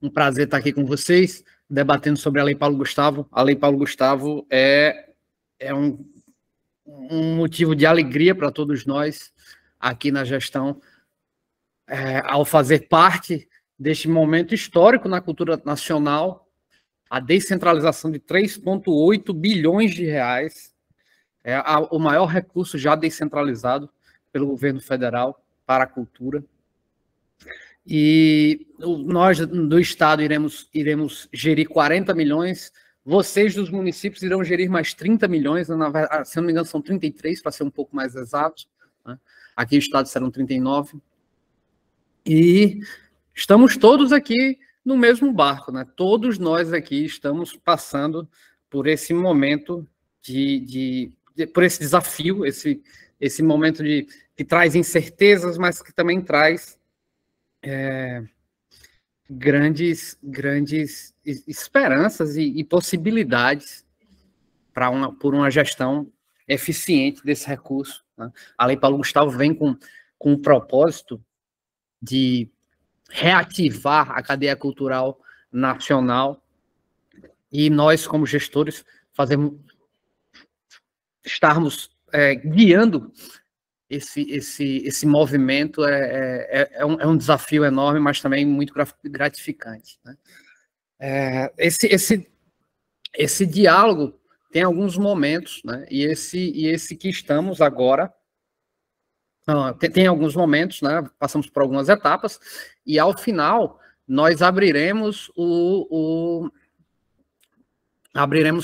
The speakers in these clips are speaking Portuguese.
Um prazer estar aqui com vocês, debatendo sobre a Lei Paulo Gustavo. A Lei Paulo Gustavo é um motivo de alegria para todos nós aqui na gestão, ao fazer parte deste momento histórico na cultura nacional, a descentralização de 3,8 bilhões de reais, o maior recurso já descentralizado pelo governo federal para a cultura. E nós do Estado iremos gerir 40 milhões, vocês dos municípios irão gerir mais 30 milhões, se não me engano são 33, para ser um pouco mais exato, né? Aqui no Estado serão 39. E estamos todos aqui no mesmo barco, né? Todos nós aqui estamos passando por esse momento por esse desafio, esse momento que traz incertezas, mas que também traz grandes esperanças e possibilidades por uma gestão eficiente desse recurso, né? A Lei Paulo Gustavo vem com o propósito de reativar a cadeia cultural nacional, e nós, como gestores, estarmos guiando esse movimento é um desafio enorme, mas também muito gratificante, né? Esse diálogo tem alguns momentos, né? E esse que estamos agora tem alguns momentos, né? Passamos por algumas etapas, e ao final nós abriremos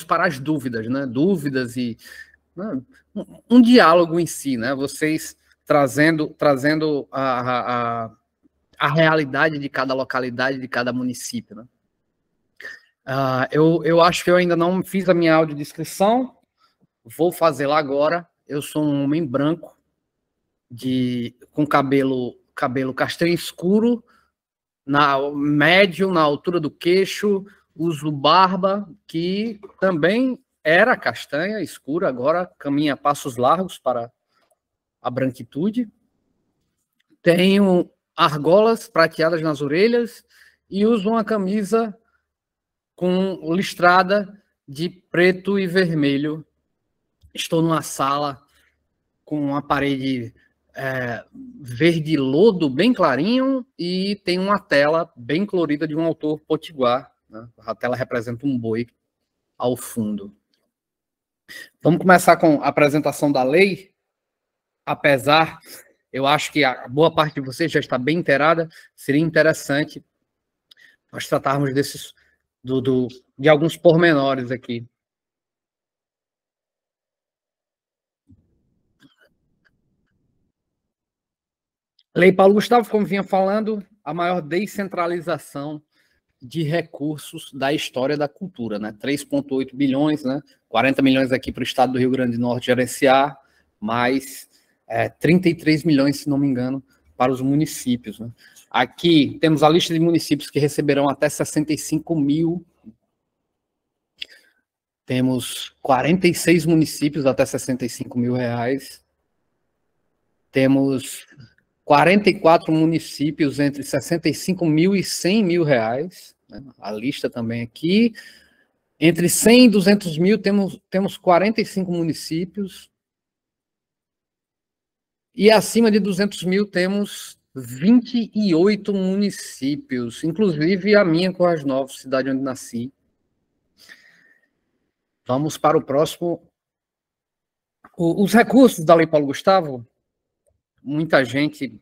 para as dúvidas, né? Dúvidas e um diálogo em si, né? Vocês trazendo a realidade de cada localidade, de cada município, né? Eu acho que eu ainda não fiz a minha audiodescrição, vou fazê-la agora. Eu sou um homem branco, com cabelo castanho escuro, médio, na altura do queixo, uso barba, que também era castanha escura, agora caminha a passos largos para a branquitude. Tenho argolas prateadas nas orelhas e uso uma camisa com listrada de preto e vermelho. Estou numa sala com uma parede verde lodo bem clarinho e tem uma tela bem colorida de um autor potiguar, né? A tela representa um boi ao fundo. Vamos começar com a apresentação da lei. Apesar, eu acho que a boa parte de vocês já está bem inteirada, seria interessante nós tratarmos de alguns pormenores aqui. Lei Paulo Gustavo, como vinha falando, a maior descentralização de recursos da história da cultura, né? 3,8 bilhões, né? 40 milhões aqui para o estado do Rio Grande do Norte gerenciar, mais 33 milhões, se não me engano, para os municípios, né? Aqui temos a lista de municípios que receberão até 65 mil. Temos 46 municípios até 65 mil reais. Temos 44 municípios entre 65 mil e 100 mil reais, né? A lista também aqui. Entre 100 e 200 mil temos 45 municípios. E acima de 200 mil temos 28 municípios, inclusive a minha, Currais Novos, cidade onde nasci. Vamos para o próximo. Os recursos da Lei Paulo Gustavo, muita gente...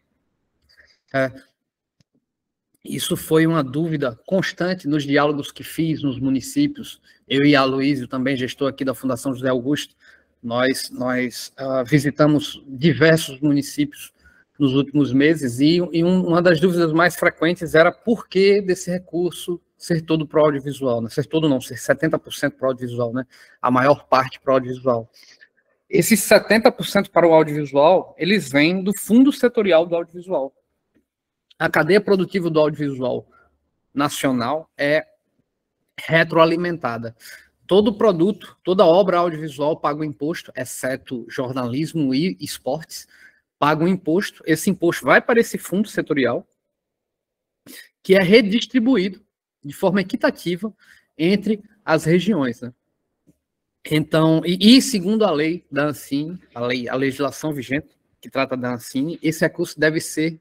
isso foi uma dúvida constante nos diálogos que fiz nos municípios. Eu e a Aloysio, também gestor aqui da Fundação José Augusto, nós visitamos diversos municípios nos últimos meses, e uma das dúvidas mais frequentes era por que desse recurso ser todo para o audiovisual, né? Ser todo não, ser 70% para o audiovisual, né? A maior parte para o audiovisual. Esses 70% para o audiovisual, eles vêm do Fundo Setorial do Audiovisual. A cadeia produtiva do audiovisual nacional é retroalimentada. Todo produto, toda obra audiovisual paga um imposto, exceto jornalismo e esportes, paga um imposto. Esse imposto vai para esse fundo setorial, que é redistribuído de forma equitativa entre as regiões, né? Então, e segundo a lei da Ancine, a legislação vigente que trata da Ancine, esse recurso deve ser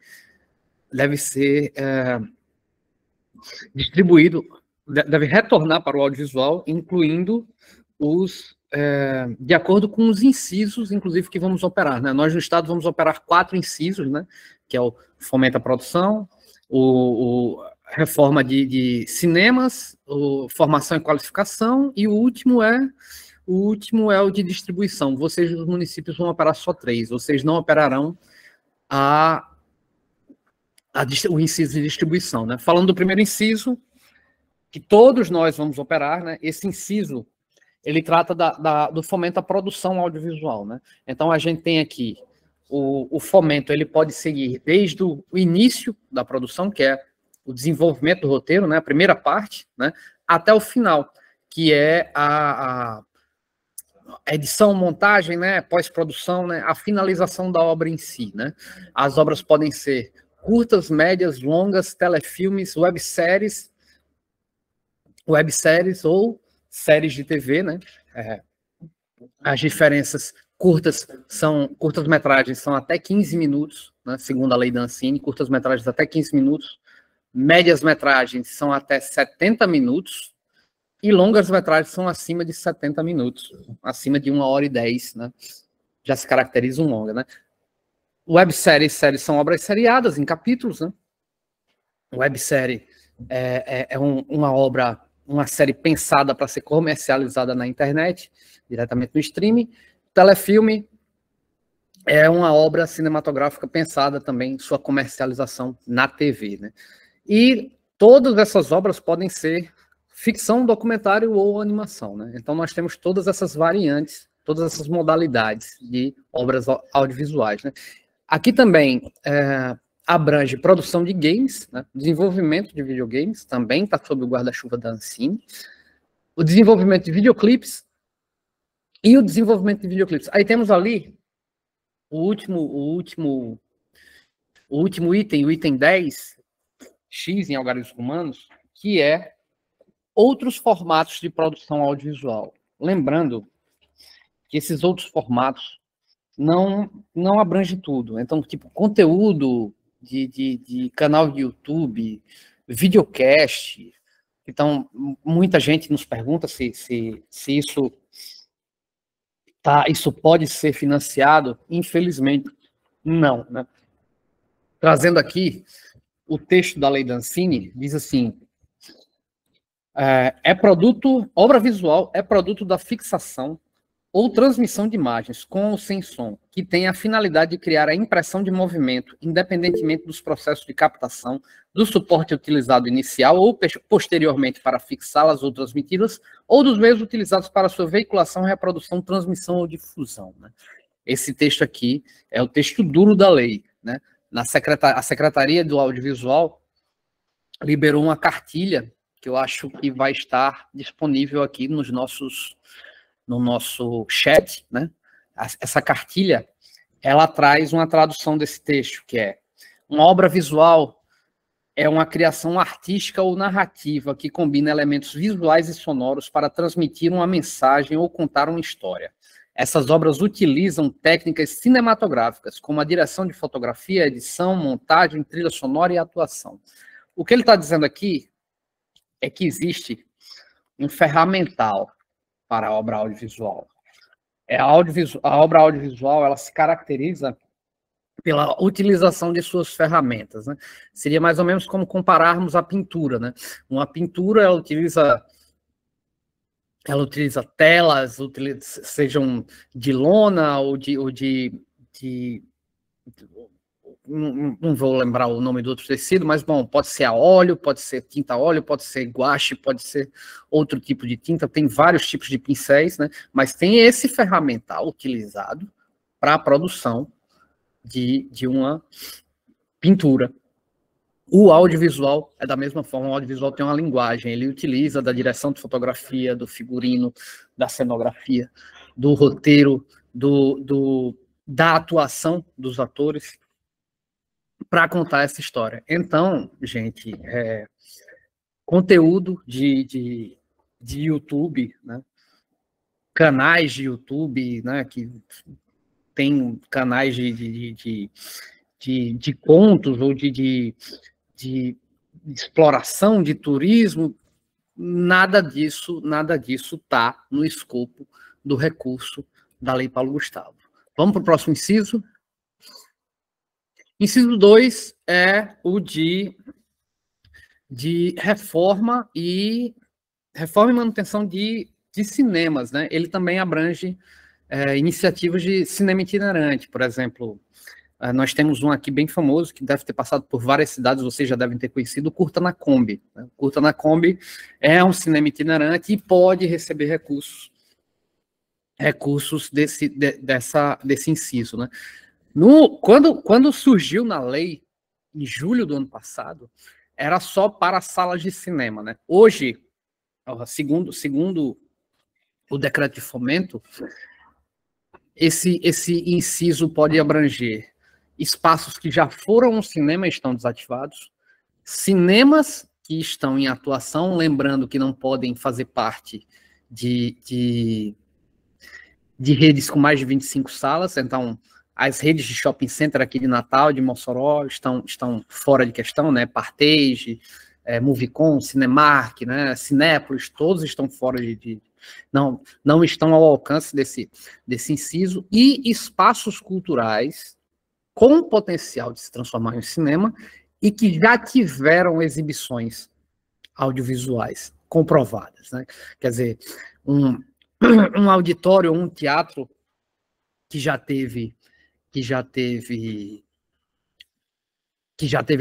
distribuído, deve retornar para o audiovisual, incluindo de acordo com os incisos, inclusive, que vamos operar, né? Nós, no Estado, vamos operar 4 incisos, né? Que é o fomento à produção, reforma de cinemas, formação e qualificação, e o último é o de distribuição. Vocês, os municípios, vão operar só 3. Vocês não operarão o inciso de distribuição, né? Falando do primeiro inciso, que todos nós vamos operar, né? Esse inciso, ele trata do fomento à produção audiovisual, né? Então, a gente tem aqui o fomento, ele pode seguir desde o início da produção, que é o desenvolvimento do roteiro, né? A primeira parte, né? Até o final, que é a edição, montagem, né? Pós-produção, né? A finalização da obra em si, né? As obras podem ser curtas, médias, longas, telefilmes, webséries ou séries de TV, né? As diferenças curtas-metragens são até 15 minutos, né? Segundo a lei da Ancine, curtas-metragens até 15 minutos, médias-metragens são até 70 minutos, e longas-metragens são acima de 70 minutos, acima de 1h10, né? Já se caracteriza um longa, né? Webséries e séries são obras seriadas em capítulos, né? Websérie é uma série pensada para ser comercializada na internet, diretamente no streaming. Telefilme é uma obra cinematográfica pensada também em sua comercialização na TV, né? E todas essas obras podem ser ficção, documentário ou animação, né? Então, nós temos todas essas variantes, todas essas modalidades de obras audiovisuais, né? Aqui também abrange produção de games, né? Desenvolvimento de videogames, também está sob o guarda-chuva da Ancine, o desenvolvimento de videoclipes e o desenvolvimento de videoclipes. Aí temos ali o último item, o item 10, X em algarismos romanos, que é outros formatos de produção audiovisual. Lembrando que esses outros formatos não abrange tudo. Então, tipo, conteúdo de canal de YouTube, videocast. Então, muita gente nos pergunta se isso pode ser financiado. Infelizmente, não, né? Trazendo aqui o texto da Lei da Ancine, diz assim: obra visual é produto da fixação ou transmissão de imagens, com ou sem som, que tem a finalidade de criar a impressão de movimento, independentemente dos processos de captação, do suporte utilizado inicial ou posteriormente para fixá-las ou transmiti-las, ou dos meios utilizados para sua veiculação, reprodução, transmissão ou difusão, né? Esse texto aqui é o texto duro da lei, né? A Secretaria do Audiovisual liberou uma cartilha que eu acho que vai estar disponível aqui no nosso chat, né? Essa cartilha, ela traz uma tradução desse texto, que é: uma obra visual é uma criação artística ou narrativa que combina elementos visuais e sonoros para transmitir uma mensagem ou contar uma história. Essas obras utilizam técnicas cinematográficas, como a direção de fotografia, edição, montagem, trilha sonora e atuação. O que ele está dizendo aqui é que existe um ferramental para a obra audiovisual. A obra audiovisual, ela se caracteriza pela utilização de suas ferramentas, né? Seria mais ou menos como compararmos a pintura, né? Uma pintura, ela utiliza telas, sejam de lona ou não vou lembrar o nome do outro tecido, mas, bom, pode ser a óleo, pode ser tinta a óleo, pode ser guache, pode ser outro tipo de tinta, tem vários tipos de pincéis, né? Mas tem esse ferramental utilizado para a produção de uma pintura. O audiovisual é da mesma forma, o audiovisual tem uma linguagem, ele utiliza da direção de fotografia, do figurino, da cenografia, do roteiro, da atuação dos atores, para contar essa história. Então, gente, conteúdo de YouTube, né? Canais de YouTube, né? Que tem canais de contos ou de exploração, de turismo, nada disso está no escopo do recurso da Lei Paulo Gustavo. Vamos para o próximo inciso. Inciso 2 é o de reforma e manutenção de cinemas, né? Ele também abrange iniciativas de cinema itinerante, por exemplo. Nós temos um aqui bem famoso, que deve ter passado por várias cidades, vocês já devem ter conhecido, o Curta na Kombi. O Curta na Kombi é um cinema itinerante e pode receber recursos desse inciso, né? Quando surgiu na lei, em julho do ano passado, era só para salas de cinema, né? Hoje, segundo o decreto de fomento, esse inciso pode abranger espaços que já foram um cinema e estão desativados, cinemas que estão em atuação, lembrando que não podem fazer parte de redes com mais de 25 salas, então as redes de shopping center aqui de Natal, de Mossoró, estão fora de questão, né? Partage, Movicon, Cinemark, né? Cinépolis, todos estão fora não estão ao alcance desse inciso, e espaços culturais com potencial de se transformar em cinema e que já tiveram exibições audiovisuais comprovadas, né? Quer dizer, um auditório, um teatro que já teve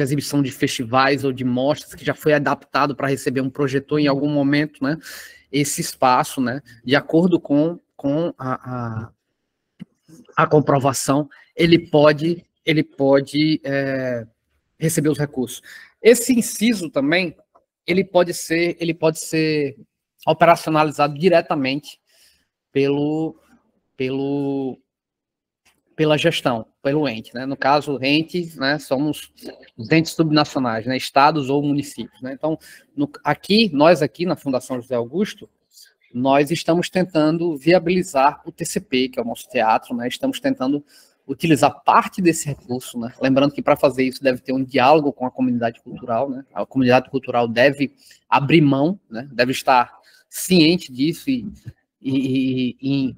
exibição de festivais ou de mostras, que já foi adaptado para receber um projetor em algum momento, né? Esse espaço, né? De acordo com a comprovação, ele pode receber os recursos. Esse inciso também, ele pode ser operacionalizado diretamente pela gestão, pelo ente, né? No caso, ente, né, somos os entes subnacionais, né, estados ou municípios, né? Então, nós aqui na Fundação José Augusto, nós estamos tentando viabilizar o TCP, que é o nosso teatro, né? Estamos tentando utilizar parte desse recurso, né? Lembrando que para fazer isso deve ter um diálogo com a comunidade cultural, né? A comunidade cultural deve abrir mão, né? Deve estar ciente disso e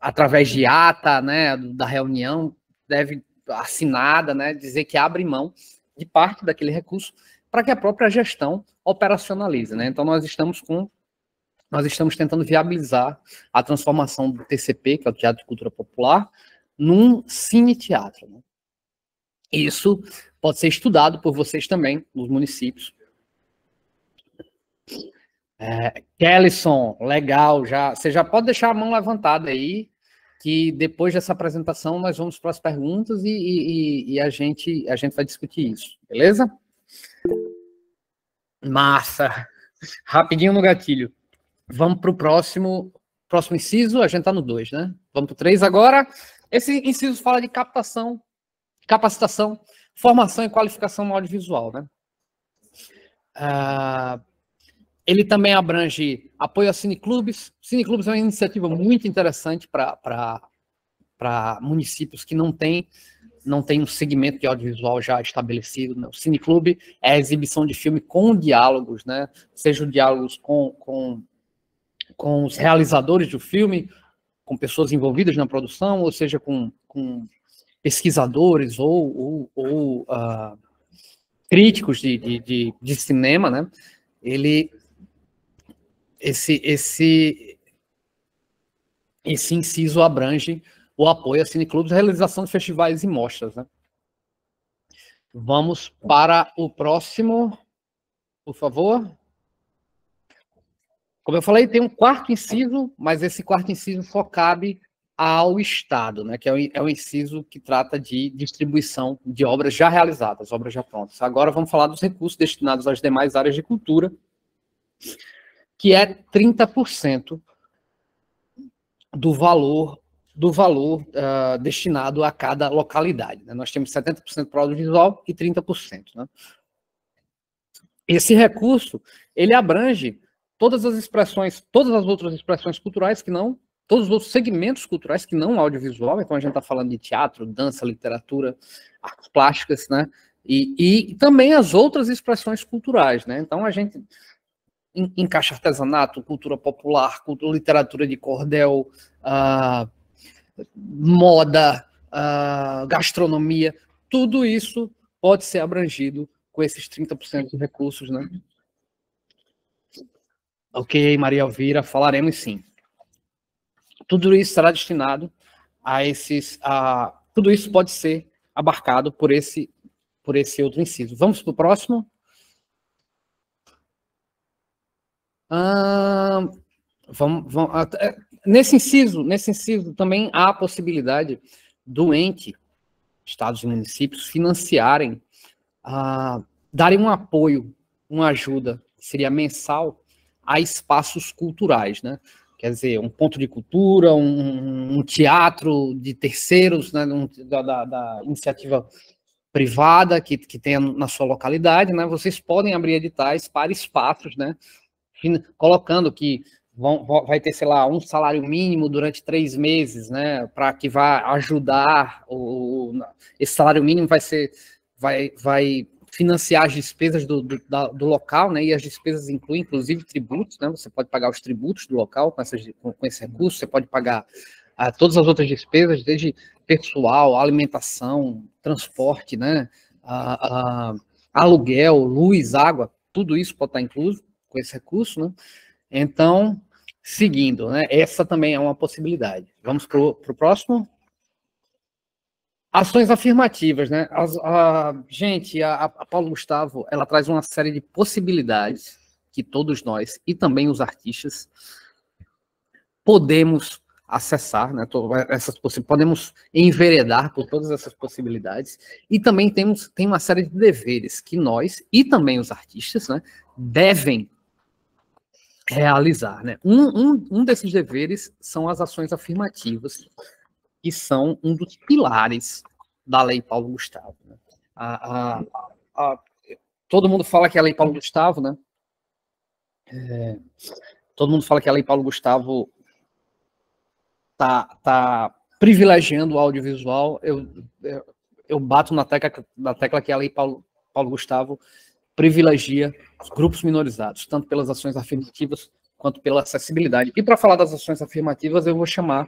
através de ata, né, da reunião, deve assinada, né, dizer que abre mão de parte daquele recurso para que a própria gestão operacionalize, né? Então nós estamos tentando viabilizar a transformação do TCP, que é o Teatro de Cultura Popular, num cine-teatro, né? Isso pode ser estudado por vocês também, nos municípios. Kellyson, legal, você já pode deixar a mão levantada aí, que depois dessa apresentação nós vamos para as perguntas e a gente vai discutir isso, beleza? Massa! Rapidinho no gatilho. Vamos para o próximo inciso, a gente está no 2, né? Vamos para o 3 agora. Esse inciso fala de capacitação, formação e qualificação no audiovisual, né? Ele também abrange apoio a cineclubes. Cineclubes é uma iniciativa muito interessante para municípios que não têm um segmento de audiovisual já estabelecido, né? O cineclube é a exibição de filme com diálogos, né? Sejam diálogos com os realizadores do filme, com pessoas envolvidas na produção, ou seja, com pesquisadores ou críticos de cinema, né? Esse inciso abrange o apoio a cineclubes, a realização de festivais e mostras, né? Vamos para o próximo, por favor. Como eu falei, tem um quarto inciso, mas esse quarto inciso só cabe ao Estado, né? Que é o inciso que trata de distribuição de obras já realizadas, obras já prontas. Agora vamos falar dos recursos destinados às demais áreas de cultura, que é 30% do valor destinado a cada localidade, né? Nós temos 70% para o audiovisual e 30%, né? esse recurso, ele abrange todas as expressões, todas as outras expressões culturais que não, todos os outros segmentos culturais que não audiovisual, então a gente está falando de teatro, dança, literatura, artes plásticas, né? E também as outras expressões culturais, né? Então a gente encaixa artesanato, cultura popular, literatura de cordel, moda, gastronomia, tudo isso pode ser abrangido com esses 30% de recursos, né? Ok, Maria Elvira, falaremos sim. Tudo isso será destinado a esses... tudo isso pode ser abarcado por esse outro inciso. Vamos para o próximo? Nesse inciso também há a possibilidade do ente, estados e municípios, financiarem, darem um apoio, uma ajuda, que seria mensal, a espaços culturais, né? Quer dizer, um ponto de cultura, um teatro de terceiros, né? Da iniciativa privada que tenha na sua localidade, né? Vocês podem abrir editais para espaços, né? Colocando que vai ter, sei lá, um salário mínimo durante 3 meses, né, para que vá ajudar, esse salário mínimo vai financiar as despesas do local, né, e as despesas incluem, inclusive, tributos, né, você pode pagar os tributos do local com esse recurso, você pode pagar todas as outras despesas, desde pessoal, alimentação, transporte, né, aluguel, luz, água, tudo isso pode estar incluso com esse recurso, né? Então, seguindo, né? Essa também é uma possibilidade. Vamos para o próximo. Ações afirmativas, né? Gente, a Paulo Gustavo, ela traz uma série de possibilidades que todos nós, e também os artistas, podemos acessar, né? Podemos enveredar por todas essas possibilidades, e também tem uma série de deveres que nós, e também os artistas, né, devem realizar, né? Um desses deveres são as ações afirmativas, que são um dos pilares da Lei Paulo Gustavo, né? Todo mundo fala que a Lei Paulo Gustavo, né? Todo mundo fala que a Lei Paulo Gustavo tá privilegiando o audiovisual. Eu bato na tecla que a Lei Paulo Gustavo privilegia os grupos minorizados, tanto pelas ações afirmativas quanto pela acessibilidade. E para falar das ações afirmativas, eu vou chamar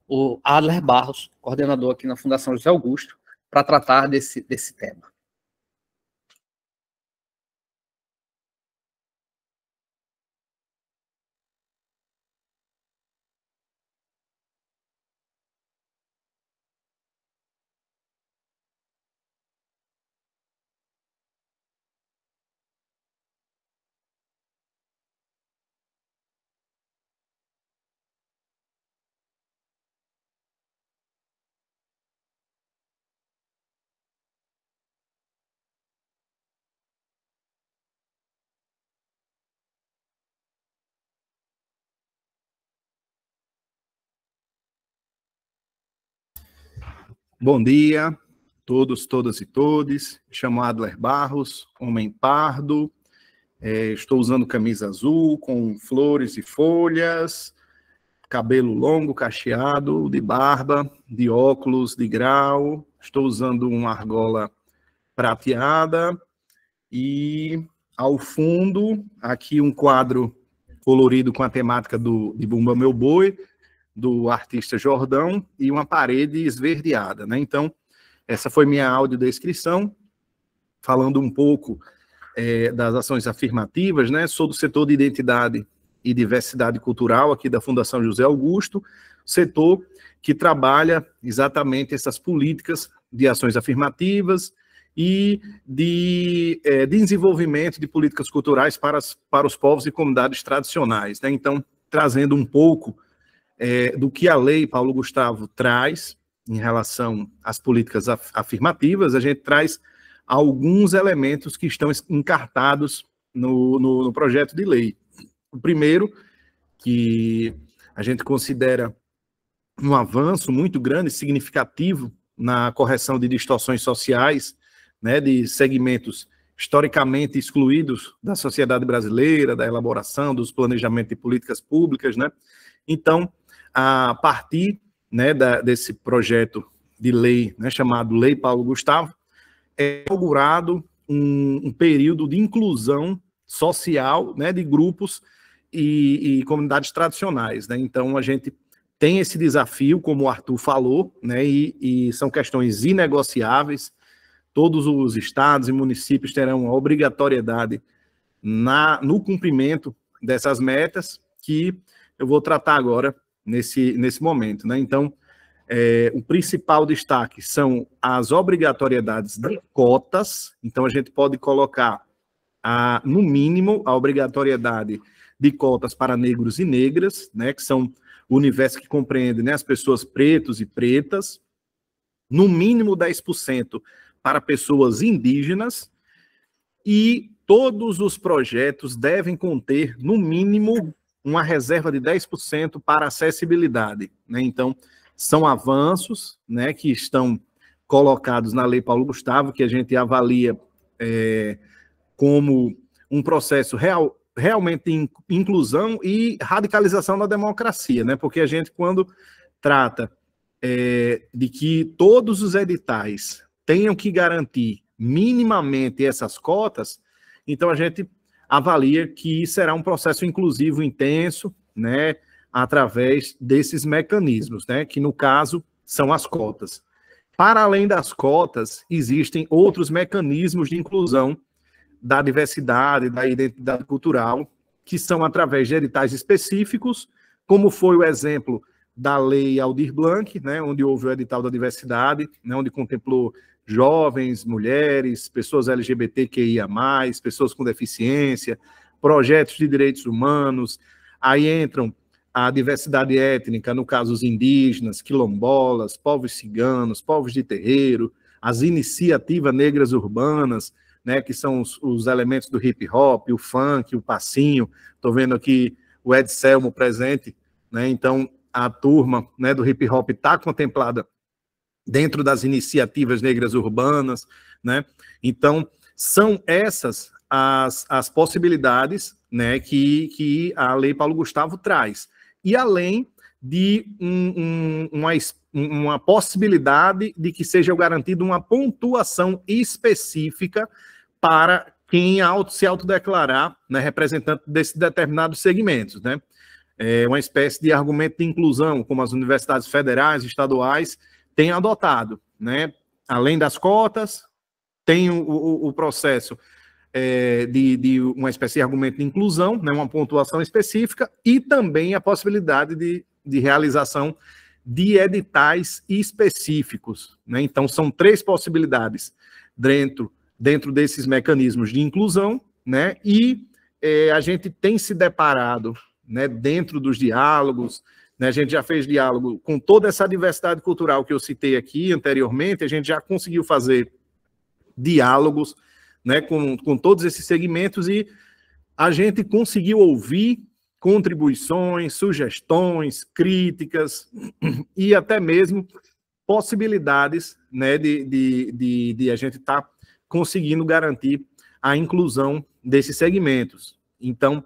o Adler Barros, coordenador aqui na Fundação José Augusto, para tratar desse tema. Bom dia, todos, todas e todes. Me chamo Adler Barros, homem pardo. Estou usando camisa azul com flores e folhas, cabelo longo, cacheado, de barba, de óculos de grau. Estou usando uma argola prateada e, ao fundo, aqui um quadro colorido com a temática de Bumba Meu Boi, do artista Jordão, e uma parede esverdeada, né? Então, essa foi minha audiodescrição, falando um pouco das ações afirmativas, né? Sou do setor de identidade e diversidade cultural aqui da Fundação José Augusto, setor que trabalha exatamente essas políticas de ações afirmativas e de desenvolvimento de políticas culturais para os povos e comunidades tradicionais, né? Então, trazendo um pouco do que a Lei Paulo Gustavo traz em relação às políticas afirmativas, a gente traz alguns elementos que estão encartados no projeto de lei. O primeiro, que a gente considera um avanço muito grande, significativo, na correção de distorções sociais, né, de segmentos historicamente excluídos da sociedade brasileira, da elaboração, dos planejamentos de políticas públicas, né? Então, a partir, né, desse projeto de lei, né, chamado Lei Paulo Gustavo, é inaugurado um período de inclusão social, né, de grupos e comunidades tradicionais, né? Então, a gente tem esse desafio, como o Arthur falou, né, e são questões inegociáveis. Todos os estados e municípios terão a obrigatoriedade no cumprimento dessas metas, que eu vou tratar agora nesse momento, né? Então, o principal destaque são as obrigatoriedades de cotas. Então, a gente pode colocar, no mínimo, a obrigatoriedade de cotas para negros e negras, né, que são o universo que compreende, né, as pessoas pretos e pretas, no mínimo 10% para pessoas indígenas, e todos os projetos devem conter, no mínimo, uma reserva de 10% para acessibilidade, né? Então, são avanços, né, que estão colocados na Lei Paulo Gustavo, que a gente avalia como um processo realmente de inclusão e radicalização da democracia, né? Porque a gente, quando trata de que todos os editais tenham que garantir minimamente essas cotas, então a gente avalia que será um processo inclusivo intenso, né, através desses mecanismos, né, que no caso são as cotas. Para além das cotas, existem outros mecanismos de inclusão da diversidade, da identidade cultural, que são através de editais específicos, como foi o exemplo da Lei Aldir Blanc, né, onde houve o edital da diversidade, né, onde contemplou jovens, mulheres, pessoas LGBTQIA+, pessoas com deficiência, projetos de direitos humanos. Aí entram a diversidade étnica, no caso os indígenas, quilombolas, povos ciganos, povos de terreiro, as iniciativas negras urbanas, né, que são os elementos do hip hop, o funk, o passinho. Estou vendo aqui o Ed Selmo presente, né? Então a turma, né, do hip hop está contemplada dentro das iniciativas negras urbanas, né? Então são essas as possibilidades, né, que a Lei Paulo Gustavo traz. E além de uma possibilidade de que seja garantida uma pontuação específica para quem se autodeclarar, né, representante desses determinados segmentos, né? É uma espécie de argumento de inclusão, como as universidades federais, estaduais têm adotado, né? Além das cotas, tem o processo de uma espécie de argumento de inclusão, né, uma pontuação específica, e também a possibilidade de realização de editais específicos, né? Então, são 3 possibilidades dentro desses mecanismos de inclusão, né? E a gente tem se deparado, né, dentro dos diálogos, né, a gente já fez diálogo com toda essa diversidade cultural que eu citei aqui anteriormente, a gente já conseguiu fazer diálogos, né, com todos esses segmentos, e a gente conseguiu ouvir contribuições, sugestões, críticas e até mesmo possibilidades, né, de a gente estar conseguindo garantir a inclusão desses segmentos. Então,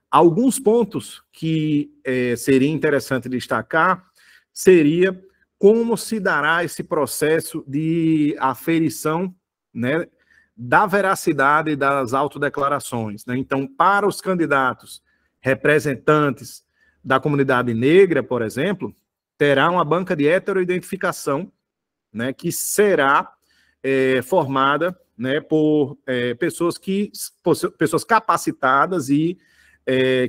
alguns pontos que seria interessante destacar seria como se dará esse processo de aferição, né, da veracidade das autodeclarações, né? Então, para os candidatos representantes da comunidade negra, por exemplo, terá uma banca de heteroidentificação, né, que será formada, né, por pessoas capacitadas e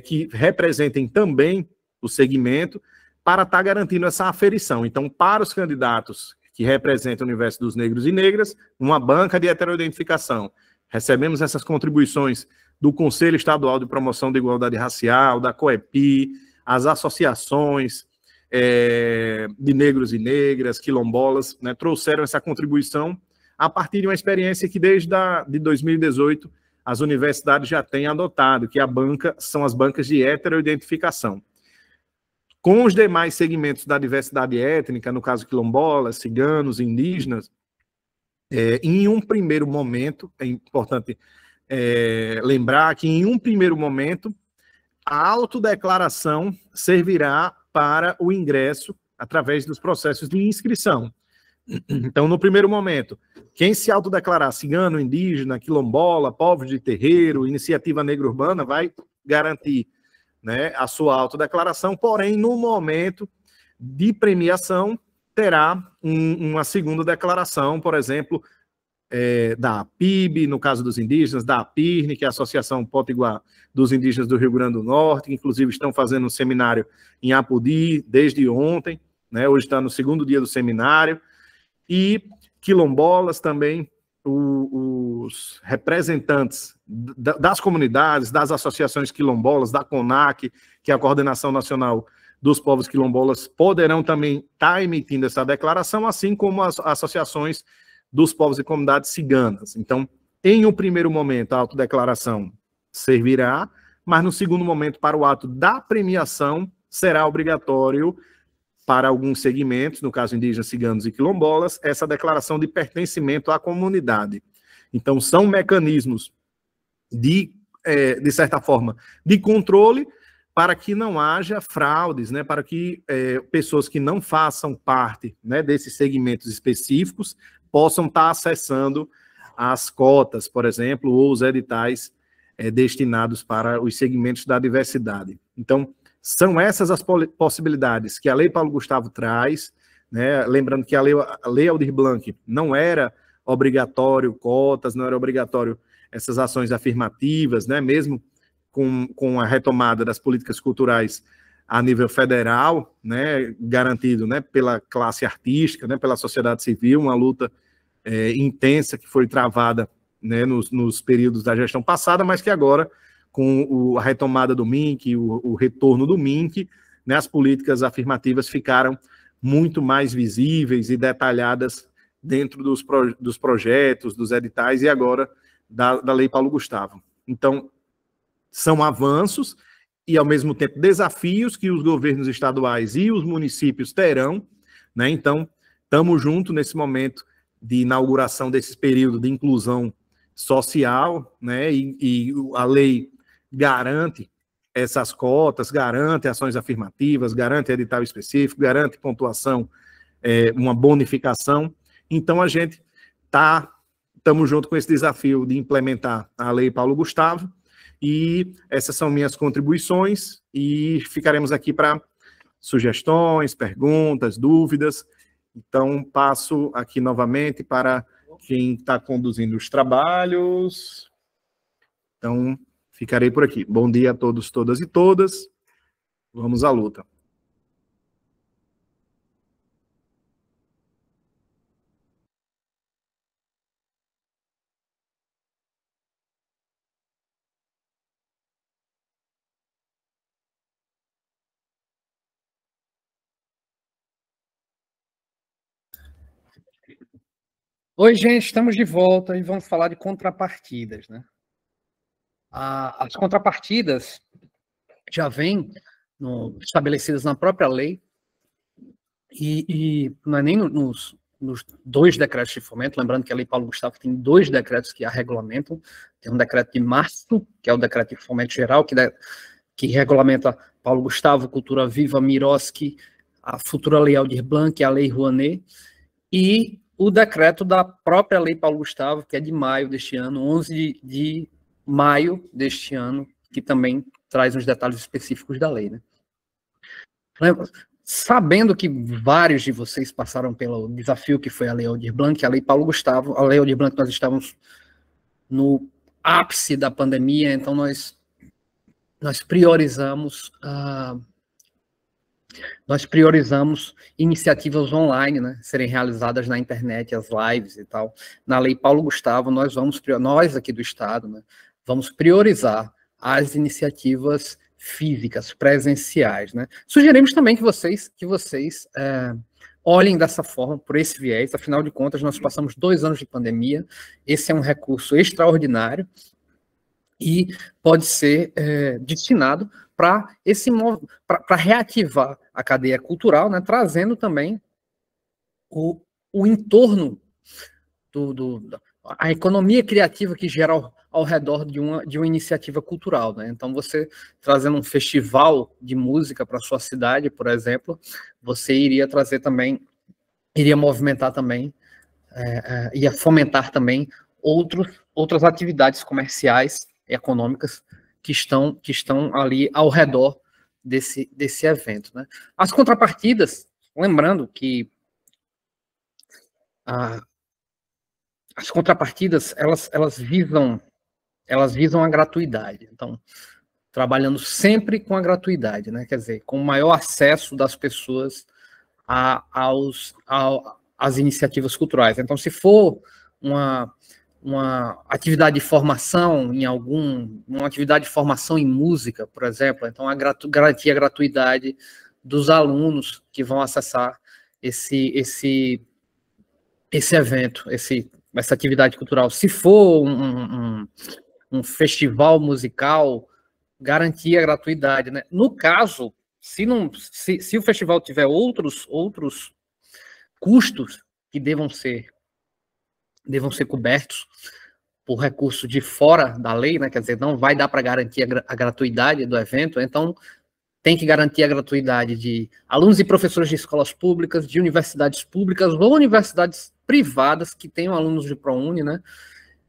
que representem também o segmento, para estar garantindo essa aferição. Então, para os candidatos que representam o universo dos negros e negras, uma banca de heteroidentificação. Recebemos essas contribuições do Conselho Estadual de Promoção da Igualdade Racial, da COEPI, as associações de negros e negras, quilombolas, né, trouxeram essa contribuição a partir de uma experiência que desde de 2018 as universidades já têm adotado, que são as bancas de heteroidentificação. Com os demais segmentos da diversidade étnica, no caso quilombolas, ciganos, indígenas, Em um primeiro momento, é importante lembrar que, em um primeiro momento, a autodeclaração servirá para o ingresso através dos processos de inscrição. Então, no primeiro momento, quem se autodeclarar cigano, indígena, quilombola, povos de terreiro, iniciativa negra urbana, vai garantir, né, a sua autodeclaração, porém, no momento de premiação, terá uma segunda declaração, por exemplo, da APIB, no caso dos indígenas, da APIRN, que é a Associação Potiguar dos Indígenas do Rio Grande do Norte, que inclusive estão fazendo um seminário em Apodi desde ontem, né, hoje está no segundo dia do seminário, e quilombolas também, os representantes das comunidades, das associações quilombolas, da CONAC, que é a Coordenação Nacional dos Povos Quilombolas, poderão também estar emitindo essa declaração, assim como as associações dos povos e comunidades ciganas. Então, em um primeiro momento, a autodeclaração servirá, mas no segundo momento, para o ato da premiação, será obrigatório para alguns segmentos, no caso indígenas, ciganos e quilombolas, essa declaração de pertencimento à comunidade. Então, são mecanismos de certa forma, de controle, para que não haja fraudes, né, para que pessoas que não façam parte, né, desses segmentos específicos possam estar acessando as cotas, por exemplo, ou os editais destinados para os segmentos da diversidade. Então, são essas as possibilidades que a Lei Paulo Gustavo traz, né? Lembrando que a Lei Aldir Blanc não era obrigatório cotas, não era obrigatório essas ações afirmativas, né? Mesmo com a retomada das políticas culturais a nível federal, né? Garantido, né, pela classe artística, né, pela sociedade civil, uma luta intensa que foi travada, né, nos períodos da gestão passada, mas que agora, com a retomada do MINC, o retorno do MINC, né, as políticas afirmativas ficaram muito mais visíveis e detalhadas dentro dos projetos, dos editais e agora da Lei Paulo Gustavo. Então, são avanços e, ao mesmo tempo, desafios que os governos estaduais e os municípios terão, né? Então, estamos juntos nesse momento de inauguração desse período de inclusão social, né? E a lei garante essas cotas, garante ações afirmativas, garante edital específico, garante pontuação, uma bonificação. Então, a gente estamos junto com esse desafio de implementar a Lei Paulo Gustavo, e essas são minhas contribuições, e ficaremos aqui para sugestões, perguntas, dúvidas. Então, passo aqui novamente para quem está conduzindo os trabalhos. Então, ficarei por aqui. Bom dia a todos, todas e todas. Vamos à luta. Oi, gente, estamos de volta e vamos falar de contrapartidas, né? As contrapartidas já vêm estabelecidas na própria lei e não é nem nos 2 decretos de fomento, lembrando que a Lei Paulo Gustavo tem 2 decretos que a regulamentam. Tem um decreto de março, que é o decreto de fomento geral, que regulamenta Paulo Gustavo, Cultura Viva, Miroski, a futura Lei Aldir Blanc, a Lei Rouanet, e o decreto da própria Lei Paulo Gustavo, que é de maio deste ano, 11 de maio deste ano, que também traz uns detalhes específicos da lei, né? Sabendo que vários de vocês passaram pelo desafio que foi a Lei Aldir Blanc, a Lei Paulo Gustavo, a Lei Aldir Blanc, nós estávamos no ápice da pandemia, então nós priorizamos iniciativas online, né, serem realizadas na internet, as lives e tal. Na Lei Paulo Gustavo, nós aqui do Estado, né, vamos priorizar as iniciativas físicas, presenciais, né. Sugerimos também que vocês olhem dessa forma, por esse viés. Afinal de contas, nós passamos 2 anos de pandemia, esse é um recurso extraordinário e pode ser destinado para reativar a cadeia cultural, né, trazendo também o entorno a economia criativa que gera ao redor de uma iniciativa cultural, né? Então, você trazendo um festival de música para a sua cidade, por exemplo, você iria trazer também, iria movimentar também, ia fomentar também outras atividades comerciais e econômicas que estão ali ao redor desse evento, né? As contrapartidas, lembrando que as contrapartidas, elas visam a gratuidade. Então, trabalhando sempre com a gratuidade, né? Quer dizer, com o maior acesso das pessoas às iniciativas culturais. Então, se for uma atividade de formação uma atividade de formação em música, por exemplo, então garantir a gratuidade dos alunos que vão acessar esse evento, essa atividade cultural. Se for um festival musical, garantir a gratuidade, né? No caso, se o festival tiver outros custos que devam ser cobertos por recurso de fora da lei, né? Quer dizer, não vai dar para garantir a gratuidade do evento, então tem que garantir a gratuidade de alunos e professores de escolas públicas, de universidades públicas ou universidades privadas que tenham alunos de ProUni, né?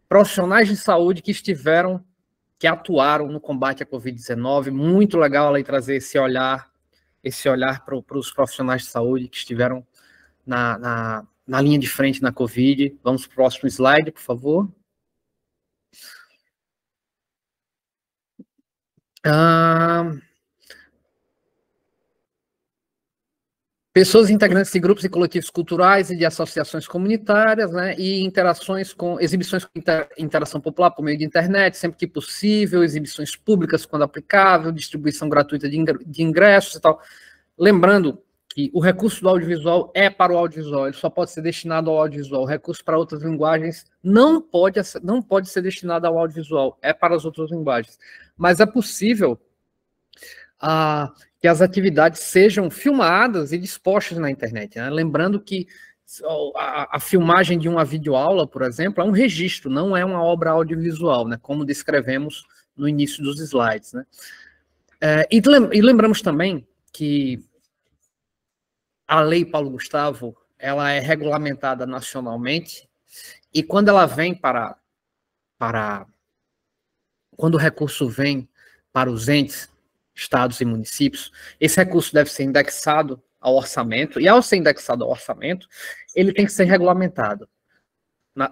Profissionais de saúde que atuaram no combate à Covid-19. Muito legal a lei trazer esse olhar para os profissionais de saúde que estiveram na linha de frente na Covid. Vamos para o próximo slide, por favor. Pessoas integrantes de grupos e coletivos culturais e de associações comunitárias, né, e exibições com interação popular por meio de internet, sempre que possível, exibições públicas quando aplicável, distribuição gratuita de ingressos e tal. Lembrando que o recurso do audiovisual é para o audiovisual, ele só pode ser destinado ao audiovisual. O recurso para outras linguagens não pode ser destinado ao audiovisual, é para as outras linguagens. Mas é possível que as atividades sejam filmadas e dispostas na internet, né? Lembrando que a filmagem de uma videoaula, por exemplo, é um registro, não é uma obra audiovisual, né? Como descrevemos no início dos slides, né? E lembramos também que a Lei Paulo Gustavo, ela é regulamentada nacionalmente, e quando ela vem quando o recurso vem para os entes, estados e municípios, esse recurso deve ser indexado ao orçamento, e ao ser indexado ao orçamento, ele tem que ser regulamentado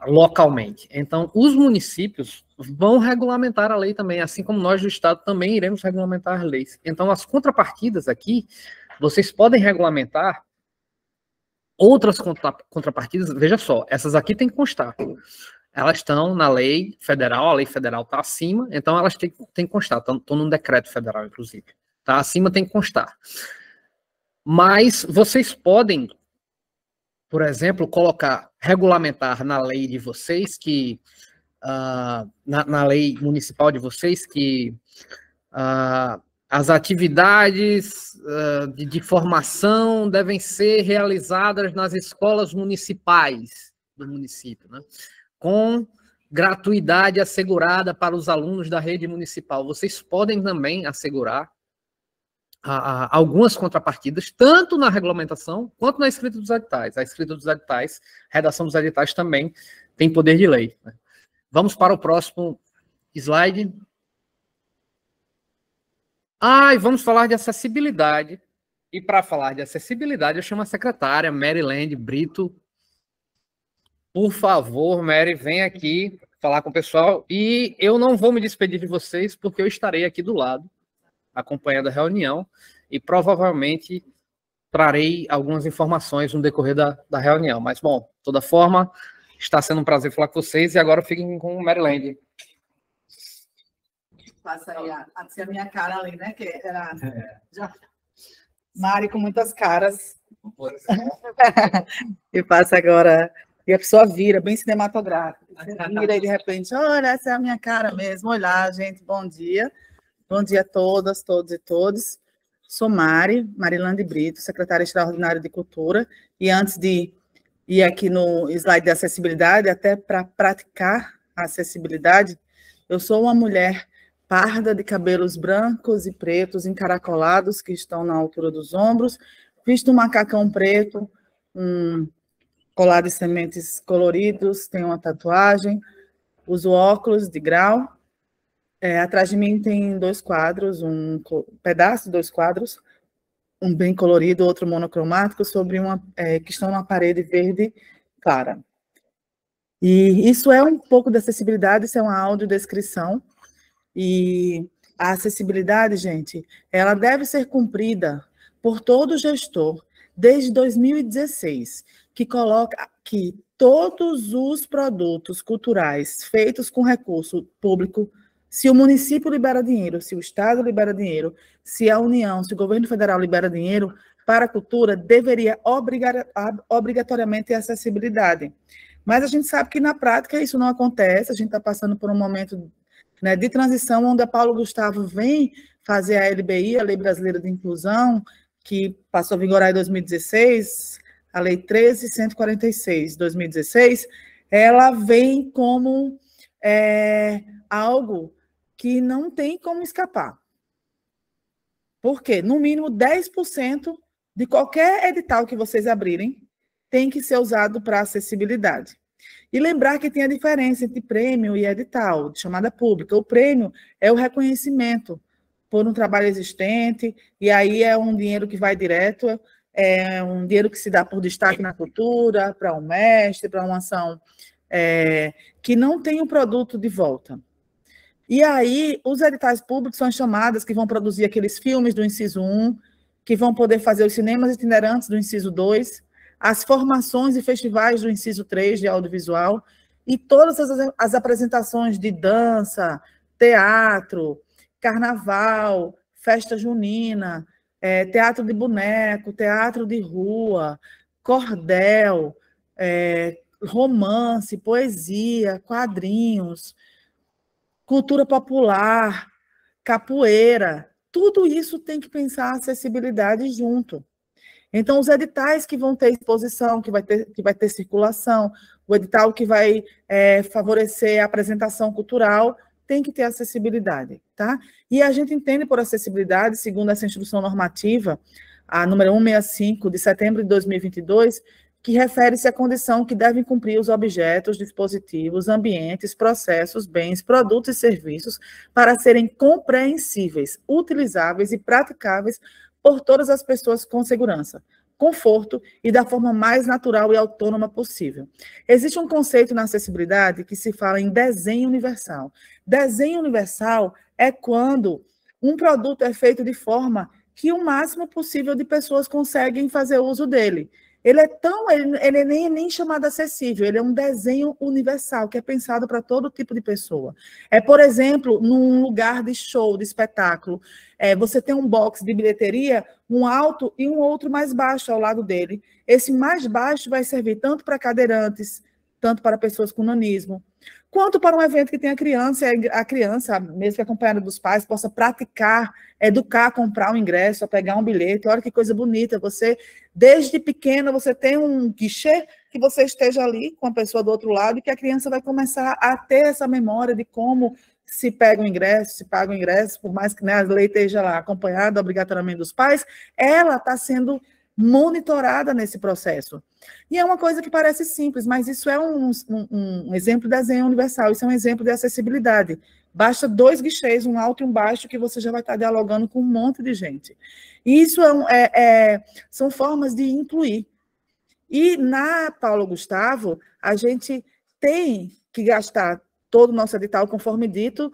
localmente. Então, os municípios vão regulamentar a lei também, assim como nós do estado também iremos regulamentar as leis. Então, as contrapartidas aqui, vocês podem regulamentar outras contrapartidas, veja só, essas aqui têm que constar. Elas estão na lei federal, a lei federal está acima, então elas têm que constar, estão num decreto federal, inclusive. Está acima, tem que constar. Mas vocês podem, por exemplo, regulamentar na lei de vocês, na lei municipal de vocês, que as atividades de formação devem ser realizadas nas escolas municipais do município, né? Com gratuidade assegurada para os alunos da rede municipal. Vocês podem também assegurar algumas contrapartidas, tanto na regulamentação quanto na escrita dos editais. A escrita dos editais, a redação dos editais também tem poder de lei, né? Vamos para o próximo slide. E vamos falar de acessibilidade. E para falar de acessibilidade, eu chamo a secretária, Maryland Brito. Por favor, Mary, vem aqui falar com o pessoal. E eu não vou me despedir de vocês, porque eu estarei aqui do lado, acompanhando a reunião, e provavelmente trarei algumas informações no decorrer da reunião. Mas, bom, de toda forma, está sendo um prazer falar com vocês, e agora fiquem com o Maryland. Passa aí a minha cara ali, né? Que era Mari com muitas caras. E passa agora. E a pessoa vira, bem cinematográfico. Você vira e de repente, olha, essa é a minha cara mesmo. Olá, gente, bom dia. Bom dia a todas, todos e todos. Sou Maryland Brito, secretária extraordinária de Cultura. E antes de E aqui no slide de acessibilidade, até para praticar a acessibilidade, eu sou uma mulher parda de cabelos brancos e pretos encaracolados que estão na altura dos ombros, visto um macacão preto, um colar de sementes coloridos, tenho uma tatuagem, uso óculos de grau. Atrás de mim tem 2 quadros, um pedaço de 2 quadros, um bem colorido, outro monocromático, sobre que estão na parede verde clara. E isso é um pouco da acessibilidade, isso é uma audiodescrição. E a acessibilidade, gente, ela deve ser cumprida por todo gestor desde 2016, que coloca que todos os produtos culturais feitos com recurso público, se o município libera dinheiro, se o Estado libera dinheiro, se a União, se o governo federal libera dinheiro para a cultura, deveria obrigatoriamente ter acessibilidade. Mas a gente sabe que na prática isso não acontece, a gente está passando por um momento, né, de transição, onde a Paulo Gustavo vem fazer a LBI, a Lei Brasileira de Inclusão, que passou a vigorar em 2016, a Lei 13.146 de 2016, ela vem como algo que não tem como escapar. Por quê? No mínimo 10% de qualquer edital que vocês abrirem tem que ser usado para acessibilidade. E lembrar que tem a diferença entre prêmio e edital, de chamada pública. O prêmio é o reconhecimento por um trabalho existente, e aí é um dinheiro que vai direto, é um dinheiro que se dá por destaque na cultura, para um mestre, para uma ação que não tem o produto de volta. E aí, os editais públicos são as chamadas que vão produzir aqueles filmes do inciso 1, que vão poder fazer os cinemas itinerantes do inciso 2, as formações e festivais do inciso 3 de audiovisual, e todas as apresentações de dança, teatro, carnaval, festa junina, teatro de boneco, teatro de rua, cordel, romance, poesia, quadrinhos, cultura popular, capoeira, tudo isso tem que pensar a acessibilidade junto. Então, os editais que vão ter exposição, que vai ter circulação, o edital que vai favorecer a apresentação cultural, tem que ter acessibilidade, tá? E a gente entende por acessibilidade, segundo essa instrução normativa, a número 165, de setembro de 2022, que refere-se à condição que devem cumprir os objetos, dispositivos, ambientes, processos, bens, produtos e serviços para serem compreensíveis, utilizáveis e praticáveis por todas as pessoas com segurança, conforto e da forma mais natural e autônoma possível. Existe um conceito na acessibilidade que se fala em desenho universal. Desenho universal é quando um produto é feito de forma que o máximo possível de pessoas conseguem fazer uso dele. Ele é nem chamado acessível, ele é um desenho universal, que é pensado para todo tipo de pessoa. Por exemplo, num lugar de show, de espetáculo, você tem um box de bilheteria, um alto e um outro mais baixo ao lado dele. Esse mais baixo vai servir tanto para cadeirantes, tanto para pessoas com nanismo, quanto para um evento que tem a criança, mesmo que acompanhada dos pais, possa praticar, educar, comprar um ingresso, pegar um bilhete. Olha que coisa bonita, você, desde pequeno, você tem um guichê que você esteja ali com a pessoa do outro lado e que a criança vai começar a ter essa memória de como se pega o ingresso, se paga o ingresso, por mais que, né, a lei esteja lá acompanhada obrigatoriamente dos pais, ela está sendo monitorada nesse processo. E é uma coisa que parece simples, mas isso é um exemplo de desenho universal, isso é um exemplo de acessibilidade. Basta 2 guichês, um alto e um baixo, que você já vai estar dialogando com um monte de gente. E isso são formas de incluir. E na Paulo Gustavo, a gente tem que gastar todo o nosso edital, conforme dito,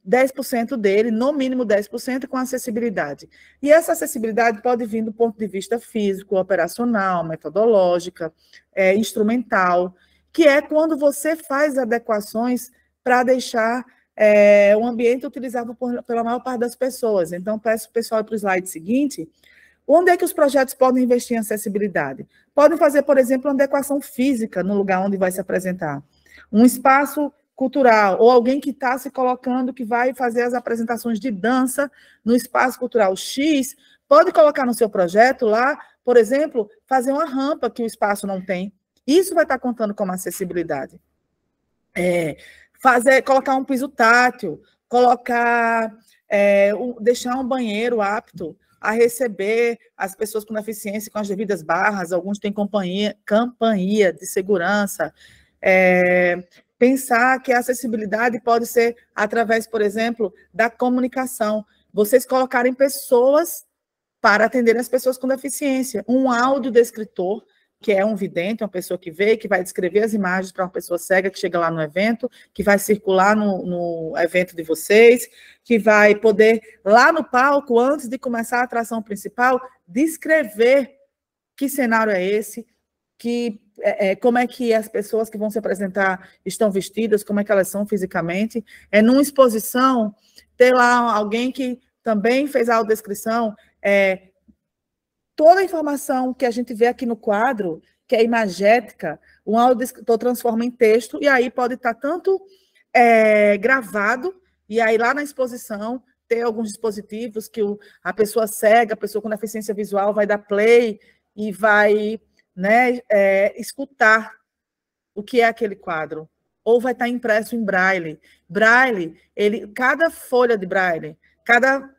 10% dele, no mínimo 10%, com acessibilidade. E essa acessibilidade pode vir do ponto de vista físico, operacional, metodológica, instrumental, que é quando você faz adequações para deixar o ambiente utilizável pela maior parte das pessoas. Então, peço o pessoal para o slide seguinte. Onde é que os projetos podem investir em acessibilidade? Podem fazer, por exemplo, uma adequação física no lugar onde vai se apresentar. Um espaço cultural, ou alguém que está se colocando, que vai fazer as apresentações de dança no espaço cultural X, pode colocar no seu projeto lá, por exemplo, fazer uma rampa que o espaço não tem, Isso vai estar contando como acessibilidade. Colocar um piso tátil, deixar um banheiro apto a receber as pessoas com deficiência com as devidas barras, alguns têm campainha de segurança. Pensar que a acessibilidade pode ser através, por exemplo, da comunicação. Vocês colocarem pessoas para atender as pessoas com deficiência. Um audiodescritor, que é um vidente, uma pessoa que vê, que vai descrever as imagens para uma pessoa cega que chega lá no evento, que vai circular no evento de vocês, que vai poder, lá no palco, antes de começar a atração principal, descrever que cenário é esse, como é que as pessoas que vão se apresentar estão vestidas, como é que elas são fisicamente. Numa exposição, ter lá alguém que também fez a audiodescrição, toda a informação que a gente vê aqui no quadro, que é imagética, o audiodescritor transforma em texto, e aí pode estar tanto gravado, e aí lá na exposição ter alguns dispositivos que a pessoa cega, a pessoa com deficiência visual vai dar play e vai escutar o que é aquele quadro. Ou vai estar impresso em braille. Braille, cada folha de braille, cada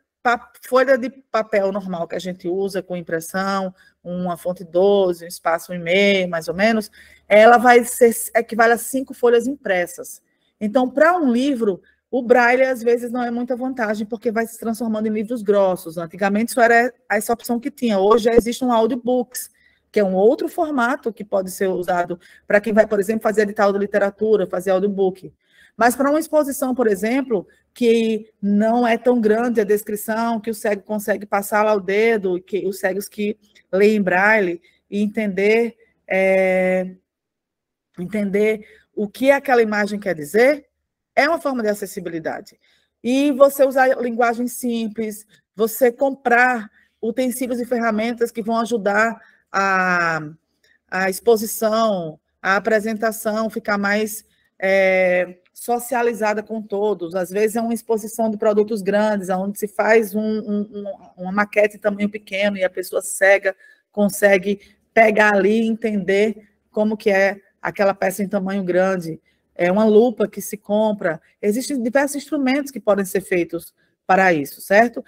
folha de papel normal que a gente usa com impressão, uma fonte 12, um espaço 1,5, mais ou menos, ela vai ser equivale a 5 folhas impressas. Então, para um livro, o braille, às vezes, não é muita vantagem, porque vai se transformando em livros grossos. Antigamente, isso era essa opção que tinha. Hoje, já existe um audiobooks, que é um outro formato que pode ser usado para quem vai, por exemplo, fazer edital de literatura, fazer audiobook. Mas para uma exposição, por exemplo, que não é tão grande a descrição, que o cego consegue passar lá o dedo, que os cegos que leem braille e entender o que aquela imagem quer dizer, é uma forma de acessibilidade. E você usar linguagem simples, você comprar utensílios e ferramentas que vão ajudar a exposição, a apresentação ficar mais socializada com todos. Às vezes é uma exposição de produtos grandes, onde se faz uma maquete em tamanho pequeno e a pessoa cega consegue pegar ali e entender como que é aquela peça em tamanho grande. É uma lupa que se compra. Existem diversos instrumentos que podem ser feitos para isso, certo?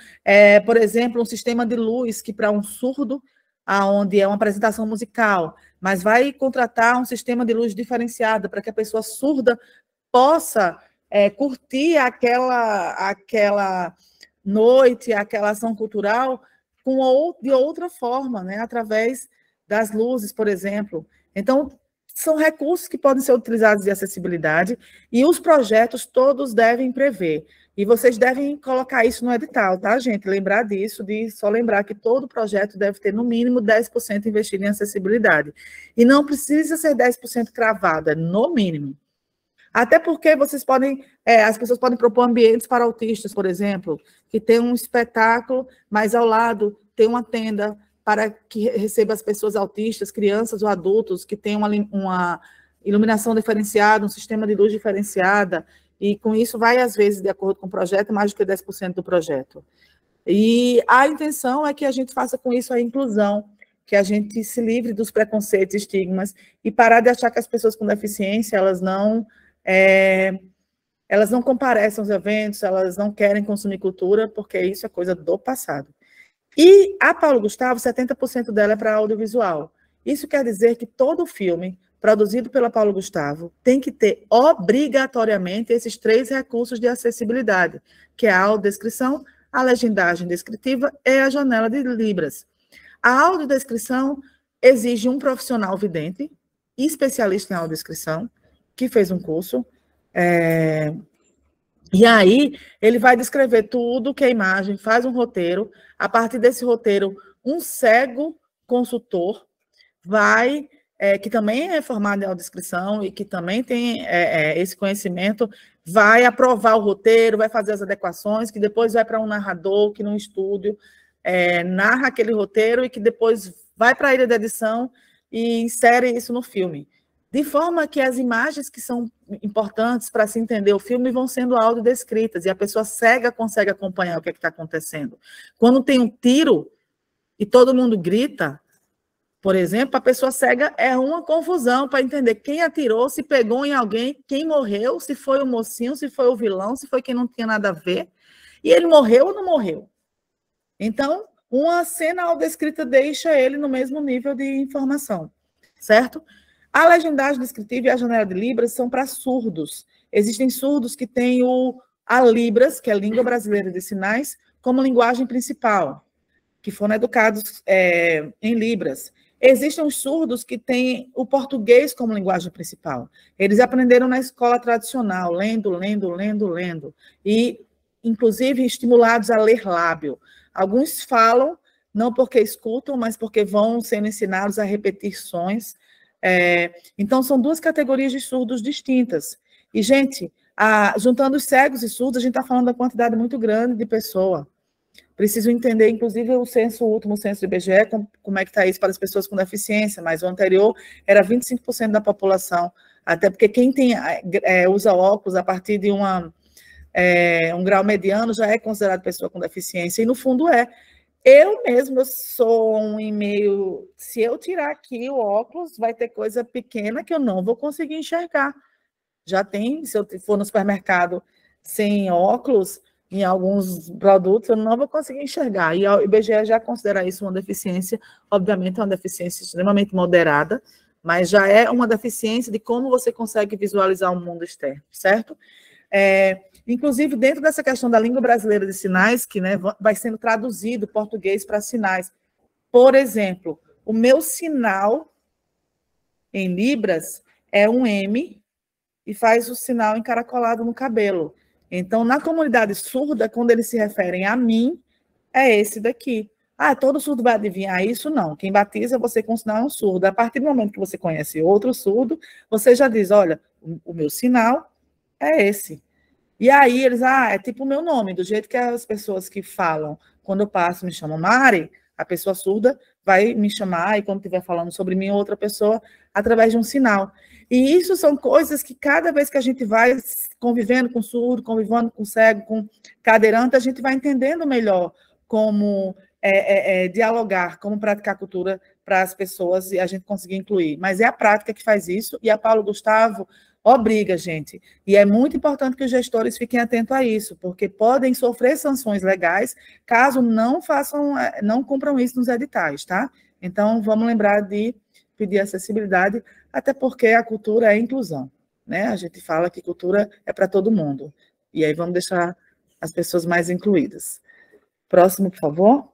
Por exemplo, um sistema de luz que para um surdo, onde é uma apresentação musical, mas vai contratar um sistema de luz diferenciado para que a pessoa surda possa curtir aquela noite, aquela ação cultural de outra forma, né? Através das luzes, por exemplo. Então, são recursos que podem ser utilizados de acessibilidade e os projetos todos devem prever. E vocês devem colocar isso no edital, tá, gente? Lembrar disso, só lembrar que todo projeto deve ter, no mínimo, 10% investido em acessibilidade. E não precisa ser 10% cravado, é no mínimo. Até porque as pessoas podem propor ambientes para autistas, por exemplo, que tem um espetáculo, mas ao lado tem uma tenda para que receba as pessoas autistas, crianças ou adultos, que tem uma iluminação diferenciada, um sistema de luz diferenciada, e com isso vai, às vezes, de acordo com o projeto, mais do que 10% do projeto. E a intenção é que a gente faça com isso a inclusão, que a gente se livre dos preconceitos e estigmas, e parar de achar que as pessoas com deficiência, elas não comparecem aos eventos, elas não querem consumir cultura, porque isso é coisa do passado. E a Paulo Gustavo, 70% dela é para audiovisual. Isso quer dizer que todo filme produzido pela Paulo Gustavo tem que ter obrigatoriamente esses 3 recursos de acessibilidade, que é a audiodescrição, a legendagem descritiva e a janela de Libras. A audiodescrição exige um profissional vidente, especialista em audiodescrição, que fez um curso, e aí ele vai descrever tudo que é imagem, faz um roteiro. A partir desse roteiro, um cego consultor que também é formado em audiodescrição e que também tem esse conhecimento, vai aprovar o roteiro, vai fazer as adequações, que depois vai para um narrador que num estúdio narra aquele roteiro e que depois vai para a ilha de edição e insere isso no filme. De forma que as imagens que são importantes para se entender o filme vão sendo audiodescritas, e a pessoa cega consegue acompanhar o que está acontecendo. Quando tem um tiro e todo mundo grita, por exemplo, a pessoa cega é uma confusão para entender quem atirou, se pegou em alguém, quem morreu, se foi o mocinho, se foi o vilão, se foi quem não tinha nada a ver. E ele morreu ou não morreu? Então, uma cena audiodescrita deixa ele no mesmo nível de informação, certo? A legendagem descritiva e a janela de Libras são para surdos. Existem surdos que têm a Libras, que é a Língua Brasileira de Sinais, como linguagem principal, que foram educados em Libras. Existem os surdos que têm o português como linguagem principal. Eles aprenderam na escola tradicional, lendo, e, inclusive, estimulados a ler lábio. Alguns falam, não porque escutam, mas porque vão sendo ensinados a repetir sons. Então, são duas categorias de surdos distintas. E, gente, juntando os cegos e surdos, a gente está falando da quantidade muito grande de pessoa. Preciso entender, inclusive, o último censo do IBGE, como é que está isso para as pessoas com deficiência, mas o anterior era 25% da população, até porque quem usa óculos a partir de um grau mediano já é considerado pessoa com deficiência, e no fundo é. Eu sou 1,5, se eu tirar aqui o óculos, vai ter coisa pequena que eu não vou conseguir enxergar. Já tem, se eu for no supermercado sem óculos, em alguns produtos, eu não vou conseguir enxergar. E o IBGE já considera isso uma deficiência, obviamente é uma deficiência extremamente moderada, mas já é uma deficiência de como você consegue visualizar o mundo externo, certo? Inclusive, dentro dessa questão da língua brasileira de sinais, que vai sendo traduzido português para sinais. Por exemplo, o meu sinal em Libras é um M e faz o sinal encaracolado no cabelo. Então, na comunidade surda, quando eles se referem a mim, é esse daqui. Todo surdo vai adivinhar isso? Não. Quem batiza você com sinal é um surdo. A partir do momento que você conhece outro surdo, você já diz, olha, o meu sinal é esse. E aí eles, é tipo o meu nome, do jeito que as pessoas que falam, quando eu passo, me chamam Mari, a pessoa surda vai me chamar, e quando estiver falando sobre mim, outra pessoa, através de um sinal. E isso são coisas que cada vez que a gente vai convivendo com surdo, convivendo com cego, com cadeirante, a gente vai entendendo melhor como dialogar, como praticar cultura para as pessoas e a gente conseguir incluir. Mas é a prática que faz isso, e a Paulo Gustavo obriga, gente. E é muito importante que os gestores fiquem atentos a isso, porque podem sofrer sanções legais caso não cumpram isso nos editais, tá? Então, vamos lembrar de pedir acessibilidade, até porque a cultura é inclusão, né? A gente fala que cultura é para todo mundo. E aí vamos deixar as pessoas mais incluídas. Próximo, por favor.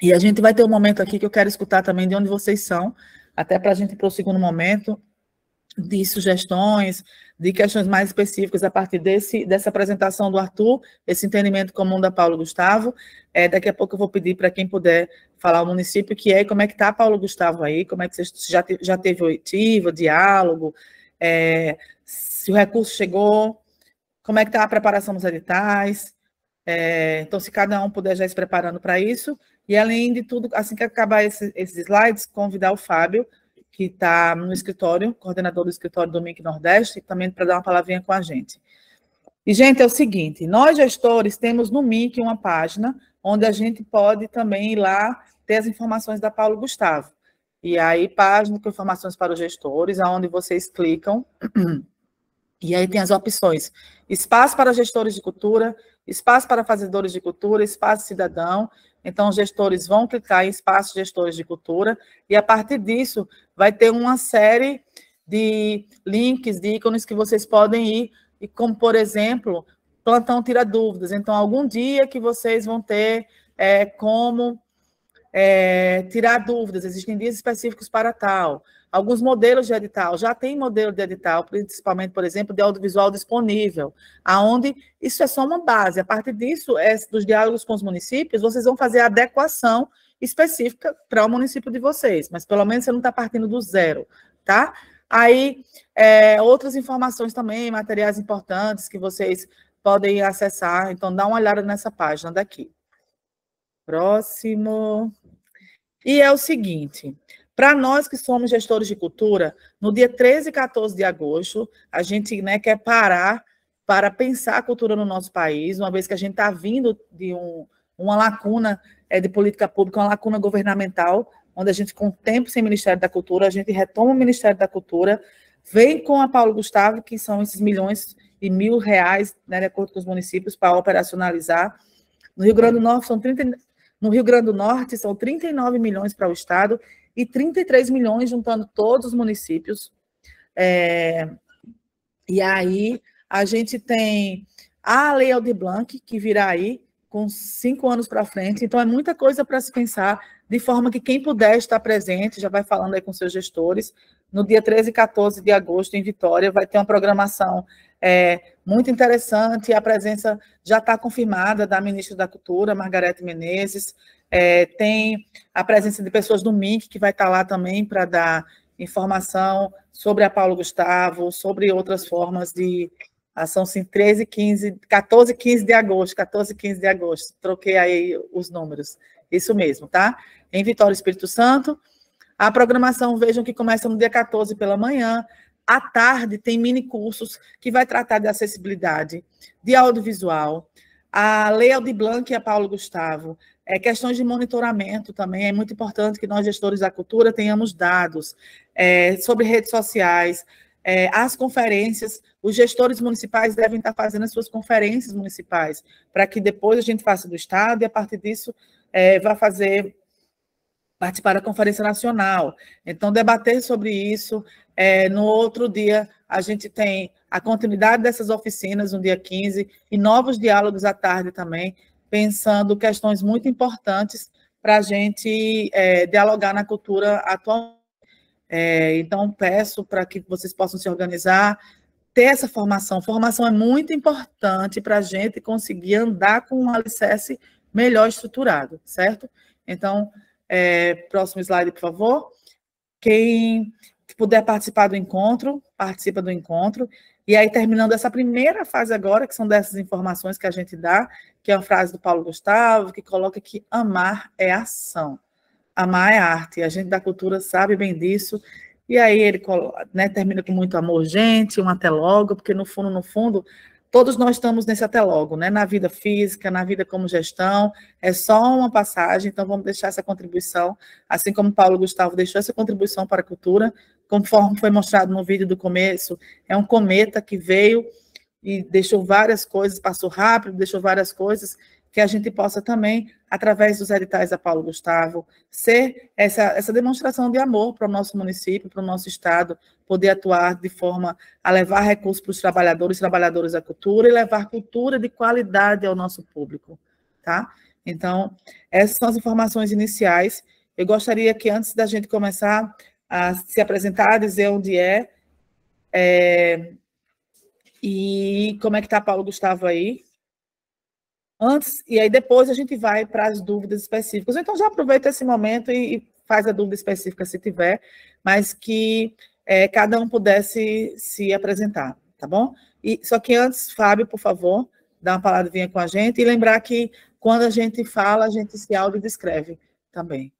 E a gente vai ter um momento aqui que eu quero escutar também de onde vocês são, até para a gente ir para o segundo momento, de sugestões, de questões mais específicas a partir dessa apresentação do Arthur, esse entendimento comum da Paulo Gustavo. Daqui a pouco eu vou pedir para quem puder falar o município que é, como é que está Paulo Gustavo aí, como é que você já teve oitiva, diálogo, se o recurso chegou, como é que está a preparação dos editais. Então, se cada um puder já ir se preparando para isso. E, além de tudo, assim que acabar esses slides, convidar o Fábio, que está no escritório, coordenador do escritório do MIC Nordeste, também para dar uma palavrinha com a gente. E, gente, é o seguinte, nós, gestores, temos no MIC uma página onde a gente pode também ir lá ter as informações da Paulo Gustavo. E aí, página com informações para os gestores, onde vocês clicam, e aí tem as opções: espaço para gestores de cultura, espaço para fazedores de cultura, espaço cidadão. Então, os gestores vão clicar em espaço gestores de cultura, e a partir disso vai ter uma série de links, de ícones que vocês podem ir, e como, por exemplo, plantão tira dúvidas. Então, algum dia que vocês vão ter como tirar dúvidas, existem dias específicos para tal. Alguns modelos de edital, já tem modelo de edital, principalmente, por exemplo, de audiovisual disponível, aonde isso é só uma base. A partir disso, dos diálogos com os municípios, vocês vão fazer a adequação específica para o município de vocês, mas pelo menos você não está partindo do zero, tá? Aí, outras informações também, materiais importantes que vocês podem acessar, então dá uma olhada nessa página daqui. Próximo. E é o seguinte, para nós que somos gestores de cultura, no dia 13 e 14 de agosto, a gente quer parar para pensar a cultura no nosso país, uma vez que a gente está vindo de um uma lacuna de política pública, uma lacuna governamental, onde a gente, com tempo sem Ministério da Cultura, a gente retoma o Ministério da Cultura, vem com a Paulo Gustavo, que são esses milhões e R$1.000, né, de acordo com os municípios, para operacionalizar. No Rio Grande do Norte, no Rio Grande do Norte, são 39 milhões para o Estado e 33 milhões juntando todos os municípios. E aí, a gente tem a Lei Aldir Blanc, que virá aí, com 5 anos para frente. Então, é muita coisa para se pensar, de forma que quem puder estar presente, já vai falando aí com seus gestores, no dia 13 e 14 de agosto, em Vitória, vai ter uma programação muito interessante. A presença já está confirmada da ministra da Cultura, Margarete Menezes. Tem a presença de pessoas do MINC, que vai estar lá também para dar informação sobre a Paulo Gustavo, sobre outras formas de ação, sim, 14 e 15 de agosto, 14 e 15 de agosto, troquei aí os números, isso mesmo, tá? Em Vitória, Espírito Santo. A programação, vejam que começa no dia 14 pela manhã. À tarde tem mini cursos que vai tratar de acessibilidade, de audiovisual. A Lei Aldir Blanc e a Paulo Gustavo. Questões de monitoramento também. É muito importante que nós, gestores da cultura, tenhamos dados sobre redes sociais, as conferências. Os gestores municipais devem estar fazendo as suas conferências municipais, para que depois a gente faça do Estado e, a partir disso, vá participar da Conferência Nacional. Então, debater sobre isso. No outro dia, a gente tem a continuidade dessas oficinas, no dia 15, e novos diálogos à tarde também, pensando questões muito importantes para a gente dialogar na cultura atual. Então, peço para que vocês possam se organizar, ter essa formação. Formação é muito importante para a gente conseguir andar com um alicerce melhor estruturado, certo? Então, próximo slide, por favor. Quem puder participar do encontro, participa do encontro. E aí, terminando essa primeira fase agora, que são dessas informações que a gente dá, que é a frase do Paulo Gustavo, que coloca que amar é ação. Amar é arte. A gente da cultura sabe bem disso. E aí ele termina com muito amor, gente, um até logo, porque no fundo, todos nós estamos nesse até logo, né? Na vida física, na vida como gestão, é só uma passagem, então vamos deixar essa contribuição, assim como Paulo Gustavo deixou essa contribuição para a cultura, conforme foi mostrado no vídeo do começo, é um cometa que veio e deixou várias coisas, passou rápido, deixou várias coisas, que a gente possa também, através dos editais da Paulo Gustavo, ser essa demonstração de amor para o nosso município, para o nosso estado, poder atuar de forma a levar recursos para os trabalhadores e trabalhadoras da cultura e levar cultura de qualidade ao nosso público, tá? Então, essas são as informações iniciais. Eu gostaria que, antes da gente começar a se apresentar, dizer onde e como é que está Paulo Gustavo aí. Antes, e aí depois a gente vai para as dúvidas específicas. Então, já aproveita esse momento e faz a dúvida específica se tiver, mas que cada um pudesse se apresentar, tá bom? Só que antes, Fábio, por favor, dá uma palavrinha com a gente e lembrar que quando a gente fala, a gente se audiodescreve também.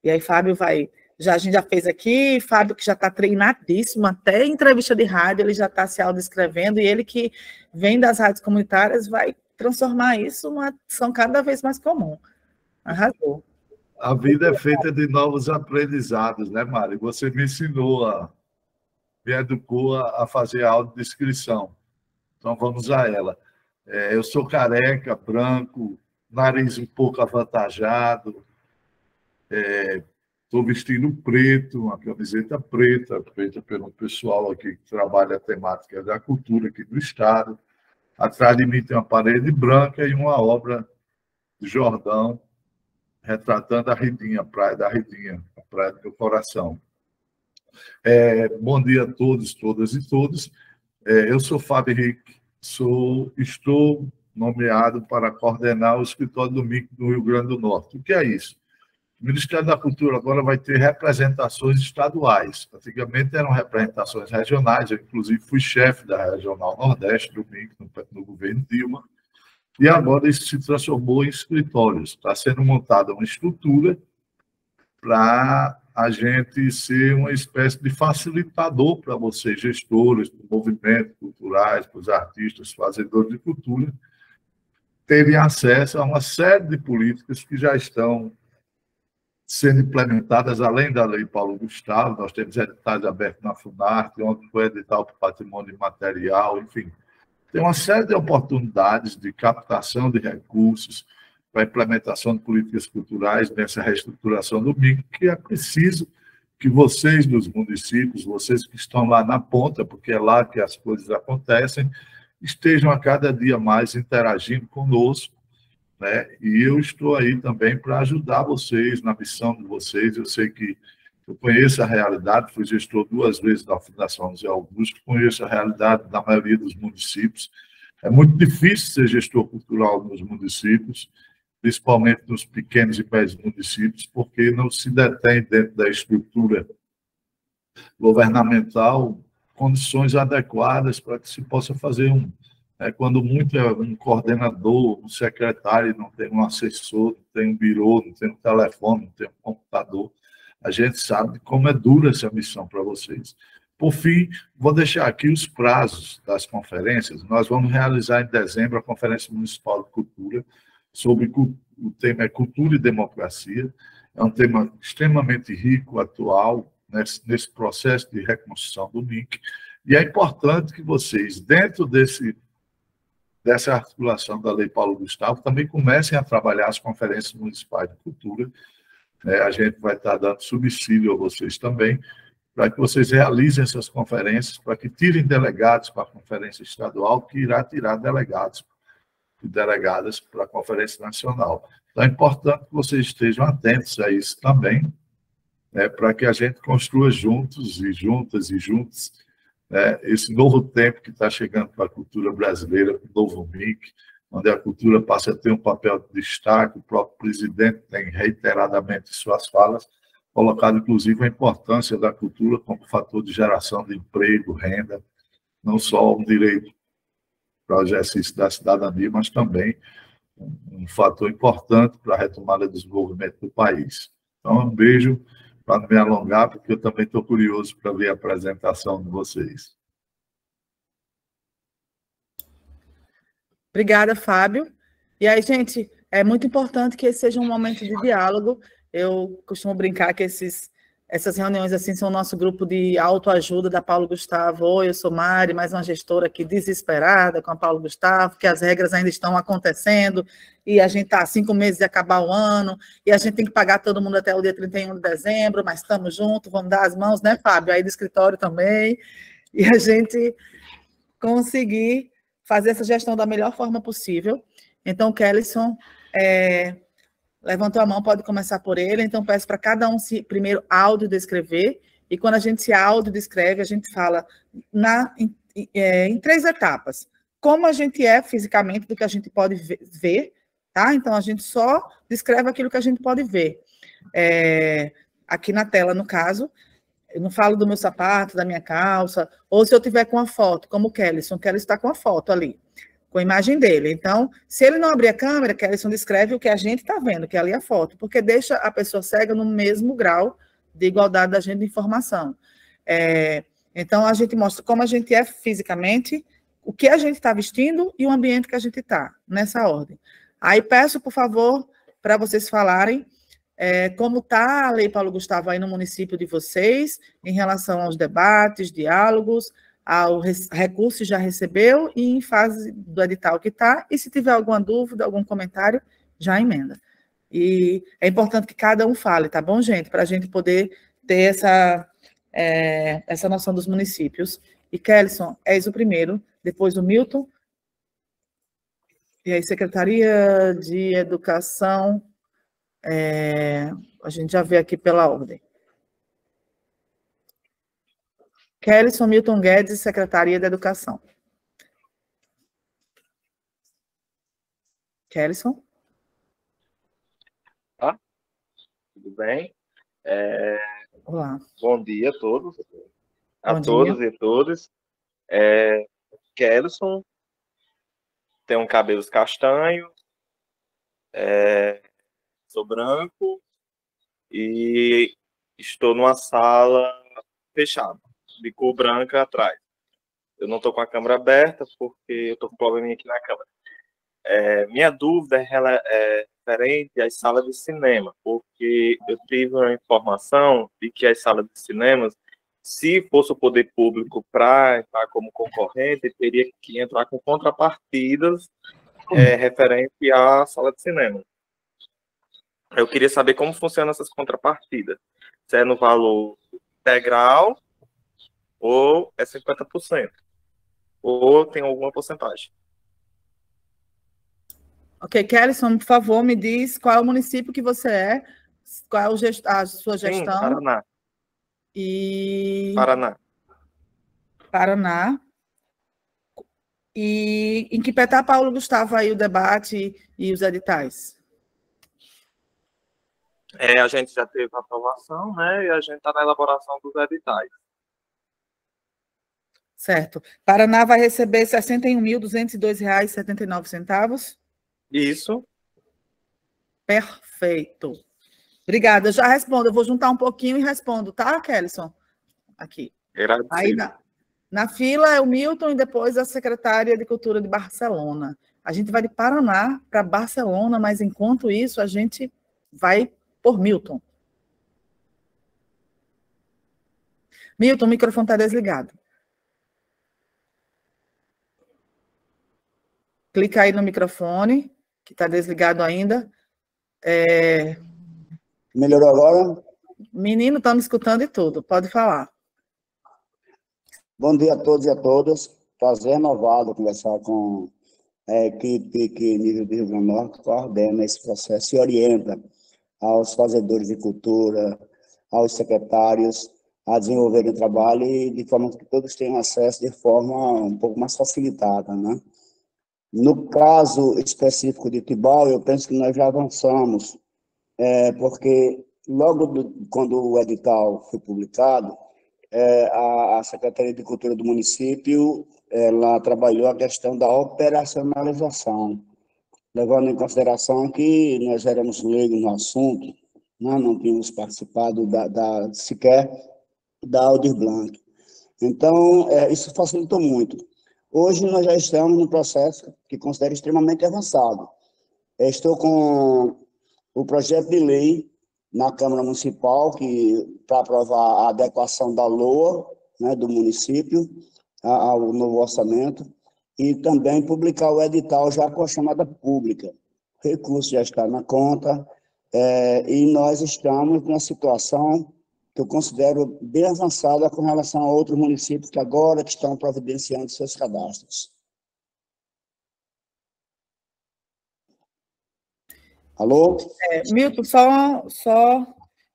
E aí, Fábio vai... a gente já fez aqui, Fábio que já está treinadíssimo, até em entrevista de rádio ele já está se audiodescrevendo, e ele que vem das rádios comunitárias vai transformar isso numa ação cada vez mais comum. Arrasou. A vida é feita de novos aprendizados, né, Mari? Você me ensinou, me educou a fazer a audiodescrição. Então, vamos a ela. Eu sou careca, branco, nariz um pouco avantajado, estou vestindo preto, uma camiseta preta, feita pelo pessoal aqui que trabalha a temática da cultura aqui do estado. Atrás de mim tem uma parede branca e uma obra de Jordão, retratando a Ridinha, a Praia da Ridinha, a Praia do meu coração. Bom dia a todos, todas e todos. Eu sou Fábio Henrique, estou nomeado para coordenar o escritório do MINC do Rio Grande do Norte. O que é isso? O Ministério da Cultura agora vai ter representações estaduais. Antigamente eram representações regionais, eu, inclusive, fui chefe da Regional Nordeste do MINC, no governo Dilma, e agora isso se transformou em escritórios. Está sendo montada uma estrutura para a gente ser uma espécie de facilitador para vocês, gestores do movimento culturais, para os artistas, fazedores de cultura, terem acesso a uma série de políticas que já estão sendo implementadas, além da Lei Paulo Gustavo. Nós temos editais abertos na Funarte, ontem foi edital para o patrimônio imaterial, enfim. Tem uma série de oportunidades de captação de recursos para a implementação de políticas culturais nessa reestruturação do MIC, que é preciso que vocês dos municípios, vocês que estão lá na ponta, porque é lá que as coisas acontecem, estejam a cada dia mais interagindo conosco, né? E eu estou aí também para ajudar vocês na missão de vocês. Eu sei que eu conheço a realidade, fui gestor 2 vezes da Fundação José Augusto, conheço a realidade da maioria dos municípios. É muito difícil ser gestor cultural nos municípios, principalmente nos pequenos e médios municípios, porque não se detém dentro da estrutura governamental condições adequadas para que se possa fazer quando muito é um coordenador, um secretário, não tem um assessor, não tem um birô, não tem um telefone, não tem um computador. A gente sabe como é dura essa missão para vocês. Por fim, vou deixar aqui os prazos das conferências. Nós vamos realizar em dezembro a Conferência Municipal de Cultura, sobre o tema é Cultura e Democracia. É um tema extremamente rico, atual, nesse processo de reconstrução do MIC. E é importante que vocês, dentro dessa articulação da Lei Paulo Gustavo, também comecem a trabalhar as conferências municipais de cultura. A gente vai estar dando subsídio a vocês também, para que vocês realizem essas conferências, para que tirem delegados para a conferência estadual, que irá tirar delegados e delegadas para a Conferência Nacional. Então, é importante que vocês estejam atentos a isso também, para que a gente construa juntos e juntas e juntos esse novo tempo que está chegando para a cultura brasileira, com o novo MIC, onde a cultura passa a ter um papel de destaque. O próprio presidente tem reiteradamente em suas falas colocado, inclusive, a importância da cultura como fator de geração de emprego, renda, não só um direito para o exercício da cidadania, mas também um fator importante para a retomada do desenvolvimento do país. Então, um beijo, para não me alongar, porque eu também estou curioso para ver a apresentação de vocês. Obrigada, Fábio. E aí, gente, é muito importante que esse seja um momento de diálogo. Eu costumo brincar que essas reuniões assim são o nosso grupo de autoajuda da Paulo Gustavo. Oi, eu sou Mari, mais uma gestora aqui desesperada com a Paulo Gustavo, que as regras ainda estão acontecendo, e a gente está há 5 meses de acabar o ano, e a gente tem que pagar todo mundo até o dia 31 de dezembro, mas estamos juntos, vamos dar as mãos, né, Fábio? Aí do escritório também, e a gente conseguir fazer essa gestão da melhor forma possível. Então, Kellyson levantou a mão, pode começar por ele. Então, peço para cada um se primeiro audiodescrever, e quando a gente se audiodescreve, a gente fala em 3 etapas. Como a gente é fisicamente, do que a gente pode ver, tá? Então, a gente só descreve aquilo que a gente pode ver. Aqui na tela, no caso, eu não falo do meu sapato, da minha calça, ou se eu tiver com a foto, como o Kellyson está com a foto ali, com a imagem dele. Então, se ele não abrir a câmera, Kellyson descreve o que a gente está vendo, que é ali a foto, porque deixa a pessoa cega no mesmo grau de igualdade da gente de informação. Então, a gente mostra como a gente é fisicamente, o que a gente está vestindo e o ambiente que a gente está, nessa ordem. Aí, peço, por favor, para vocês falarem como está a Lei Paulo Gustavo aí no município de vocês, em relação aos debates, diálogos, ao recurso que já recebeu e em fase do edital que está, e se tiver alguma dúvida, algum comentário, já emenda. E é importante que cada um fale, tá bom, gente? Para a gente poder ter essa noção dos municípios. E, Kellyson, és o primeiro, depois o Milton, e aí Secretaria de Educação, a gente já vê aqui pela ordem. Kellyson, Milton Guedes, Secretaria de Educação. Kellyson? Tudo bem? Olá. Bom dia a todos. Bom Todos dia. e todas. Kellyson, tenho cabelos castanhos, sou branco e estou numa sala fechada, de cor branca atrás. Eu não estou com a câmera aberta porque eu estou com um probleminha aqui na câmera. Minha dúvida é referente às salas de cinema, porque eu tive uma informação de que as salas de cinemas, se fosse o poder público para entrar como concorrente, teria que entrar com contrapartidas referente à sala de cinema. Eu queria saber como funcionam essas contrapartidas. Se é no valor integral ou é 50%, ou tem alguma porcentagem. Ok, Kellyson, por favor, me diz qual é o município que você é, qual é a sua gestão. Sim, Paraná. Paraná. Paraná. E em que pé está, Paulo Gustavo, aí o debate e os editais? A gente já teve a aprovação, né? E a gente está na elaboração dos editais. Certo. Paraná vai receber R$ 61.202,79? Isso. Perfeito. Obrigada. Eu já respondo. Eu vou juntar um pouquinho e respondo, tá, Kellyson? Aqui. Aí na fila é o Milton e depois a secretária de Cultura de Barcelona. A gente vai de Paraná para Barcelona, mas enquanto isso a gente vai por Milton. Milton, o microfone está desligado. Clica aí no microfone, que está desligado ainda. Melhorou agora? Menino, está me escutando e tudo. Pode falar. Bom dia a todos e a todas. Prazer renovado conversar com a equipe que, nível de Rio Grande do Norte, coordena esse processo e orienta aos fazedores de cultura, aos secretários, a desenvolverem o trabalho e de forma que todos tenham acesso de forma um pouco mais facilitada, né? No caso específico de Tibau, eu penso que nós já avançamos, porque logo quando o edital foi publicado, a Secretaria de Cultura do município, ela trabalhou a questão da operacionalização, levando em consideração que nós éramos leigos no assunto, né? Não tínhamos participado sequer da Aldir Blanc. Então, isso facilitou muito. Hoje nós já estamos num processo que considero extremamente avançado. Estou com o projeto de lei na Câmara Municipal, para aprovar a adequação da LOA, né, do município, ao novo orçamento, e também publicar o edital já com a chamada pública. O recurso já está na conta, e nós estamos numa situação que eu considero bem avançada com relação a outros municípios que agora estão providenciando seus cadastros. Alô? Milton, só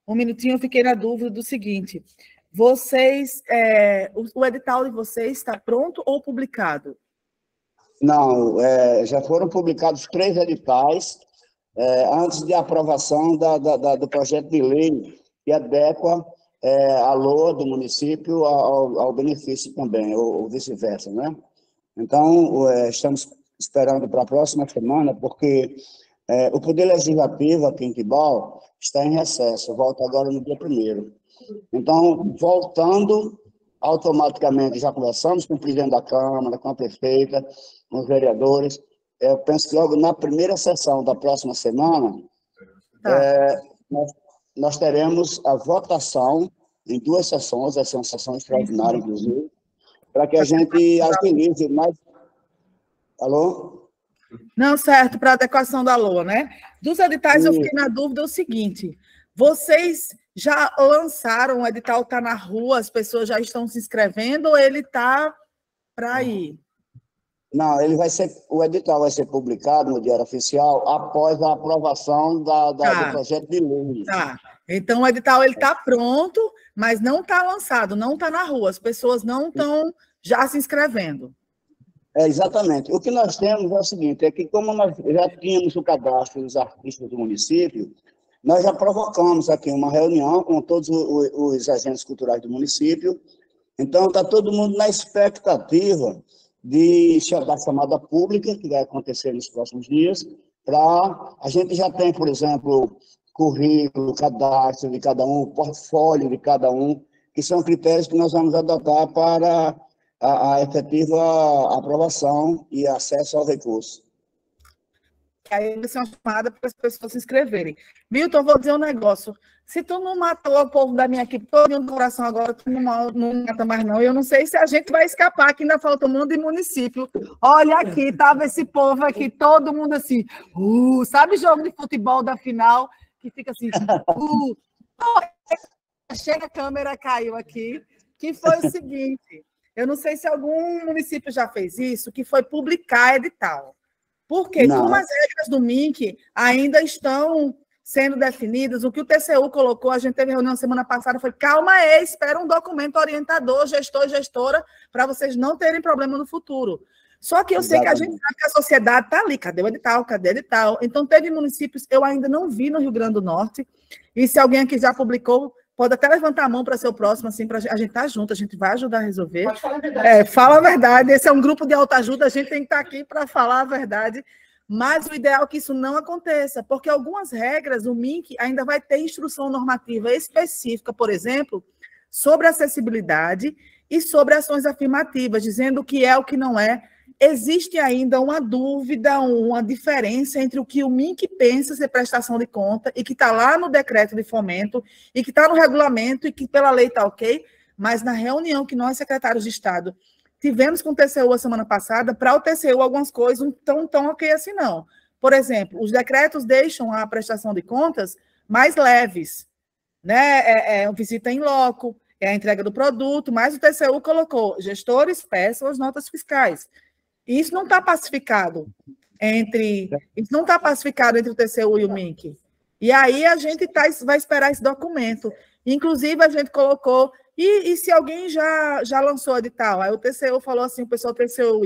um minutinho, eu fiquei na dúvida do seguinte. Vocês, o edital de vocês está pronto ou publicado? Não, já foram publicados 3 editais antes de aprovação do projeto de lei que adequa a LOA do município ao benefício também, ou vice-versa, né? Então, estamos esperando para a próxima semana, porque o Poder Legislativo aqui em Tibau está em recesso, volta agora no dia 1º. Então, voltando, automaticamente, já conversamos com o presidente da Câmara, com a prefeita, com os vereadores. Eu penso que logo na primeira sessão da próxima semana, nós teremos a votação em 2 sessões, vai ser uma sessão extraordinária, inclusive, para que a gente agilize mais... Alô? Não, certo, para adequação da LOA, né? Dos editais, eu fiquei na dúvida o seguinte, vocês já lançaram, o edital está na rua, as pessoas já estão se inscrevendo, ou ele está para ir? Não, o edital vai ser publicado no Diário Oficial após a aprovação do projeto de lei. Tá. Então, o edital está pronto, mas não está lançado, não está na rua, as pessoas não estão já se inscrevendo. Exatamente. O que nós temos é o seguinte, é que como nós já tínhamos o cadastro dos artistas do município, nós já provocamos aqui uma reunião com todos os agentes culturais do município. Então, está todo mundo na expectativa da chamada pública, que vai acontecer nos próximos dias, a gente já tem, por exemplo, currículo, cadastro de cada um, portfólio de cada um, que são critérios que nós vamos adotar para a efetiva aprovação e acesso ao recurso. que aí vai ser uma chamada para as pessoas se inscreverem. Milton, eu vou dizer um negócio. Se tu não matou o povo da minha equipe todo no coração agora, tu não mata mais não. Eu não sei se a gente vai escapar, que ainda falta um monte de município. Olha aqui, tava esse povo aqui, todo mundo assim, sabe jogo de futebol da final, que fica assim, chega a câmera, caiu aqui, que foi o seguinte, eu não sei se algum município já fez isso, que foi publicar edital. Porque, como as regras do MINC ainda estão sendo definidas, o que o TCU colocou, a gente teve reunião semana passada, foi calma aí, espera um documento orientador, gestor e gestora, para vocês não terem problema no futuro. Só que eu sei que a gente sabe que a sociedade está ali, cadê o edital, cadê o edital? Então, teve municípios, eu ainda não vi no Rio Grande do Norte, e se alguém aqui já publicou, pode até levantar a mão para ser o próximo, assim, para a gente estar junto, a gente vai ajudar a resolver. Pode falar a verdade. Fala a verdade, esse é um grupo de autoajuda, a gente tem que estar aqui para falar a verdade, mas o ideal é que isso não aconteça, porque algumas regras, o MINC ainda vai ter instrução normativa específica, por exemplo, sobre acessibilidade e sobre ações afirmativas, dizendo o que é o que não é. Existe ainda uma dúvida, uma diferença entre o que o MINC pensa ser prestação de conta e que está lá no decreto de fomento e que está no regulamento e que pela lei está ok, mas na reunião que nós, secretários de Estado, tivemos com o TCU a semana passada, para o TCU algumas coisas não estão tão ok assim não. Por exemplo, os decretos deixam a prestação de contas mais leves, né? Visita em loco, é a entrega do produto, mas o TCU colocou gestores peçam as notas fiscais. E isso não está pacificado entre o TCU e o MINC. E aí a gente vai esperar esse documento. Inclusive, a gente colocou, e se alguém já lançou edital? Aí o TCU falou assim, o pessoal do TCU,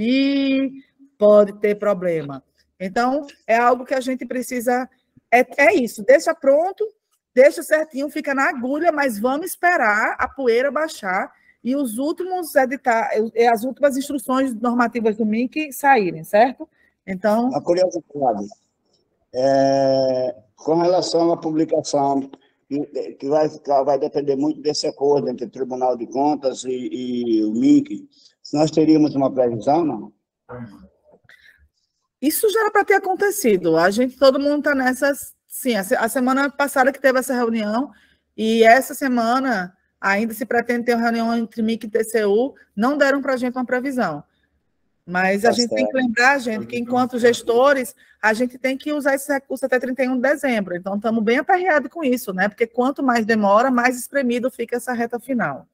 pode ter problema. Então, é algo que a gente precisa, é isso, deixa pronto, deixa certinho, fica na agulha, mas vamos esperar a poeira baixar e os últimos as últimas instruções normativas do MINC saírem, certo? Então... Uma curiosidade. Com relação à publicação, que vai depender muito desse acordo entre o Tribunal de Contas e o MINC, nós teríamos uma previsão, não? Isso já era para ter acontecido. Todo mundo está nessas... Sim, a semana passada que teve essa reunião, e essa semana... Ainda se pretende ter uma reunião entre MINC e TCU, não deram para a gente uma previsão. Mas a gente tem que lembrar, gente, que enquanto gestores, a gente tem que usar esse recurso até 31 de dezembro. Então, estamos bem aperreados com isso, né? Porque quanto mais demora, mais espremido fica essa reta final.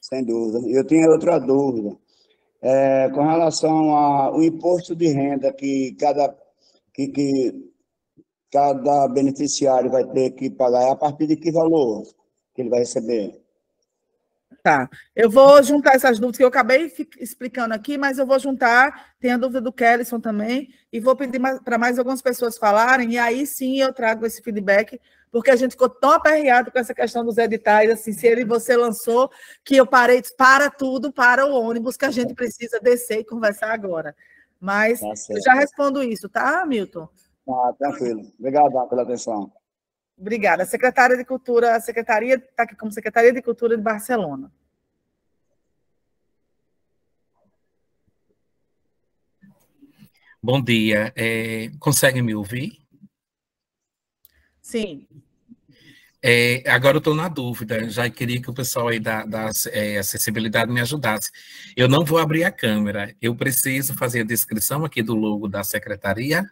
Sem dúvida. Eu tinha outra dúvida. Com relação ao imposto de renda que cada beneficiário vai ter que pagar, a partir de que valor que ele vai receber? Tá, eu vou juntar essas dúvidas que eu acabei explicando aqui, mas eu vou juntar, tem a dúvida do Kellyson também, e vou pedir para mais algumas pessoas falarem, e aí sim eu trago esse feedback, porque a gente ficou tão aperreado com essa questão dos editais, assim, se você lançou, que eu parei, para tudo, para o ônibus, que a gente precisa descer e conversar agora. Mas eu já respondo isso, tá, Milton? Tranquilo. Obrigado pela atenção. Obrigada. A secretária de Cultura, a secretaria está aqui como Secretaria de Cultura de Barcelona. Bom dia. Consegue me ouvir? Sim. Agora eu estou na dúvida, já queria que o pessoal aí da acessibilidade me ajudasse. Eu não vou abrir a câmera, eu preciso fazer a descrição aqui do logo da secretaria?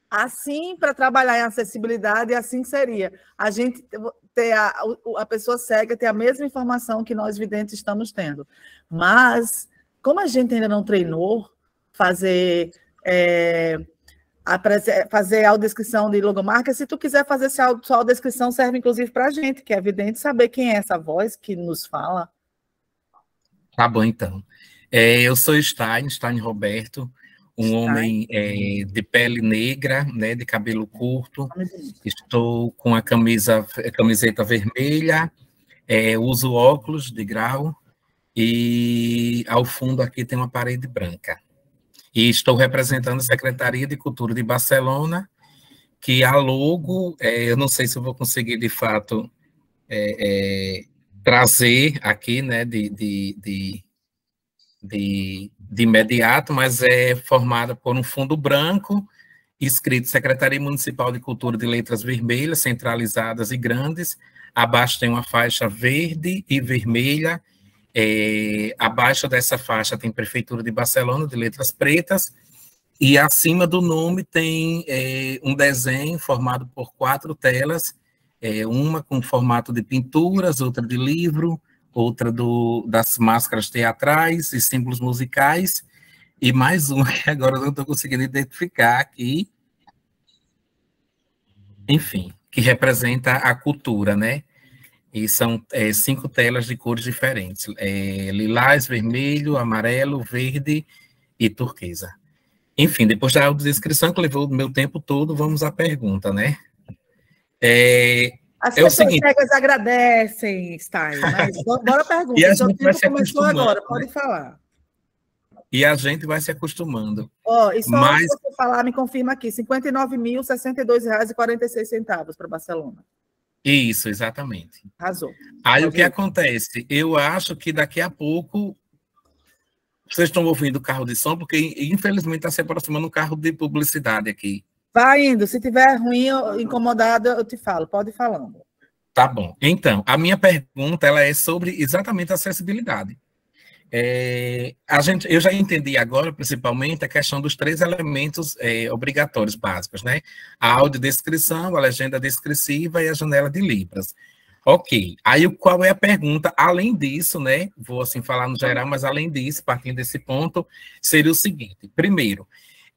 Assim, para trabalhar em acessibilidade, assim seria. A gente ter a pessoa cega ter a mesma informação que nós videntes estamos tendo. Mas, como a gente ainda não treinou, fazer a audiodescrição de logomarca, se tu quiser fazer sua audiodescrição, serve inclusive para a gente, que é evidente saber quem é essa voz que nos fala. Tá bom, então. Eu sou Stein Roberto, um homem de pele negra, né, de cabelo curto, estou com a camiseta vermelha, uso óculos de grau, e ao fundo aqui tem uma parede branca. E estou representando a Secretaria de Cultura de Barcelona, que a logo, eu não sei se eu vou conseguir, de fato, trazer aqui, né, de imediato, mas é formada por um fundo branco escrito Secretaria Municipal de Cultura de Letras Vermelhas, centralizadas e grandes. Abaixo tem uma faixa verde e vermelha. Abaixo dessa faixa tem Prefeitura de Barcelona, de letras pretas. E acima do nome tem um desenho formado por 4 telas, uma com formato de pinturas, outra de livro, outra das máscaras teatrais e símbolos musicais, e mais uma que agora eu não estou conseguindo identificar aqui, enfim, que representa a cultura, né? E são 5 telas de cores diferentes, lilás, vermelho, amarelo, verde e turquesa. Enfim, depois da audiodescrição, que levou o meu tempo todo, vamos à pergunta, né? As pessoas cegas agradecem, Stein, mas bora perguntar. E a gente vai se começou acostumando, agora, pode falar. E a gente vai se acostumando. E só antes de você falar, me confirma aqui, R$ 59.062,46 para Barcelona. Isso, exatamente. Arrasou. Aí o que acontece? Eu acho que daqui a pouco vocês estão ouvindo o carro de som, porque infelizmente está se aproximando um carro de publicidade aqui. Vai indo, se tiver ruim, incomodado, eu te falo, pode ir falando. Tá bom. Então, a minha pergunta ela é sobre exatamente a acessibilidade. Eu já entendi agora, principalmente, a questão dos 3 elementos obrigatórios básicos, né? A audiodescrição, a legenda descritiva e a janela de libras. Ok. Aí, qual é a pergunta? Além disso, né? Vou, assim, falar no geral, mas além disso, partindo desse ponto, seria o seguinte. Primeiro,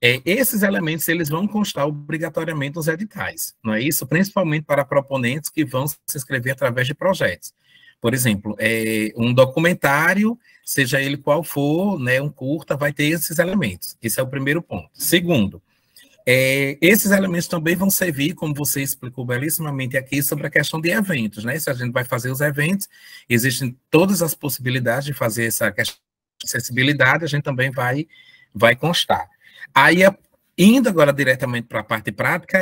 esses elementos, eles vão constar obrigatoriamente nos editais, não é isso? Principalmente para proponentes que vão se inscrever através de projetos. Por exemplo, um documentário, seja ele qual for, né, um curta, vai ter esses elementos. Esse é o primeiro ponto. Segundo, esses elementos também vão servir, como você explicou belíssimamente aqui, sobre a questão de eventos, né? Se a gente vai fazer os eventos, existem todas as possibilidades de fazer essa questão de acessibilidade, a gente também vai constar. Aí, indo agora diretamente para a parte prática,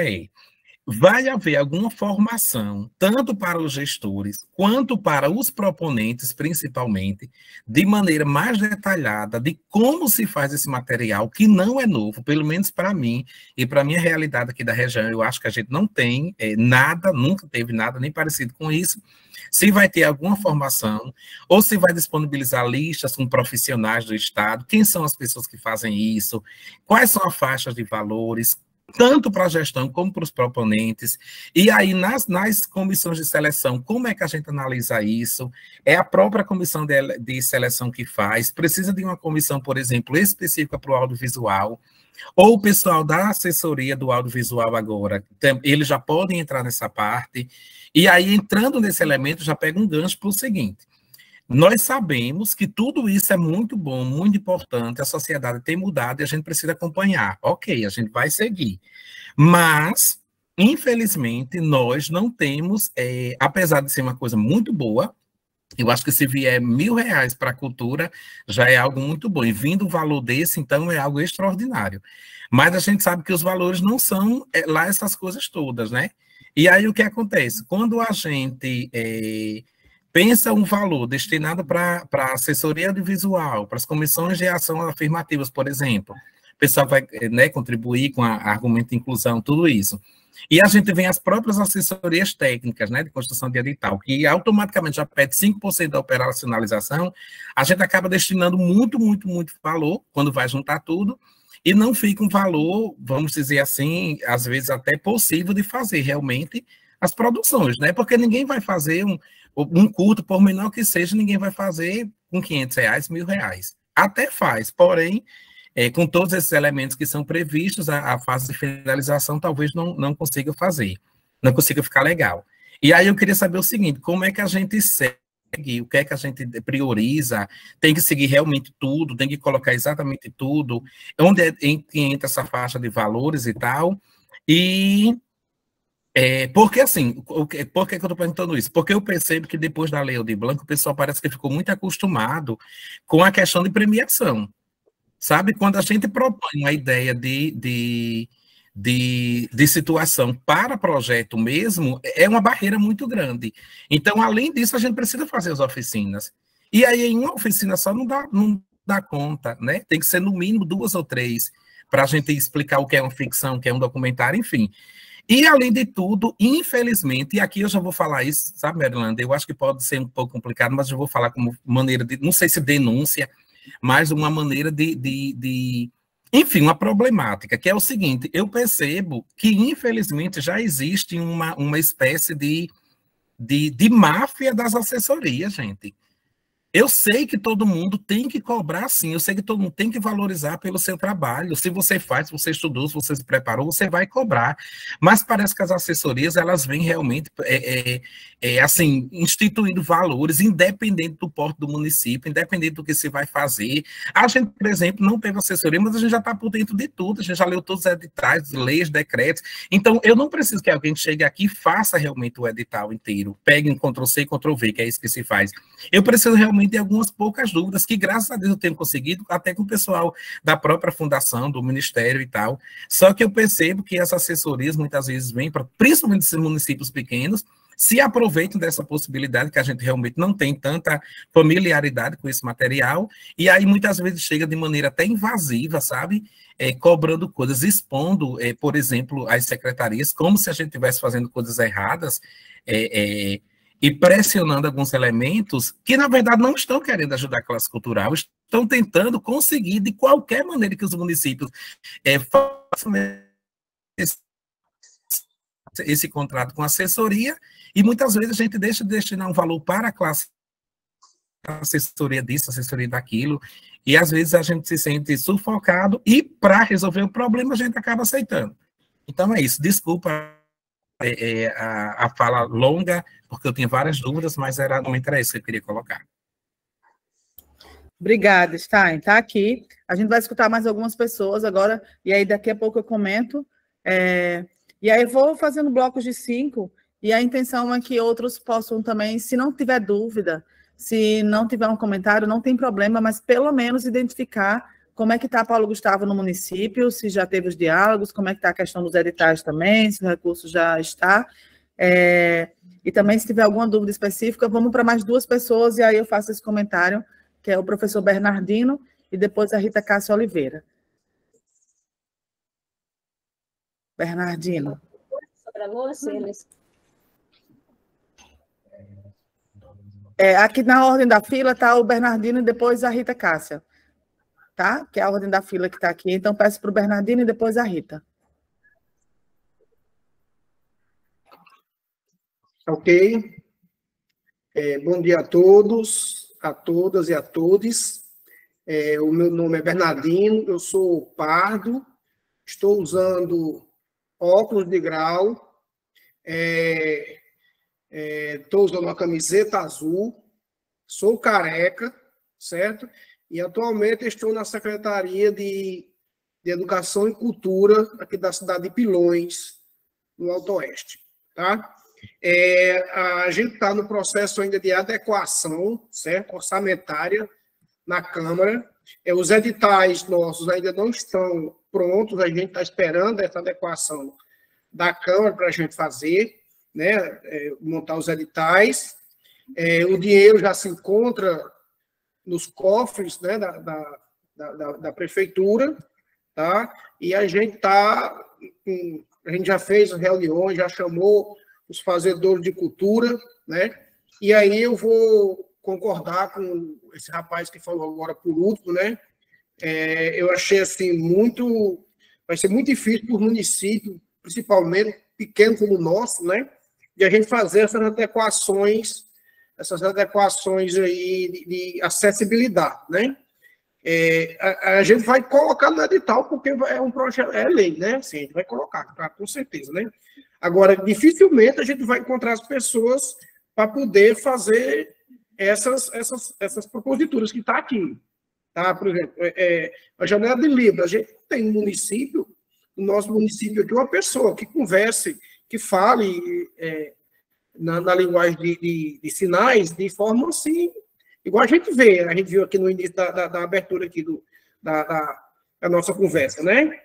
vai haver alguma formação, tanto para os gestores, quanto para os proponentes, principalmente, de maneira mais detalhada, de como se faz esse material, que não é novo, pelo menos para mim, e para a minha realidade aqui da região, eu acho que a gente não tem nada, nunca teve nada nem parecido com isso. Se vai ter alguma formação, ou se vai disponibilizar listas com profissionais do Estado, quem são as pessoas que fazem isso, quais são as faixas de valores, tanto para a gestão como para os proponentes, e aí nas comissões de seleção, como é que a gente analisa isso? É a própria comissão de seleção que faz, precisa de uma comissão, por exemplo, específica para o audiovisual, ou o pessoal da assessoria do audiovisual agora, eles já podem entrar nessa parte, e aí entrando nesse elemento já pega um gancho para o seguinte: nós sabemos que tudo isso é muito bom, muito importante, a sociedade tem mudado e a gente precisa acompanhar. Ok, a gente vai seguir. Mas, infelizmente, nós não temos, apesar de ser uma coisa muito boa, eu acho que se vier R$1.000 para a cultura, já é algo muito bom. E vindo o valor desse, então, é algo extraordinário. Mas a gente sabe que os valores não são lá essas coisas todas, né? E aí o que acontece? Quando a gente pensa um valor destinado para assessoria audiovisual, para as comissões de ação afirmativas, por exemplo, o pessoal vai, né, contribuir com a argumento de inclusão, tudo isso. E a gente vem as próprias assessorias técnicas, né, de construção de edital, que automaticamente já pede 5% da operacionalização, a gente acaba destinando muito, muito, muito valor, quando vai juntar tudo, e não fica um valor, vamos dizer assim, às vezes até possível de fazer realmente as produções, né, porque ninguém vai fazer um curto, por menor que seja, ninguém vai fazer com R$500, R$1.000. Até faz, porém, com todos esses elementos que são previstos, a fase de finalização talvez não consiga fazer, não consiga ficar legal. E aí eu queria saber o seguinte: como é que a gente segue, o que é que a gente prioriza, tem que seguir realmente tudo, tem que colocar exatamente tudo, onde entra essa faixa de valores e tal, e... porque assim, por que eu estou perguntando isso? Porque eu percebo que depois da Lei Aldir Blanc, o pessoal parece que ficou muito acostumado com a questão de premiação. Sabe, quando a gente propõe uma ideia de situação para projeto mesmo, é uma barreira muito grande. Então, além disso, a gente precisa fazer as oficinas. E aí, em uma oficina só não dá conta, né? Tem que ser, no mínimo, 2 ou 3. para a gente explicar o que é uma ficção, o que é um documentário, enfim. E, além de tudo, infelizmente, e aqui eu já vou falar isso, sabe, Marilanda, eu acho que pode ser um pouco complicado, mas eu vou falar como maneira de, não sei se denúncia, mas uma maneira enfim, uma problemática, que é o seguinte, eu percebo que, infelizmente, já existe uma espécie de máfia das assessorias, gente. Eu sei que todo mundo tem que cobrar, sim. Eu sei que todo mundo tem que valorizar pelo seu trabalho. Se você faz, se você estudou, se você se preparou, você vai cobrar. Mas parece que as assessorias, elas vêm realmente, assim, instituindo valores, independente do porte do município, independente do que se vai fazer. A gente, por exemplo, não teve assessoria, mas a gente já está por dentro de tudo. A gente já leu todos os editais, leis, decretos. Então, eu não preciso que alguém chegue aqui e faça realmente o edital inteiro. Pegue um Ctrl+C e Ctrl+V, que é isso que se faz. Eu preciso realmente de algumas poucas dúvidas, que graças a Deus eu tenho conseguido, até com o pessoal da própria fundação, do ministério e tal. Só que eu percebo que as assessorias muitas vezes vêm, principalmente esses municípios pequenos, se aproveitam dessa possibilidade, que a gente realmente não tem tanta familiaridade com esse material, e aí muitas vezes chega de maneira até invasiva, sabe? Cobrando coisas, expondo, por exemplo, as secretarias, como se a gente estivesse fazendo coisas erradas, e pressionando alguns elementos que, na verdade, não estão querendo ajudar a classe cultural, estão tentando conseguir, de qualquer maneira que os municípios façam esse contrato com assessoria, e muitas vezes a gente deixa de destinar um valor para a classe, assessoria disso, assessoria daquilo, e às vezes a gente se sente sufocado, e para resolver o problema a gente acaba aceitando. Então é isso, desculpa a fala longa, porque eu tinha várias dúvidas, mas não me interessa que eu queria colocar. Obrigada, Stein. Está aqui. A gente vai escutar mais algumas pessoas agora, e aí daqui a pouco eu comento. E aí eu vou fazendo blocos de 5, e a intenção é que outros possam também, se não tiver dúvida, se não tiver um comentário, não tem problema, mas pelo menos identificar como é que está Paulo Gustavo no município, se já teve os diálogos, como é que está a questão dos editais também, se o recurso já está. E também, se tiver alguma dúvida específica, vamos para mais 2 pessoas, e aí eu faço esse comentário, que é o professor Bernardino, e depois a Rita Cássia Oliveira. Bernardino. Para vocês. Aqui na ordem da fila está o Bernardino e depois a Rita Cássia. Tá? Que é a ordem da fila que está aqui. Então, peço para o Bernardino e depois a Rita. Ok. Bom dia a todos, a todas e a todos. O meu nome é Bernardino, eu sou pardo, estou usando óculos de grau, estou usando uma camiseta azul, sou careca, certo? E atualmente estou na Secretaria de Educação e Cultura, aqui da cidade de Pilões, no Alto Oeste. Tá? A gente está no processo ainda de adequação, certo? Orçamentária na Câmara. Os editais nossos ainda não estão prontos, a gente está esperando essa adequação da Câmara para a gente fazer, né? Montar os editais. O dinheiro já se encontra nos cofres, né, da prefeitura, tá? E a gente já fez reuniões, já chamou os fazedores de cultura, né? E aí eu vou concordar com esse rapaz que falou agora por último, né? Eu achei assim vai ser muito difícil para o município, principalmente pequeno como o nosso, né? De a gente fazer essas adequações aí de acessibilidade, né? A gente vai colocar no edital, porque é um projeto, é lei, né? Assim, a gente vai colocar, tá, com certeza, né? Agora, dificilmente a gente vai encontrar as pessoas para poder fazer essas proposituras que está aqui. Tá? Por exemplo, a janela de Libras, a gente tem no nosso município aqui, uma pessoa que converse, que fale na linguagem de sinais, de forma assim, igual a gente viu aqui no início da abertura aqui da nossa conversa, né?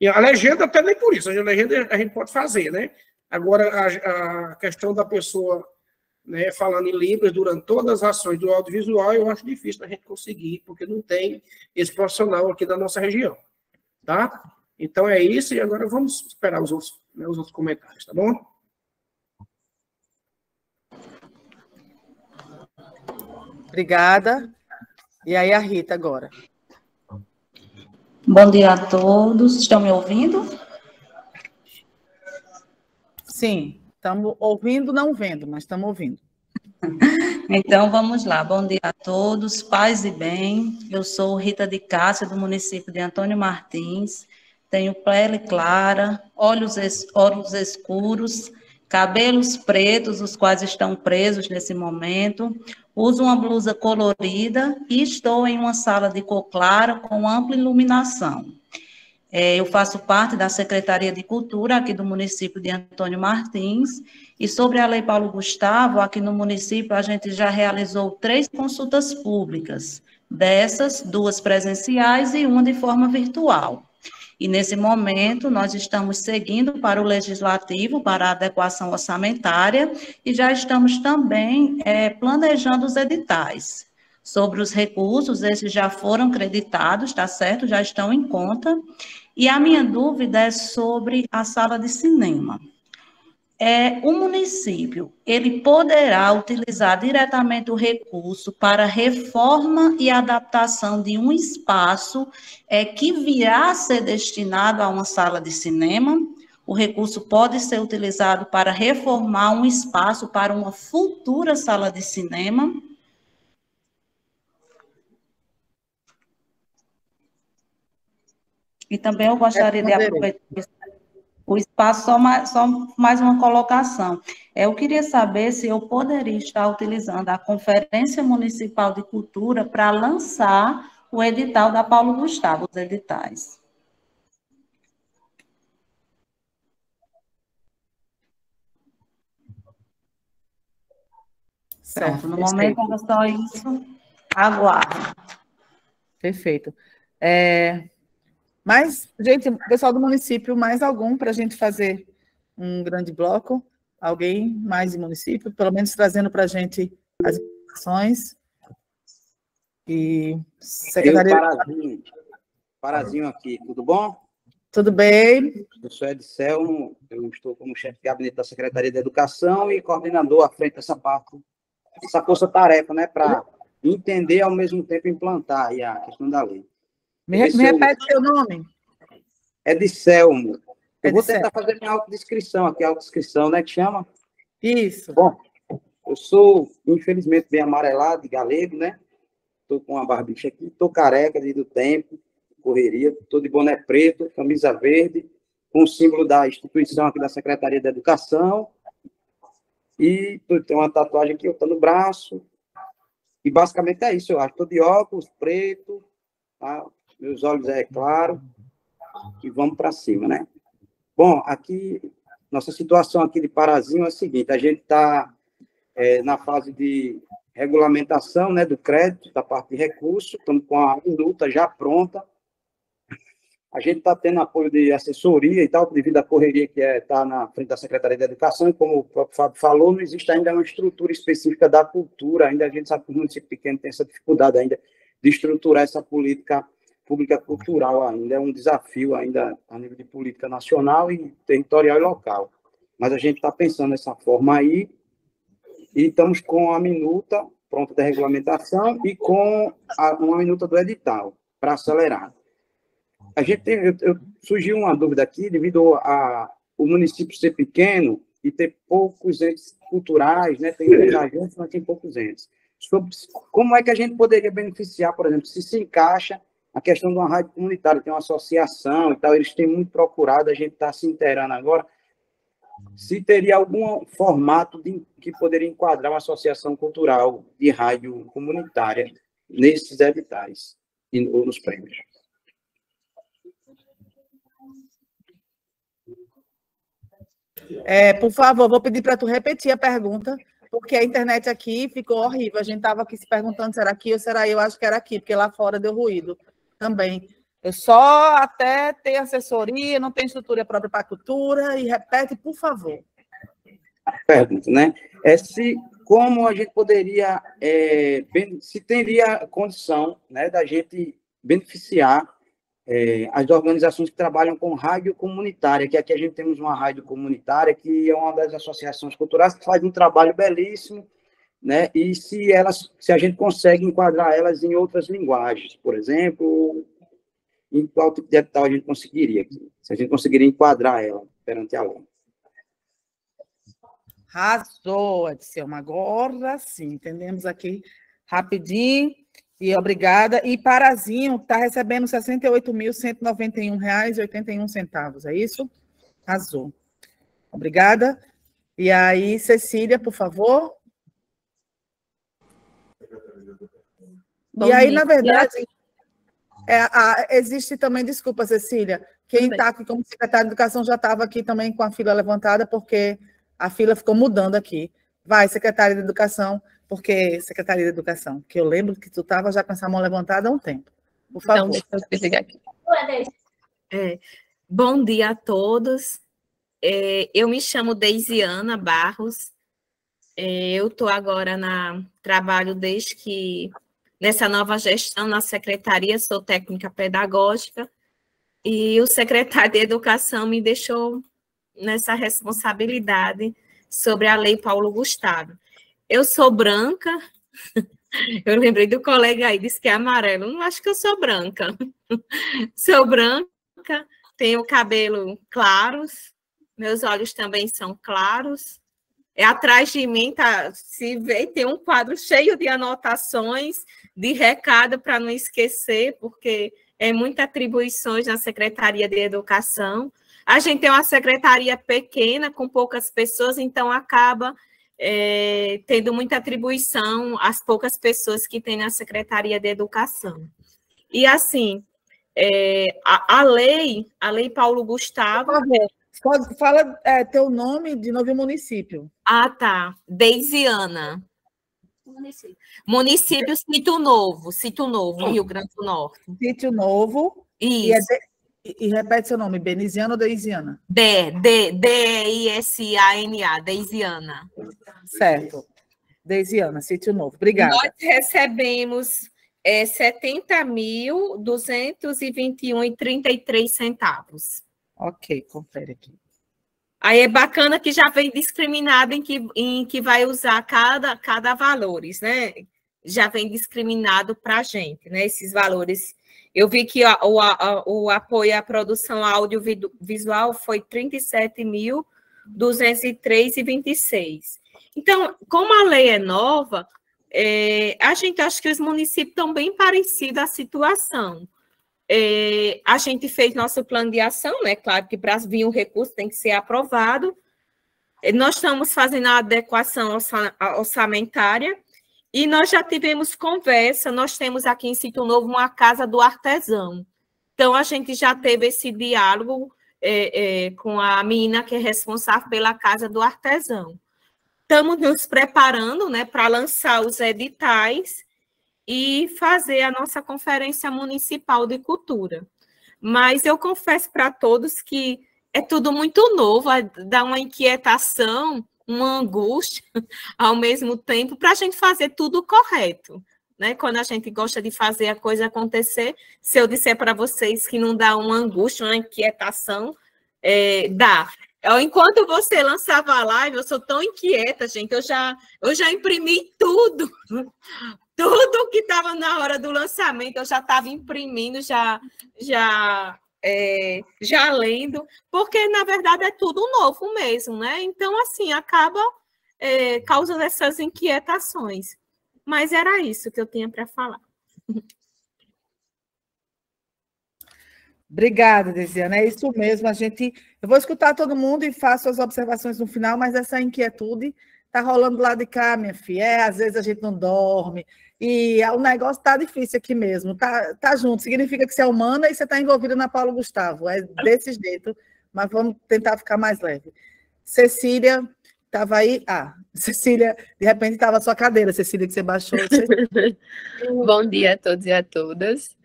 E a legenda até nem por isso, a legenda a gente pode fazer, né? Agora, a questão da pessoa, né, falando em Libras durante todas as ações do audiovisual, eu acho difícil a gente conseguir, porque não tem esse profissional aqui da nossa região. tá? Então é isso, e agora vamos esperar os outros comentários, tá bom? Obrigada. E aí a Rita agora. Bom dia a todos. Estão me ouvindo? Sim, estamos ouvindo, não vendo, mas estamos ouvindo. Então, vamos lá. Bom dia a todos, paz e bem. Eu sou Rita de Cássia, do município de Antônio Martins. Tenho pele clara, olhos escuros, cabelos pretos, os quais estão presos nesse momento. Uso uma blusa colorida e estou em uma sala de cor clara com ampla iluminação. Eu faço parte da Secretaria de Cultura aqui do município de Antônio Martins, e sobre a Lei Paulo Gustavo, aqui no município a gente já realizou 3 consultas públicas, dessas 2 presenciais e uma de forma virtual. E nesse momento nós estamos seguindo para o Legislativo, para a adequação orçamentária, e já estamos também planejando os editais. Sobre os recursos, esses já foram creditados, tá certo? Já estão em conta. E a minha dúvida é sobre a sala de cinema. O município, ele poderá utilizar diretamente o recurso para reforma e adaptação de um espaço que virá a ser destinado a uma sala de cinema? O recurso pode ser utilizado para reformar um espaço para uma futura sala de cinema? E também eu gostaria de aproveitar o espaço, só mais uma colocação. Eu queria saber se eu poderia estar utilizando a Conferência Municipal de Cultura para lançar o edital da Paulo Gustavo, os editais. Certo, Pronto, no momento era só isso. Aguardo. Perfeito. Mas, gente, pessoal do município, mais algum para a gente fazer um grande bloco? Alguém mais do município? Pelo menos trazendo para a gente as informações. E secretaria... Parazinho aqui, tudo bom? Tudo bem. Eu sou Edselmo, eu estou como chefe de gabinete da Secretaria de Educação e coordenador à frente dessa parte, essa força-tarefa, né, para entender e, ao mesmo tempo, implantar aí a questão da lei. Me repete seu nome. Edselmo. Eu vou tentar fazer minha autodescrição aqui, autodescrição, né, que chama? Isso. Bom, eu sou, infelizmente, bem amarelado, de galego, né? Estou com uma barbicha aqui, estou careca desde o tempo, correria, estou de boné preto, camisa verde, com o símbolo da instituição aqui da Secretaria de Educação, e tenho uma tatuagem aqui, outra no braço, e basicamente é isso, eu acho. Estou de óculos, preto, tá? Meus olhos claro, e vamos para cima, né? Bom, aqui, nossa situação aqui de Parazinho é a seguinte, a gente está na fase de regulamentação, né, do crédito, da parte de recurso, estamos com a luta já pronta, a gente está tendo apoio de assessoria e tal, devido à correria que está na frente da Secretaria de Educação, e como o próprio Fábio falou, não existe ainda uma estrutura específica da cultura, ainda a gente sabe que o município pequeno tem essa dificuldade ainda de estruturar essa política pública cultural ainda, é um desafio ainda a nível de política nacional e territorial e local. Mas a gente está pensando nessa forma aí, e estamos com a minuta pronta da regulamentação e com uma minuta do edital, para acelerar. A gente surgiu uma dúvida aqui, devido o município ser pequeno e ter poucos entes culturais, né? Tem muitos agentes, mas tem poucos entes. Sobre como é que a gente poderia beneficiar, por exemplo, se encaixa a questão de uma rádio comunitária, tem uma associação e tal, eles têm muito procurado, a gente está se inteirando agora, se teria algum formato que poderia enquadrar uma associação cultural de rádio comunitária nesses editais ou nos prêmios. Por favor, vou pedir para tu repetir a pergunta, porque a internet aqui ficou horrível. A gente estava aqui se perguntando se era aqui ou se era eu, acho que era aqui, porque lá fora deu ruído também. Eu só até tenho assessoria, não tenho estrutura própria para a cultura, e repete, por favor. Pergunta, né? Como a gente poderia, se teria condição, né, da gente beneficiar as organizações que trabalham com rádio comunitária, que aqui a gente temos uma rádio comunitária, que é uma das associações culturais que faz um trabalho belíssimo, né? E se a gente consegue enquadrar elas em outras linguagens, por exemplo, em qual tipo de edital a gente conseguiria aqui? Se a gente conseguiria enquadrar ela perante a lei. Arrasou, Edselma. Agora sim, entendemos aqui rapidinho. E obrigada. E Parazinho está recebendo R$ 68.191,81, é isso? Arrasou. Obrigada. E aí, Cecília, por favor. E aí, na verdade, existe também, desculpa, Cecília, quem está aqui como secretário de Educação já estava aqui também com a fila levantada, porque a fila ficou mudando aqui. Vai, secretária de Educação, porque Secretaria de Educação, que eu lembro que tu estava já com essa mão levantada há um tempo. Por favor. Então, deixa eu desligar aqui. Bom dia a todos. Eu me chamo Deisiana Barros. Eu estou agora trabalho desde que, nessa nova gestão na secretaria, sou técnica pedagógica, e o secretário de Educação me deixou nessa responsabilidade sobre a Lei Paulo Gustavo. Eu sou branca, eu lembrei do colega aí, disse que é amarelo, não acho que eu sou branca. Sou branca, tenho cabelo claros, meus olhos também são claros. Atrás de mim, se vê, tem um quadro cheio de anotações, de recado para não esquecer, porque é muitas atribuições na Secretaria de Educação. A gente tem uma secretaria pequena, com poucas pessoas, então acaba tendo muita atribuição às poucas pessoas que tem na Secretaria de Educação. E, assim, a lei Paulo Gustavo... Fala teu nome de novo e município. Ah, tá. Deisiana. Município Sítio Novo, Rio Grande do Norte. Sítio Novo. Isso. E repete seu nome, Benisiana ou Deisiana? D-I-S-A-N-A, Deisiana. Certo. Deisiana, Sítio Novo. Obrigada. Nós recebemos 70.221,33. Ok, confere aqui. Aí é bacana que já vem discriminado em que vai usar cada valores, né? Já vem discriminado para a gente, né? Esses valores. Eu vi que o apoio à produção audiovisual foi 37.203,26. Então, como a lei é nova, a gente acha que os municípios estão bem parecidos à situação. A gente fez nosso plano de ação, né? Claro que para vir um recurso tem que ser aprovado. Nós estamos fazendo a adequação orçamentária e nós já tivemos conversa. Nós temos aqui em Sítio Novo uma casa do artesão. Então, a gente já teve esse diálogo com a menina que é responsável pela casa do artesão. Estamos nos preparando, né, para lançar os editais e fazer a nossa Conferência Municipal de Cultura. Mas eu confesso para todos que é tudo muito novo, dá uma inquietação, uma angústia, ao mesmo tempo, para a gente fazer tudo correto. Né? Quando a gente gosta de fazer a coisa acontecer, se eu disser para vocês que não dá uma angústia, uma inquietação, dá. Enquanto você lançava a live, eu sou tão inquieta, gente, eu já imprimi tudo. Tudo que estava na hora do lançamento, eu já estava imprimindo, já lendo, porque, na verdade, é tudo novo mesmo, né? Então, assim, acaba causando essas inquietações. Mas era isso que eu tinha para falar. Obrigada, Desiana. É isso mesmo. Eu vou escutar todo mundo e faço as observações no final, mas essa inquietude está rolando do lado de cá, minha filha. Às vezes a gente não dorme. E o negócio está difícil aqui mesmo, tá junto, significa que você é humana e você está envolvida na Paulo Gustavo, é desse jeito, mas vamos tentar ficar mais leve. Cecília, estava aí? Cecília, de repente estava a sua cadeira, Cecília, que você baixou. Bom dia a todos e a todas,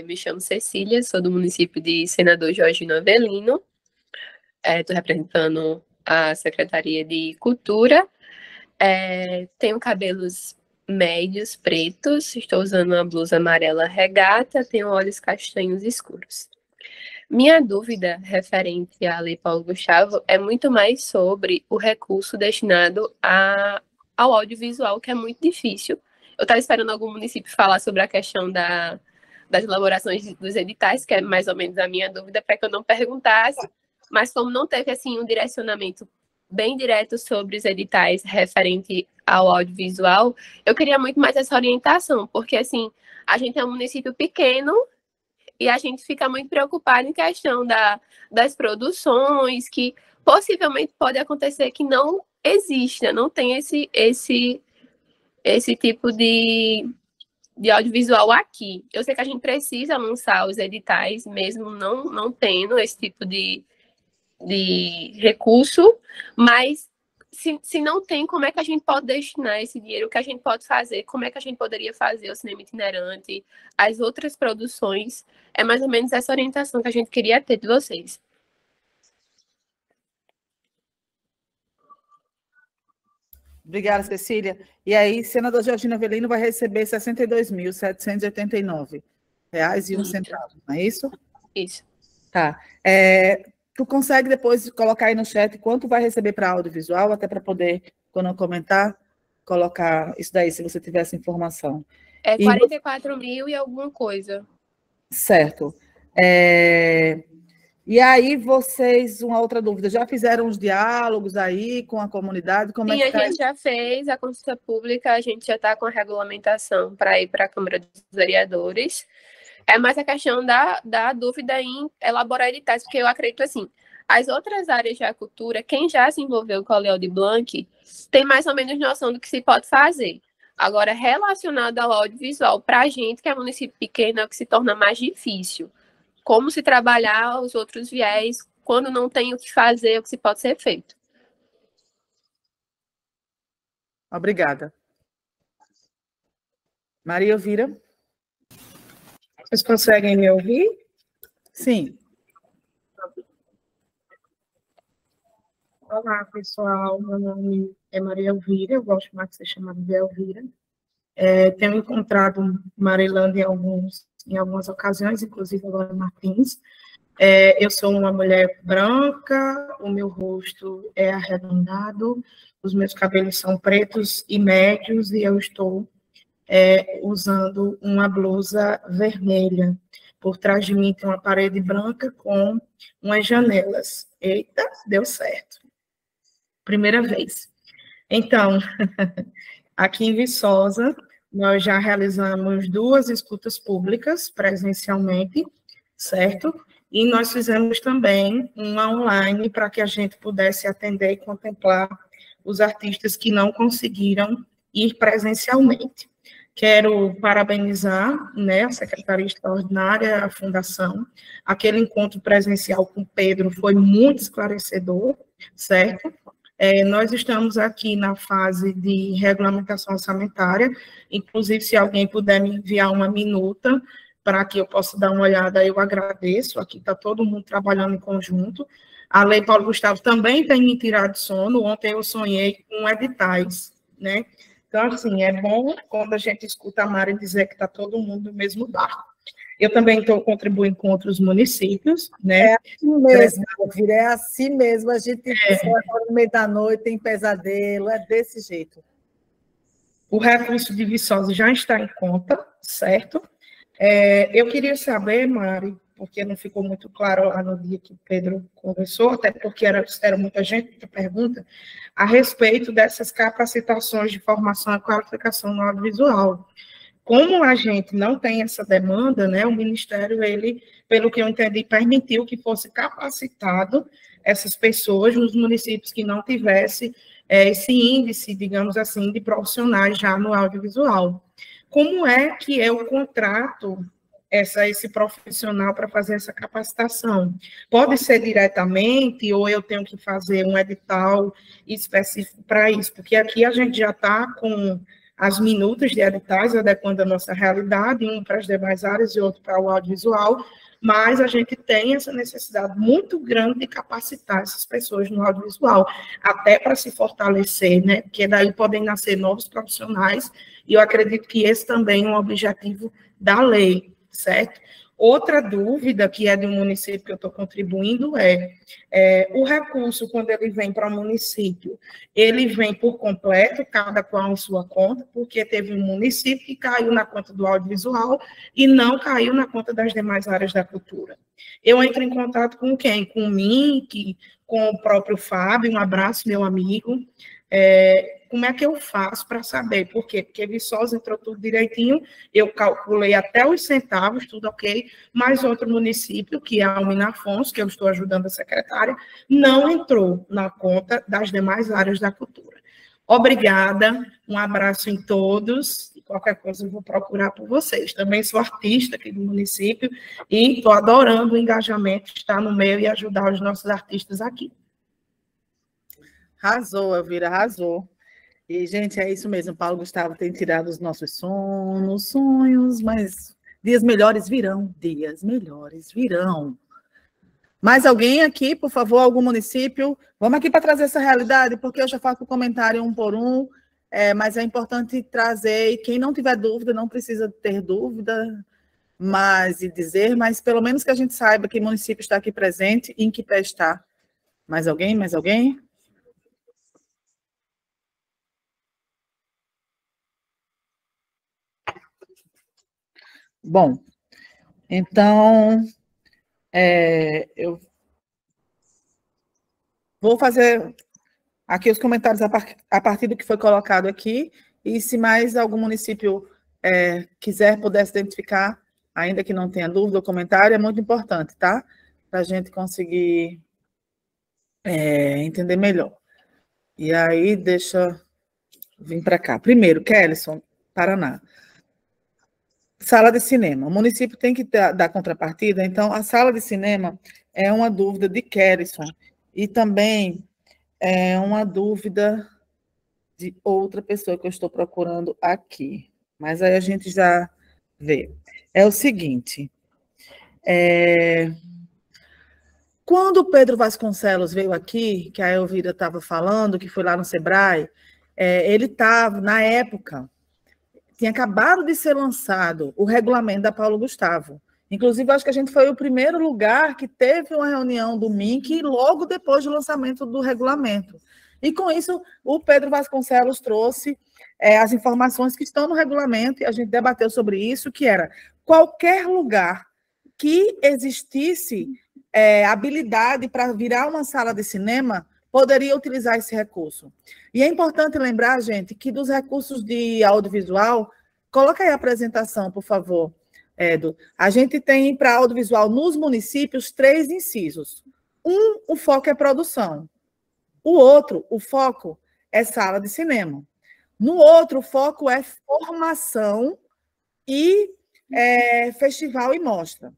me chamo Cecília, sou do município de Senador Jorginho Avelino, estou representando a Secretaria de Cultura, tenho cabelos médios pretos, estou usando uma blusa amarela regata, tenho olhos castanhos escuros. Minha dúvida referente à Lei Paulo Gustavo é muito mais sobre o recurso destinado ao audiovisual, que é muito difícil. Eu estava esperando algum município falar sobre a questão das elaborações dos editais, que é mais ou menos a minha dúvida, para que eu não perguntasse, mas como não teve assim um direcionamento bem direto sobre os editais referente ao audiovisual, eu queria muito mais essa orientação, porque assim, a gente é um município pequeno e a gente fica muito preocupado em questão das produções, que possivelmente pode acontecer que não exista, não tem esse tipo de audiovisual aqui. Eu sei que a gente precisa lançar os editais, mesmo não tendo esse tipo de recurso, mas se não tem, como é que a gente pode destinar esse dinheiro? O que a gente pode fazer? Como é que a gente poderia fazer o cinema itinerante, as outras produções? É mais ou menos essa orientação que a gente queria ter de vocês. Obrigada, Cecília. E aí, senador Georgino Avelino vai receber R$ 62.789,01, não é isso? Isso. Tá. Tu consegue depois colocar aí no chat quanto vai receber para audiovisual, até para poder, quando eu comentar, colocar isso daí, se você tiver essa informação. É 44 mil e alguma coisa. Certo. E aí, vocês, uma outra dúvida, já fizeram os diálogos aí com a comunidade? Como Sim, é que a gente já fez a consulta pública, a gente já está com a regulamentação para ir para a Câmara dos Vereadores. É mais a questão da dúvida em elaborar editais, porque eu acredito assim, as outras áreas da cultura, quem já se envolveu com a Lei Aldir Blanc, tem mais ou menos noção do que se pode fazer. Agora, relacionado ao audiovisual, para a gente, que é município pequeno, é o que se torna mais difícil. Como se trabalhar os outros viés, quando não tem o que fazer, o que se pode ser feito. Obrigada. Maria Elvira? Vocês conseguem me ouvir? Sim. Olá, pessoal. Meu nome é Maria Elvira, eu gosto mais de ser chamada de Elvira. Tenho encontrado Marilândia em algumas ocasiões, inclusive agora em Martins. Eu sou uma mulher branca, o meu rosto é arredondado, os meus cabelos são pretos e médios, e eu estou usando uma blusa vermelha. Por trás de mim tem uma parede branca com umas janelas. Eita, deu certo. Primeira vez. Então, aqui em Viçosa, nós já realizamos 2 escutas públicas presencialmente, certo? E nós fizemos também uma online para que a gente pudesse atender e contemplar os artistas que não conseguiram ir presencialmente. Quero parabenizar, né, a Secretaria Extraordinária, a Fundação. Aquele encontro presencial com o Pedro foi muito esclarecedor, certo? Nós estamos aqui na fase de regulamentação orçamentária, inclusive, se alguém puder me enviar uma minuta para que eu possa dar uma olhada, eu agradeço. Aqui está todo mundo trabalhando em conjunto. A Lei Paulo Gustavo também tem me tirado de sono. Ontem eu sonhei com editais, né? Então, assim, é bom quando a gente escuta a Mari dizer que está todo mundo no mesmo barco. Eu também estou contribuindo com outros municípios, né? É assim mesmo, filha, é assim mesmo. A gente no meio da noite, tem pesadelo, é desse jeito. O recurso de Viçosa já está em conta, certo? Eu queria saber, Mari, porque não ficou muito claro lá no dia que o Pedro conversou, até porque era muita gente, muita pergunta, a respeito dessas capacitações de formação e qualificação no audiovisual. Como a gente não tem essa demanda, né, o Ministério, ele, pelo que eu entendi, permitiu que fosse capacitado essas pessoas nos municípios que não tivessem esse índice, digamos assim, de profissionais já no audiovisual. Como é que eu contrato esse profissional para fazer essa capacitação? Pode ser diretamente ou eu tenho que fazer um edital específico para isso? Porque aqui a gente já está com as minutas de editais, adequando a nossa realidade, um para as demais áreas e outro para o audiovisual, mas a gente tem essa necessidade muito grande de capacitar essas pessoas no audiovisual, até para se fortalecer, né? Porque daí podem nascer novos profissionais, e eu acredito que esse também é um objetivo da lei, certo? Outra dúvida, que é de um município que eu estou contribuindo, o recurso, quando ele vem para o município, ele vem por completo, cada qual em sua conta, porque teve um município que caiu na conta do audiovisual e não caiu na conta das demais áreas da cultura. Eu entro em contato com quem? Com o MINC, com o próprio Fábio, um abraço, meu amigo. Como é que eu faço para saber? Por quê? Porque Viçosa entrou tudo direitinho, eu calculei até os centavos, tudo ok, mas outro município, que é Almina Afonso, que eu estou ajudando a secretária, não entrou na conta das demais áreas da cultura. Obrigada, um abraço em todos, e qualquer coisa eu vou procurar por vocês. Também sou artista aqui do município, e estou adorando o engajamento de estar no meio e ajudar os nossos artistas aqui. Arrasou, Elvira, arrasou. E, gente, é isso mesmo, Paulo Gustavo tem tirado os nossos sonhos, mas dias melhores virão, dias melhores virão. Mais alguém aqui, por favor, algum município? Vamos aqui para trazer essa realidade, porque eu já faço comentário um por um, mas é importante trazer, e quem não tiver dúvida, não precisa ter dúvida, mas pelo menos que a gente saiba que o município está aqui presente e em que pé está. Mais alguém? Mais alguém? Bom, então, eu vou fazer aqui os comentários a partir do que foi colocado aqui, e se mais algum município puder se identificar, ainda que não tenha dúvida, o comentário é muito importante, tá? Para a gente conseguir entender melhor. E aí, deixa eu vir para cá. Primeiro, Kellyson, Paraná. Sala de cinema. O município tem que dar contrapartida, então a sala de cinema é uma dúvida de Kellyson e também é uma dúvida de outra pessoa que eu estou procurando aqui. Mas aí a gente já vê. É o seguinte, quando o Pedro Vasconcelos veio aqui, que a Elvira estava falando, que foi lá no Sebrae, ele estava, na época, tinha acabado de ser lançado o regulamento da Paulo Gustavo. Inclusive, acho que a gente foi o primeiro lugar que teve uma reunião do MINC logo depois do lançamento do regulamento. E, com isso, o Pedro Vasconcelos trouxe as informações que estão no regulamento, e a gente debateu sobre isso, que era qualquer lugar que existisse habilidade para virar uma sala de cinema, poderia utilizar esse recurso. E é importante lembrar, gente, que dos recursos de audiovisual, coloca aí a apresentação, por favor, Edu. A gente tem para audiovisual nos municípios 3 incisos. O foco é produção. O outro, o foco é sala de cinema. No outro, o foco é formação e festival e mostra.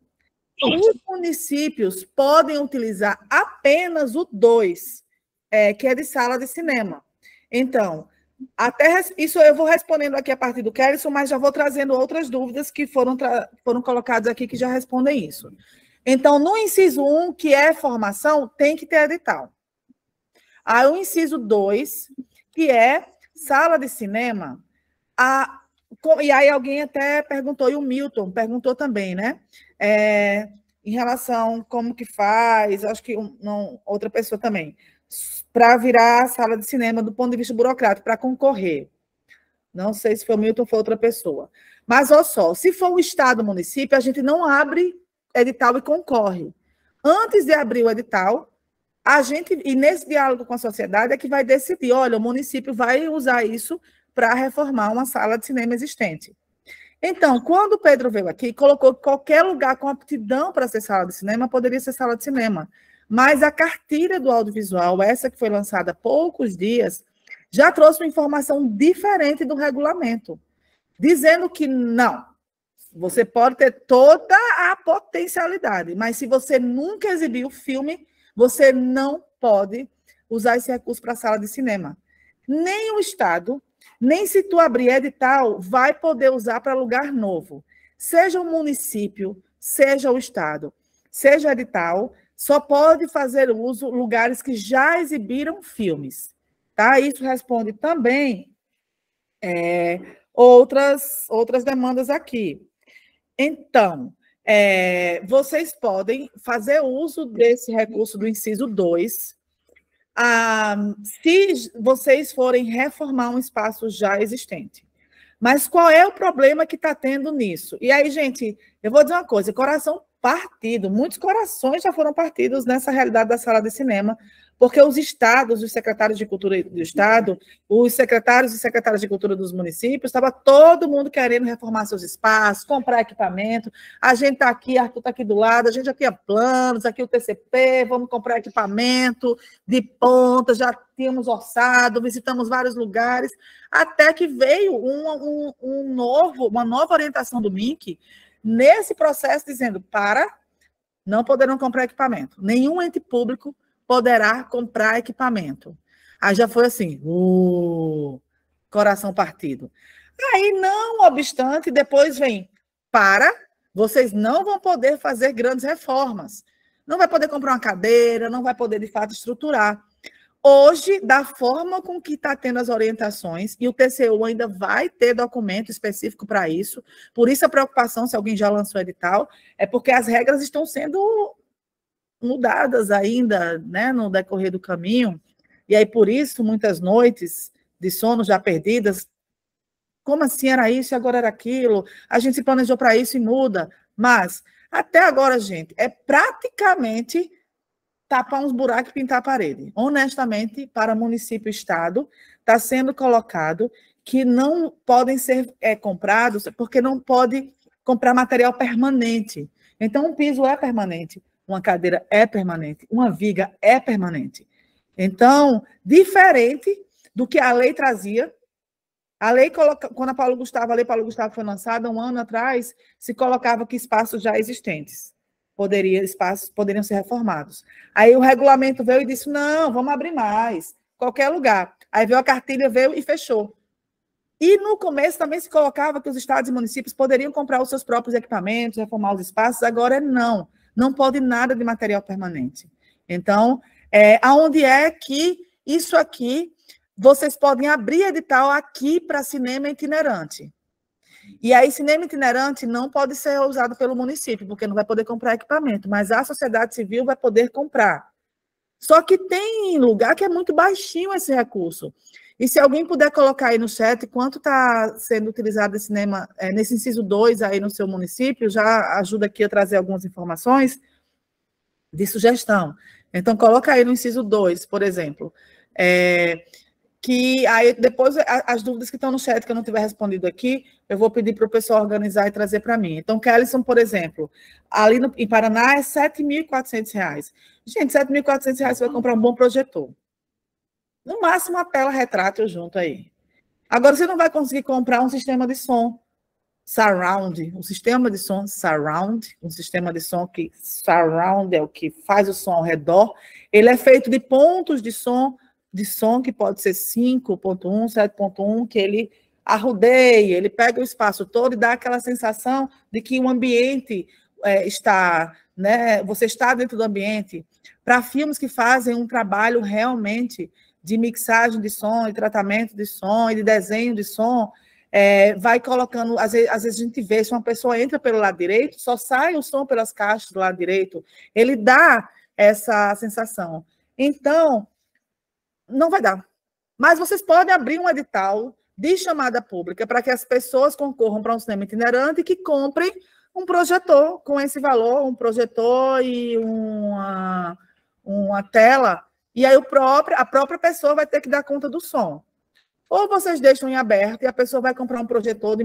Os municípios podem utilizar apenas o 2, que é de sala de cinema. Então, até isso eu vou respondendo aqui a partir do Kellyson, mas já vou trazendo outras dúvidas que foram colocadas aqui que já respondem isso. Então, no inciso 1, que é formação, tem que ter edital. Aí o inciso 2, que é sala de cinema, e aí alguém até perguntou, e o Milton perguntou também, né? Em relação como que faz, acho que outra pessoa também, para virar sala de cinema do ponto de vista burocrático, para concorrer. Não sei se foi o Milton ou foi outra pessoa. Mas, olha só, se for o Estado, o município, a gente não abre edital e concorre. Antes de abrir o edital, e nesse diálogo com a sociedade, é que vai decidir, olha, o município vai usar isso para reformar uma sala de cinema existente. Então, quando o Pedro veio aqui, colocou que qualquer lugar com aptidão para ser sala de cinema poderia ser sala de cinema. Mas a cartilha do audiovisual, essa que foi lançada há poucos dias, já trouxe uma informação diferente do regulamento, dizendo que não, você pode ter toda a potencialidade, mas se você nunca exibiu o filme, você não pode usar esse recurso para a sala de cinema. Nem o Estado, nem se tu abrir edital, vai poder usar para lugar novo. Seja um município, seja o Estado, seja edital, só pode fazer uso lugares que já exibiram filmes. Tá? Isso responde também outras demandas aqui. Então, vocês podem fazer uso desse recurso do inciso 2, se vocês forem reformar um espaço já existente. Mas qual é o problema que está tendo nisso? E aí, gente, eu vou dizer uma coisa, coração partido, muitos corações já foram partidos nessa realidade da sala de cinema, porque os estados, os secretários de cultura do estado, os secretários e secretárias de cultura dos municípios, estava todo mundo querendo reformar seus espaços, comprar equipamento. A gente está aqui, Arthur está aqui do lado, a gente já tinha planos, aqui o TCP, vamos comprar equipamento de ponta, já tínhamos orçado, visitamos vários lugares, até que veio uma nova orientação do MINC nesse processo dizendo, não poderão comprar equipamento. Nenhum ente público poderá comprar equipamento. Aí já foi assim, coração partido. Aí, não obstante, depois vem, vocês não vão poder fazer grandes reformas. Não vai poder comprar uma cadeira, não vai poder, de fato, estruturar. Hoje, da forma com que está tendo as orientações, e o TCU ainda vai ter documento específico para isso, por isso a preocupação, se alguém já lançou edital, é porque as regras estão sendo mudadas ainda, né, no decorrer do caminho, e aí por isso muitas noites de sono já perdidas, como assim era isso e agora era aquilo, a gente se planejou para isso e muda, mas até agora, gente, é praticamente tapar uns buracos e pintar a parede. Honestamente, para município e estado, está sendo colocado que não podem ser comprados, porque não pode comprar material permanente. Então, um piso é permanente, uma cadeira é permanente, uma viga é permanente. Então, diferente do que a lei trazia, a lei, quando a lei Paulo Gustavo foi lançada, 1 ano atrás, se colocava que espaços já existentes poderiam ser reformados. Aí o regulamento veio e disse, não, vamos abrir mais, qualquer lugar. Aí veio a cartilha, veio e fechou. E no começo também se colocava que os estados e municípios poderiam comprar os seus próprios equipamentos, reformar os espaços, agora não pode nada de material permanente. Então, aonde é que isso aqui, vocês podem abrir edital aqui para cinema itinerante. E aí, cinema itinerante não pode ser usado pelo município, porque não vai poder comprar equipamento, mas a sociedade civil vai poder comprar. Só que tem lugar que é muito baixinho esse recurso. E se alguém puder colocar aí no chat quanto está sendo utilizado esse cinema, nesse inciso 2 aí no seu município, já ajuda aqui a trazer algumas informações de sugestão. Então, coloca aí no inciso 2, por exemplo, que aí depois as dúvidas que estão no chat que eu não tiver respondido aqui, eu vou pedir para o pessoal organizar e trazer para mim. Então, Kellyson, por exemplo, ali em Paraná é R$ 7.400. Gente, R$ 7.400 você vai comprar um bom projetor. No máximo, uma tela retrátil junto aí. Agora, você não vai conseguir comprar um sistema de som surround, um sistema de som surround, um sistema de som que surround é o que faz o som ao redor. Ele é feito de pontos de som que pode ser 5.1, 7.1, que ele arrodeia, ele pega o espaço todo e dá aquela sensação de que o ambiente está, né, você está dentro do ambiente. Para filmes que fazem um trabalho realmente de mixagem de som, de tratamento de som e de desenho de som, vai colocando, às vezes a gente vê, se uma pessoa entra pelo lado direito, só sai o som pelas caixas do lado direito, ele dá essa sensação. Então, não vai dar. Mas vocês podem abrir um edital de chamada pública para que as pessoas concorram para um cinema itinerante e que comprem um projetor com esse valor, um projetor e uma tela, e aí a própria pessoa vai ter que dar conta do som. Ou vocês deixam em aberto e a pessoa vai comprar um projetor de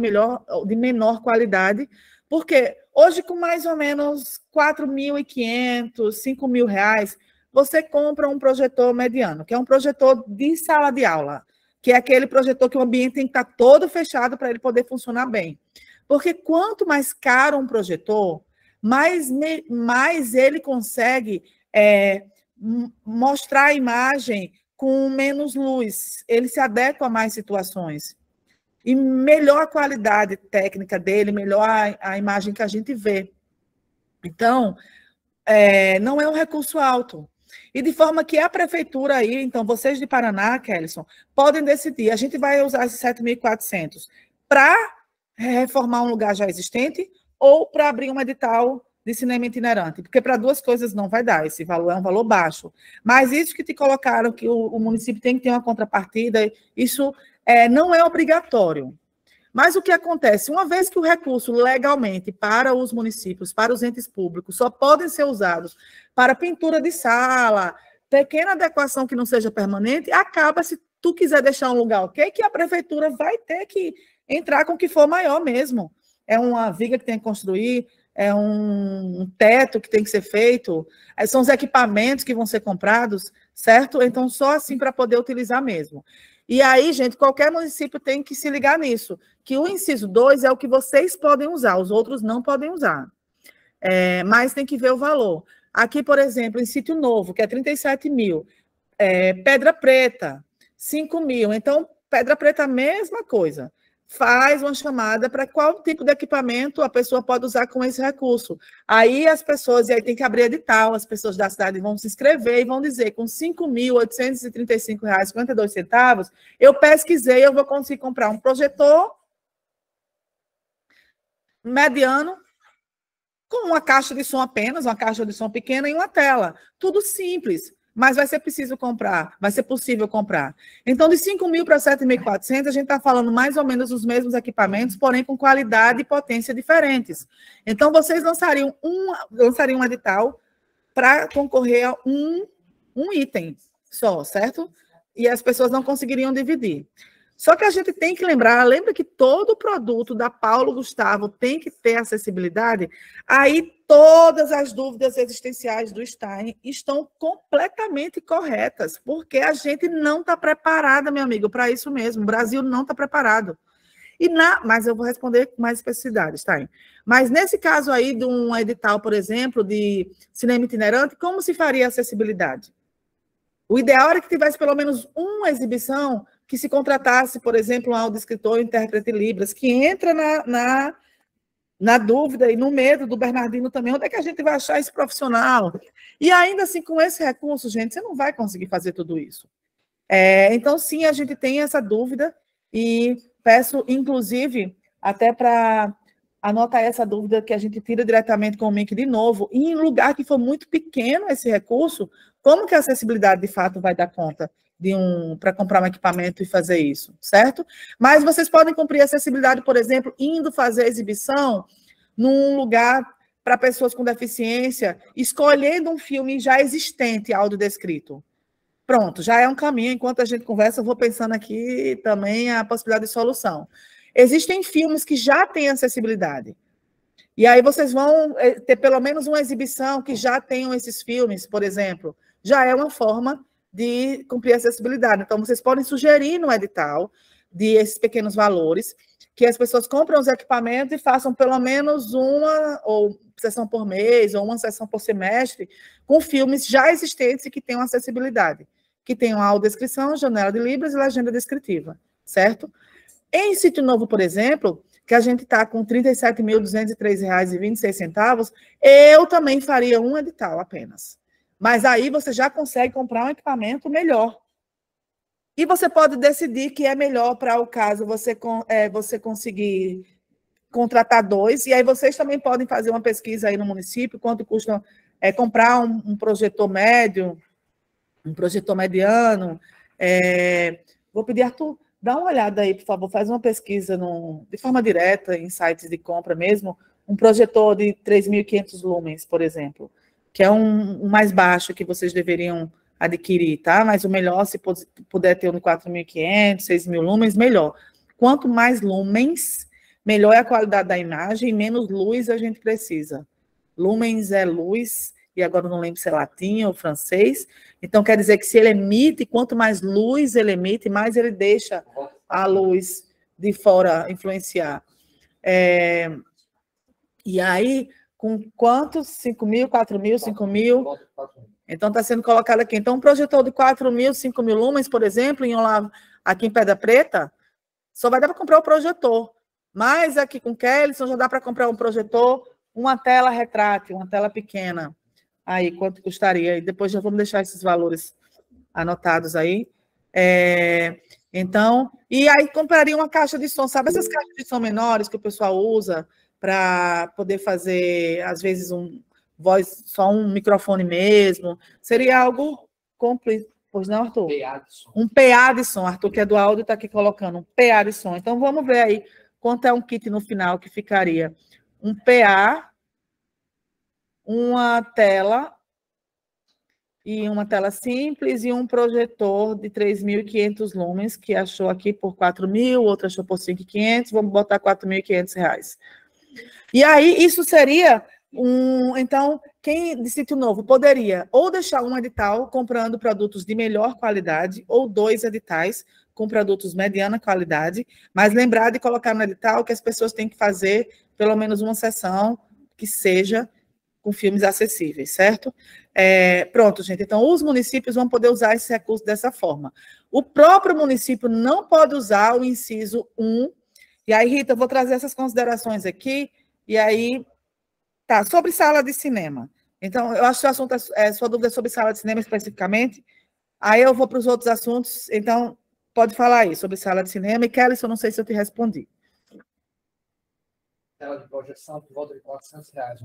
menor qualidade, porque hoje com mais ou menos R$ 4.500, R$ 5.000, você compra um projetor mediano, que é um projetor de sala de aula, que é aquele projetor que o ambiente tem que estar todo fechado para ele poder funcionar bem. Porque quanto mais caro um projetor, mais ele consegue mostrar a imagem com menos luz, ele se adequa a mais situações. E melhor a qualidade técnica dele, melhor a imagem que a gente vê. Então, não é um recurso alto. E de forma que a prefeitura aí, então, vocês de Paraná, Kellyson, podem decidir, a gente vai usar esses 7.400 para reformar um lugar já existente ou para abrir um edital de cinema itinerante, porque para duas coisas não vai dar, esse valor é um valor baixo. Mas isso que te colocaram, que o município tem que ter uma contrapartida, isso não é obrigatório. Mas o que acontece? Uma vez que o recurso legalmente para os municípios, para os entes públicos, só podem ser usados para pintura de sala, pequena adequação que não seja permanente, acaba, se tu quiser deixar um lugar ok, que a prefeitura vai ter que entrar com o que for maior mesmo. É uma viga que tem que construir, é um teto que tem que ser feito, são os equipamentos que vão ser comprados, certo? Então, só assim para poder utilizar mesmo. E aí, gente, qualquer município tem que se ligar nisso, que o inciso 2 é o que vocês podem usar, os outros não podem usar. Mas tem que ver o valor. Aqui, por exemplo, em Sítio Novo, que é 37 mil, Pedra Preta, 5 mil. Então, Pedra Preta, mesma coisa. Faz uma chamada para qual tipo de equipamento a pessoa pode usar com esse recurso. Aí as pessoas, e aí tem que abrir edital, as pessoas da cidade vão se inscrever e vão dizer, com R$ 5.835,52, eu pesquisei, eu vou conseguir comprar um projetor mediano, com uma caixa de som apenas, uma caixa de som pequena e uma tela. Tudo simples. Mas vai ser possível comprar. Então, de 5 mil para 7.400, a gente está falando mais ou menos os mesmos equipamentos, porém com qualidade e potência diferentes. Então, vocês lançariam um edital para concorrer a um item só, certo? E as pessoas não conseguiriam dividir. Só que a gente tem que lembra que todo produto da Paulo Gustavo tem que ter acessibilidade? Aí todas as dúvidas existenciais do Stein estão completamente corretas, porque a gente não está preparada, meu amigo, para isso mesmo. O Brasil não está preparado. Mas eu vou responder com mais especificidade, Stein. Mas nesse caso aí de um edital, por exemplo, de cinema itinerante, como se faria a acessibilidade? O ideal era que tivesse pelo menos uma exibição que se contratasse, por exemplo, um audiescritor e intérprete Libras, que entra na dúvida e no medo do Bernardino também, onde é que a gente vai achar esse profissional? E ainda assim, com esse recurso, gente, você não vai conseguir fazer tudo isso. Então, sim, a gente tem essa dúvida e peço, inclusive, até para anotar essa dúvida que a gente tira diretamente com o MIC de novo, e em lugar que for muito pequeno esse recurso, como que a acessibilidade, de fato, vai dar conta para comprar um equipamento e fazer isso, certo? Mas vocês podem cumprir a acessibilidade, por exemplo, indo fazer exibição num lugar para pessoas com deficiência, escolhendo um filme já existente, audiodescrito. Pronto, já é um caminho. Enquanto a gente conversa, eu vou pensando aqui também a possibilidade de solução. Existem filmes que já têm acessibilidade. E aí vocês vão ter pelo menos uma exibição que já tenham esses filmes, por exemplo. Já é uma forma de cumprir a acessibilidade. Então, vocês podem sugerir no edital esses pequenos valores, que as pessoas compram os equipamentos e façam pelo menos uma ou sessão por mês, ou uma sessão por semestre, com filmes já existentes e que tenham acessibilidade, que tenham audiodescrição, janela de Libras e legenda descritiva, certo? Em Sítio Novo, por exemplo, que a gente está com R$ 37.203,26, eu também faria um edital apenas. Mas aí você já consegue comprar um equipamento melhor. E você pode decidir que é melhor para o caso você conseguir contratar 2, e aí vocês também podem fazer uma pesquisa aí no município, quanto custa comprar um projetor médio, um projetor mediano. Vou pedir, Arthur, dá uma olhada aí, por favor, faz uma pesquisa de forma direta, em sites de compra mesmo, um projetor de 3.500 lumens, por exemplo, que é um mais baixo que vocês deveriam adquirir, tá? Mas o melhor, se puder ter um de 4.500, 6.000 lumens, melhor. Quanto mais lumens, melhor é a qualidade da imagem e menos luz a gente precisa. Lumens é luz, e agora não lembro se é latim ou francês, então quer dizer que se ele emite, quanto mais luz ele emite, mais ele deixa a luz de fora influenciar. E aí, com quantos? 5.000, 4.000, 5.000? Então, está sendo colocado aqui. Então, um projetor de 4.000, 5.000 lumens, por exemplo, aqui em Pedra Preta, só vai dar para comprar o projetor. Mas aqui com Kellyson já dá para comprar um projetor uma tela retrátil, uma tela pequena. Aí, quanto custaria? E depois já vamos deixar esses valores anotados aí. Então, e aí compraria uma caixa de som. Sabe essas caixas de som menores que o pessoal usa para poder fazer, às vezes, só um microfone mesmo? Seria algo completo. Pois não, Arthur? Um PA de som. Arthur, que é do áudio, está aqui colocando um PA de som. Então, vamos ver aí quanto é um kit no final que ficaria. Um PA, uma tela, e uma tela simples, e um projetor de 3.500 lumens, que achou aqui por 4.000, outra achou por 5.500, vamos botar R$4.500. E aí, isso seria então, quem de Sítio Novo poderia ou deixar um edital comprando produtos de melhor qualidade, ou 2 editais com produtos mediana qualidade, mas lembrar de colocar no edital que as pessoas têm que fazer pelo menos uma sessão que seja com filmes acessíveis, certo? Pronto, gente. Então, os municípios vão poder usar esse recurso dessa forma. O próprio município não pode usar o inciso 1. E aí, Rita, eu vou trazer essas considerações aqui, e aí... Tá, sobre sala de cinema. Então, eu acho que o assunto sua dúvida é sobre sala de cinema especificamente. Aí eu vou para os outros assuntos. Então, pode falar aí sobre sala de cinema. E, Kelly, eu não sei se eu te respondi. Tela de projeção por volta de R$400,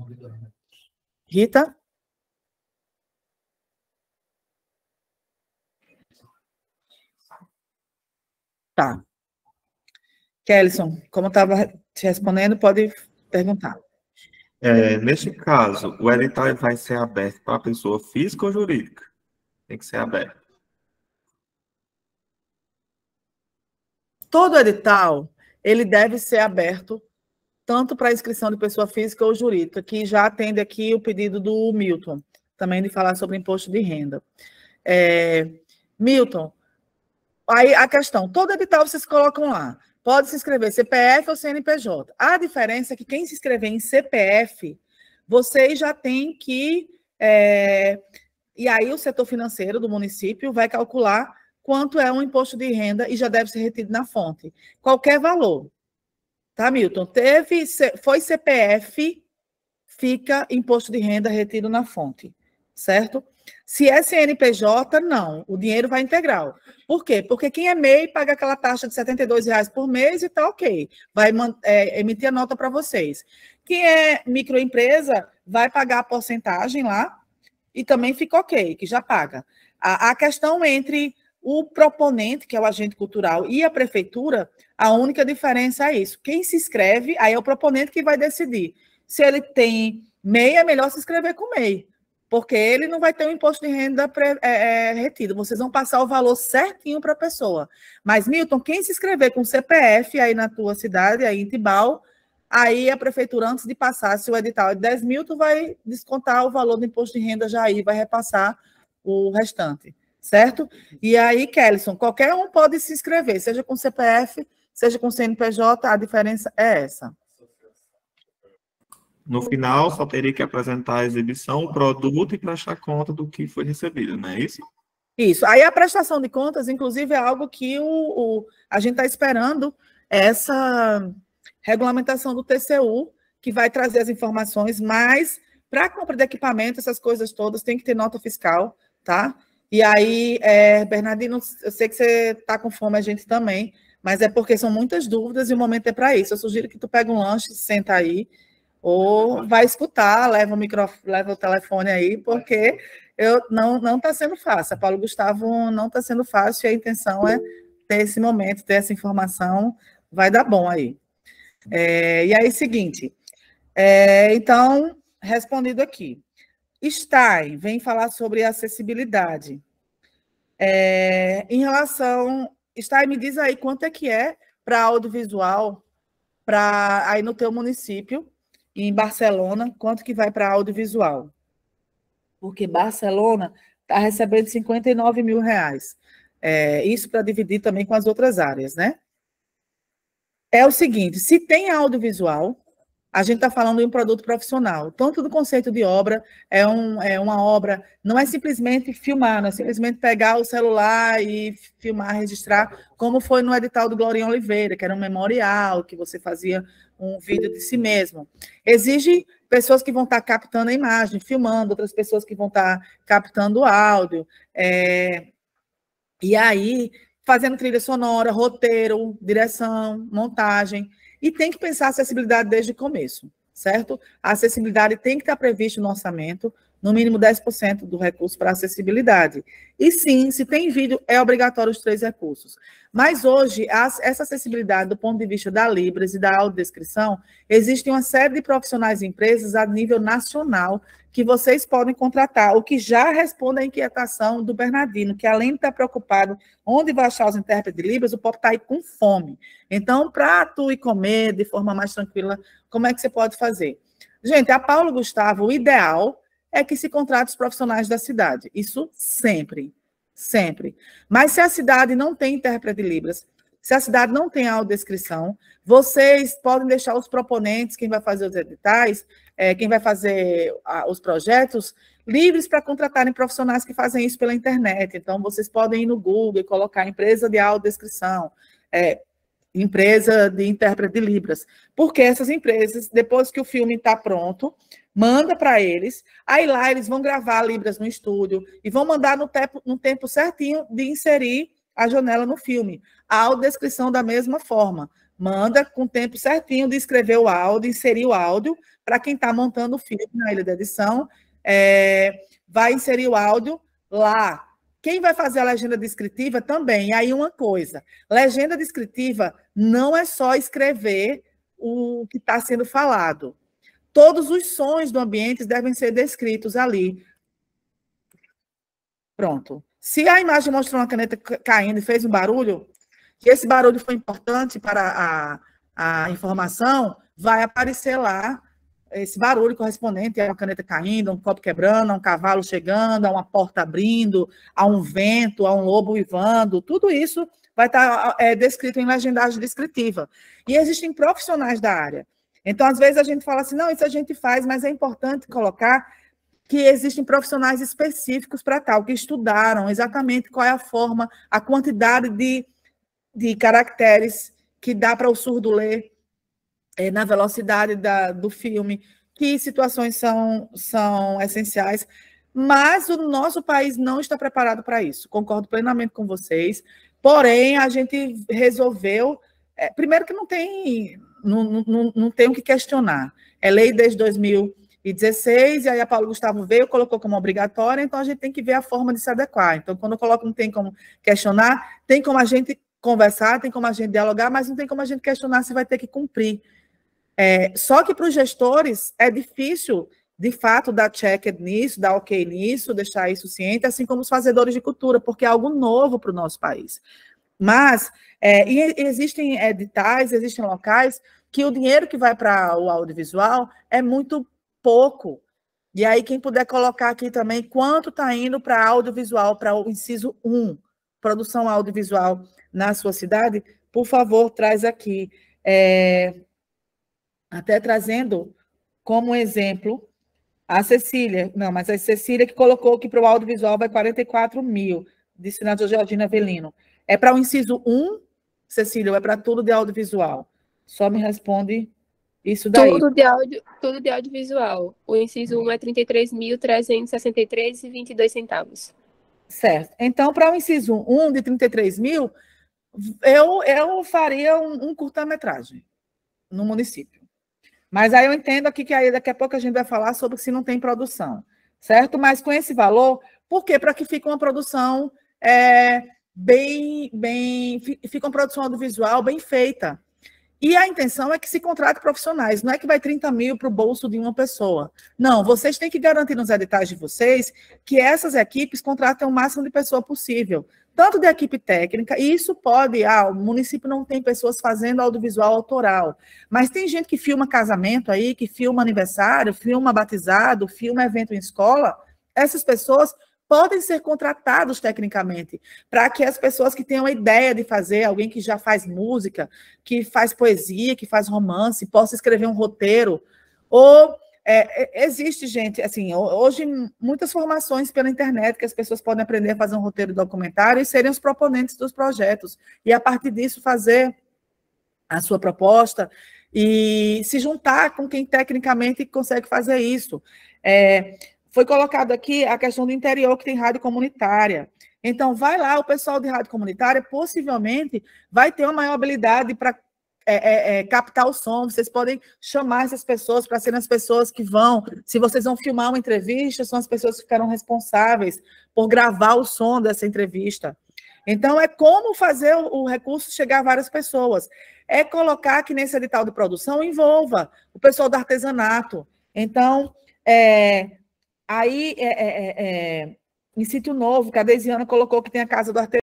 Rita? Tá. Kellyson, como eu estava te respondendo, pode perguntar. Neste caso, o edital vai ser aberto para a pessoa física ou jurídica? Tem que ser aberto. Todo edital, ele deve ser aberto tanto para a inscrição de pessoa física ou jurídica, que já atende aqui o pedido do Milton, também de falar sobre imposto de renda. Milton, aí a questão, todo edital vocês colocam lá, pode se inscrever CPF ou CNPJ. A diferença é que quem se inscrever em CPF, vocês já têm que... e aí o setor financeiro do município vai calcular quanto é um imposto de renda e já deve ser retido na fonte. Qualquer valor. Tá, Milton? Foi CPF, fica imposto de renda retido na fonte. Certo? Se é CNPJ, não. O dinheiro vai integral. Por quê? Porque quem é MEI paga aquela taxa de R$72 por mês e tá ok. Vai emitir a nota para vocês. Quem é microempresa vai pagar a porcentagem lá e também fica ok, que já paga. A questão entre o proponente, que é o agente cultural, e a prefeitura, a única diferença é isso. Quem se inscreve, aí é o proponente que vai decidir. Se ele tem MEI, é melhor se inscrever com MEI, porque ele não vai ter um imposto de renda retido. Vocês vão passar o valor certinho para a pessoa. Mas, Milton, quem se inscrever com CPF aí na tua cidade, aí em Tibau, aí a prefeitura, antes de passar, se o edital é 10 mil, tu vai descontar o valor do imposto de renda já aí, vai repassar o restante, certo? E aí, Kellyson, qualquer um pode se inscrever, seja com CPF, seja com CNPJ, a diferença é essa. No final, só teria que apresentar a exibição, o produto e prestar conta do que foi recebido, não é isso? Isso. Aí a prestação de contas, inclusive, é algo que a gente está esperando essa regulamentação do TCU, que vai trazer as informações, mas para a compra de equipamento, essas coisas todas, tem que ter nota fiscal, tá? E aí, Bernardino, eu sei que você está com fome, a gente também, mas é porque são muitas dúvidas e o momento é para isso. Eu sugiro que tu pegue um lanche, senta aí, ou vai escutar, leva o telefone aí, porque não está sendo fácil. A Paulo Gustavo não está sendo fácil e a intenção é ter esse momento, ter essa informação, vai dar bom aí. E aí, seguinte, então, respondido aqui. Stein vem falar sobre acessibilidade. Em relação... Stein, me diz aí quanto é que é para audiovisual, aí no teu município, em Barcelona, quanto que vai para audiovisual? Porque Barcelona está recebendo R$59 mil. Isso para dividir também com as outras áreas, né? É o seguinte, se tem audiovisual, a gente está falando de um produto profissional. Tanto do conceito de obra, é uma obra, não é simplesmente filmar, não é simplesmente pegar o celular e filmar, registrar, como foi no edital do Glorinha Oliveira, que era um memorial, que você fazia um vídeo de si mesmo. Exige pessoas que vão estar captando a imagem, filmando, outras pessoas que vão estar captando o áudio, e aí fazendo trilha sonora, roteiro, direção, montagem, e tem que pensar a acessibilidade desde o começo, certo? A acessibilidade tem que estar prevista no orçamento, no mínimo 10% do recurso para acessibilidade. E sim, se tem vídeo, é obrigatório os 3 recursos. Mas hoje, essa acessibilidade, do ponto de vista da Libras e da audiodescrição, existe uma série de profissionais e empresas a nível nacional que vocês podem contratar, o que já responde à inquietação do Bernardino, que além de estar preocupado onde vai achar os intérpretes de Libras, o povo está aí com fome. Então, para tu ir comer de forma mais tranquila, como é que você pode fazer? Gente, a Paulo Gustavo, o ideal é que se contrate os profissionais da cidade. Isso sempre, sempre. Mas se a cidade não tem intérprete de Libras, se a cidade não tem audiodescrição, vocês podem deixar os proponentes, quem vai fazer os editais, quem vai fazer os projetos, livres para contratarem profissionais que fazem isso pela internet. Então, vocês podem ir no Google e colocar empresa de audiodescrição, empresa de intérprete de Libras, porque essas empresas, depois que o filme está pronto, manda para eles, aí lá eles vão gravar Libras no estúdio e vão mandar no tempo certinho de inserir a janela no filme. A audiodescrição da mesma forma, manda com o tempo certinho de escrever o áudio, inserir o áudio, para quem está montando o filme na ilha da edição, vai inserir o áudio lá. Quem vai fazer a legenda descritiva também. E aí uma coisa, legenda descritiva não é só escrever o que está sendo falado. Todos os sons do ambiente devem ser descritos ali. Pronto. Se a imagem mostrou uma caneta caindo e fez um barulho, que esse barulho foi importante para a informação, vai aparecer lá esse barulho correspondente a uma caneta caindo, a um copo quebrando, a um cavalo chegando, a uma porta abrindo, a um vento, a um lobo uivando, tudo isso vai estar descrito em legendagem descritiva. E existem profissionais da área. Então, às vezes, a gente fala assim, não, isso a gente faz, mas é importante colocar que existem profissionais específicos para tal, que estudaram exatamente qual é a forma, a quantidade de caracteres que dá para o surdo ler, na velocidade do filme, que situações são essenciais, mas o nosso país não está preparado para isso. Concordo plenamente com vocês, porém, a gente resolveu, primeiro que não tem o que questionar, é lei desde 2016, e aí a Paulo Gustavo veio, colocou como obrigatória, então a gente tem que ver a forma de se adequar. Então, quando eu coloco não tem como questionar, tem como a gente conversar, tem como a gente dialogar, mas não tem como a gente questionar se vai ter que cumprir. Só que para os gestores é difícil, de fato, dar check nisso, dar ok nisso, deixar isso ciente, assim como os fazedores de cultura, porque é algo novo para o nosso país. Mas existem editais, existem locais que o dinheiro que vai para o audiovisual é muito pouco. E aí, quem puder colocar aqui também quanto está indo para audiovisual, para o inciso 1, produção audiovisual na sua cidade, por favor, traz aqui. Até trazendo como exemplo a Cecília, mas a Cecília que colocou que para o audiovisual vai 44 mil, disse na Georgina Avelino. É para o inciso 1, Cecília, ou é para tudo de audiovisual? Só me responde isso daí. Tudo de audiovisual. O inciso 1 é 33.363,22 centavos. Certo. Então, para o inciso 1 de 33 mil, eu faria um curta-metragem no município. Mas aí eu entendo aqui que aí daqui a pouco a gente vai falar sobre se não tem produção, certo? Mas com esse valor, por quê? Para que fique uma produção fica uma produção audiovisual bem feita. E a intenção é que se contrate profissionais, não é que vai 30 mil para o bolso de uma pessoa. Não, vocês têm que garantir nos editais de vocês que essas equipes contratem o máximo de pessoa possível, tanto de equipe técnica, e isso pode, o município não tem pessoas fazendo audiovisual autoral, mas tem gente que filma casamento aí, que filma aniversário, filma batizado, filma evento em escola, essas pessoas podem ser contratados tecnicamente, para que as pessoas que tenham a ideia de fazer, alguém que já faz música, que faz poesia, que faz romance, possa escrever um roteiro, ou existe, gente, assim, hoje muitas formações pela internet que as pessoas podem aprender a fazer um roteiro documentário e serem os proponentes dos projetos, e a partir disso fazer a sua proposta e se juntar com quem tecnicamente consegue fazer isso. Foi colocado aqui a questão do interior, que tem rádio comunitária. Então, vai lá, o pessoal de rádio comunitária possivelmente vai ter uma maior habilidade para captar o som. Vocês podem chamar essas pessoas para serem as pessoas que vão, se vocês vão filmar uma entrevista, são as pessoas que ficarão responsáveis por gravar o som dessa entrevista. Então, é como fazer o recurso chegar a várias pessoas. É colocar que nesse edital de produção envolva o pessoal do artesanato. Então, aí, em Sítio Novo, que a Deisiana colocou que tem a Casa do Artesanato,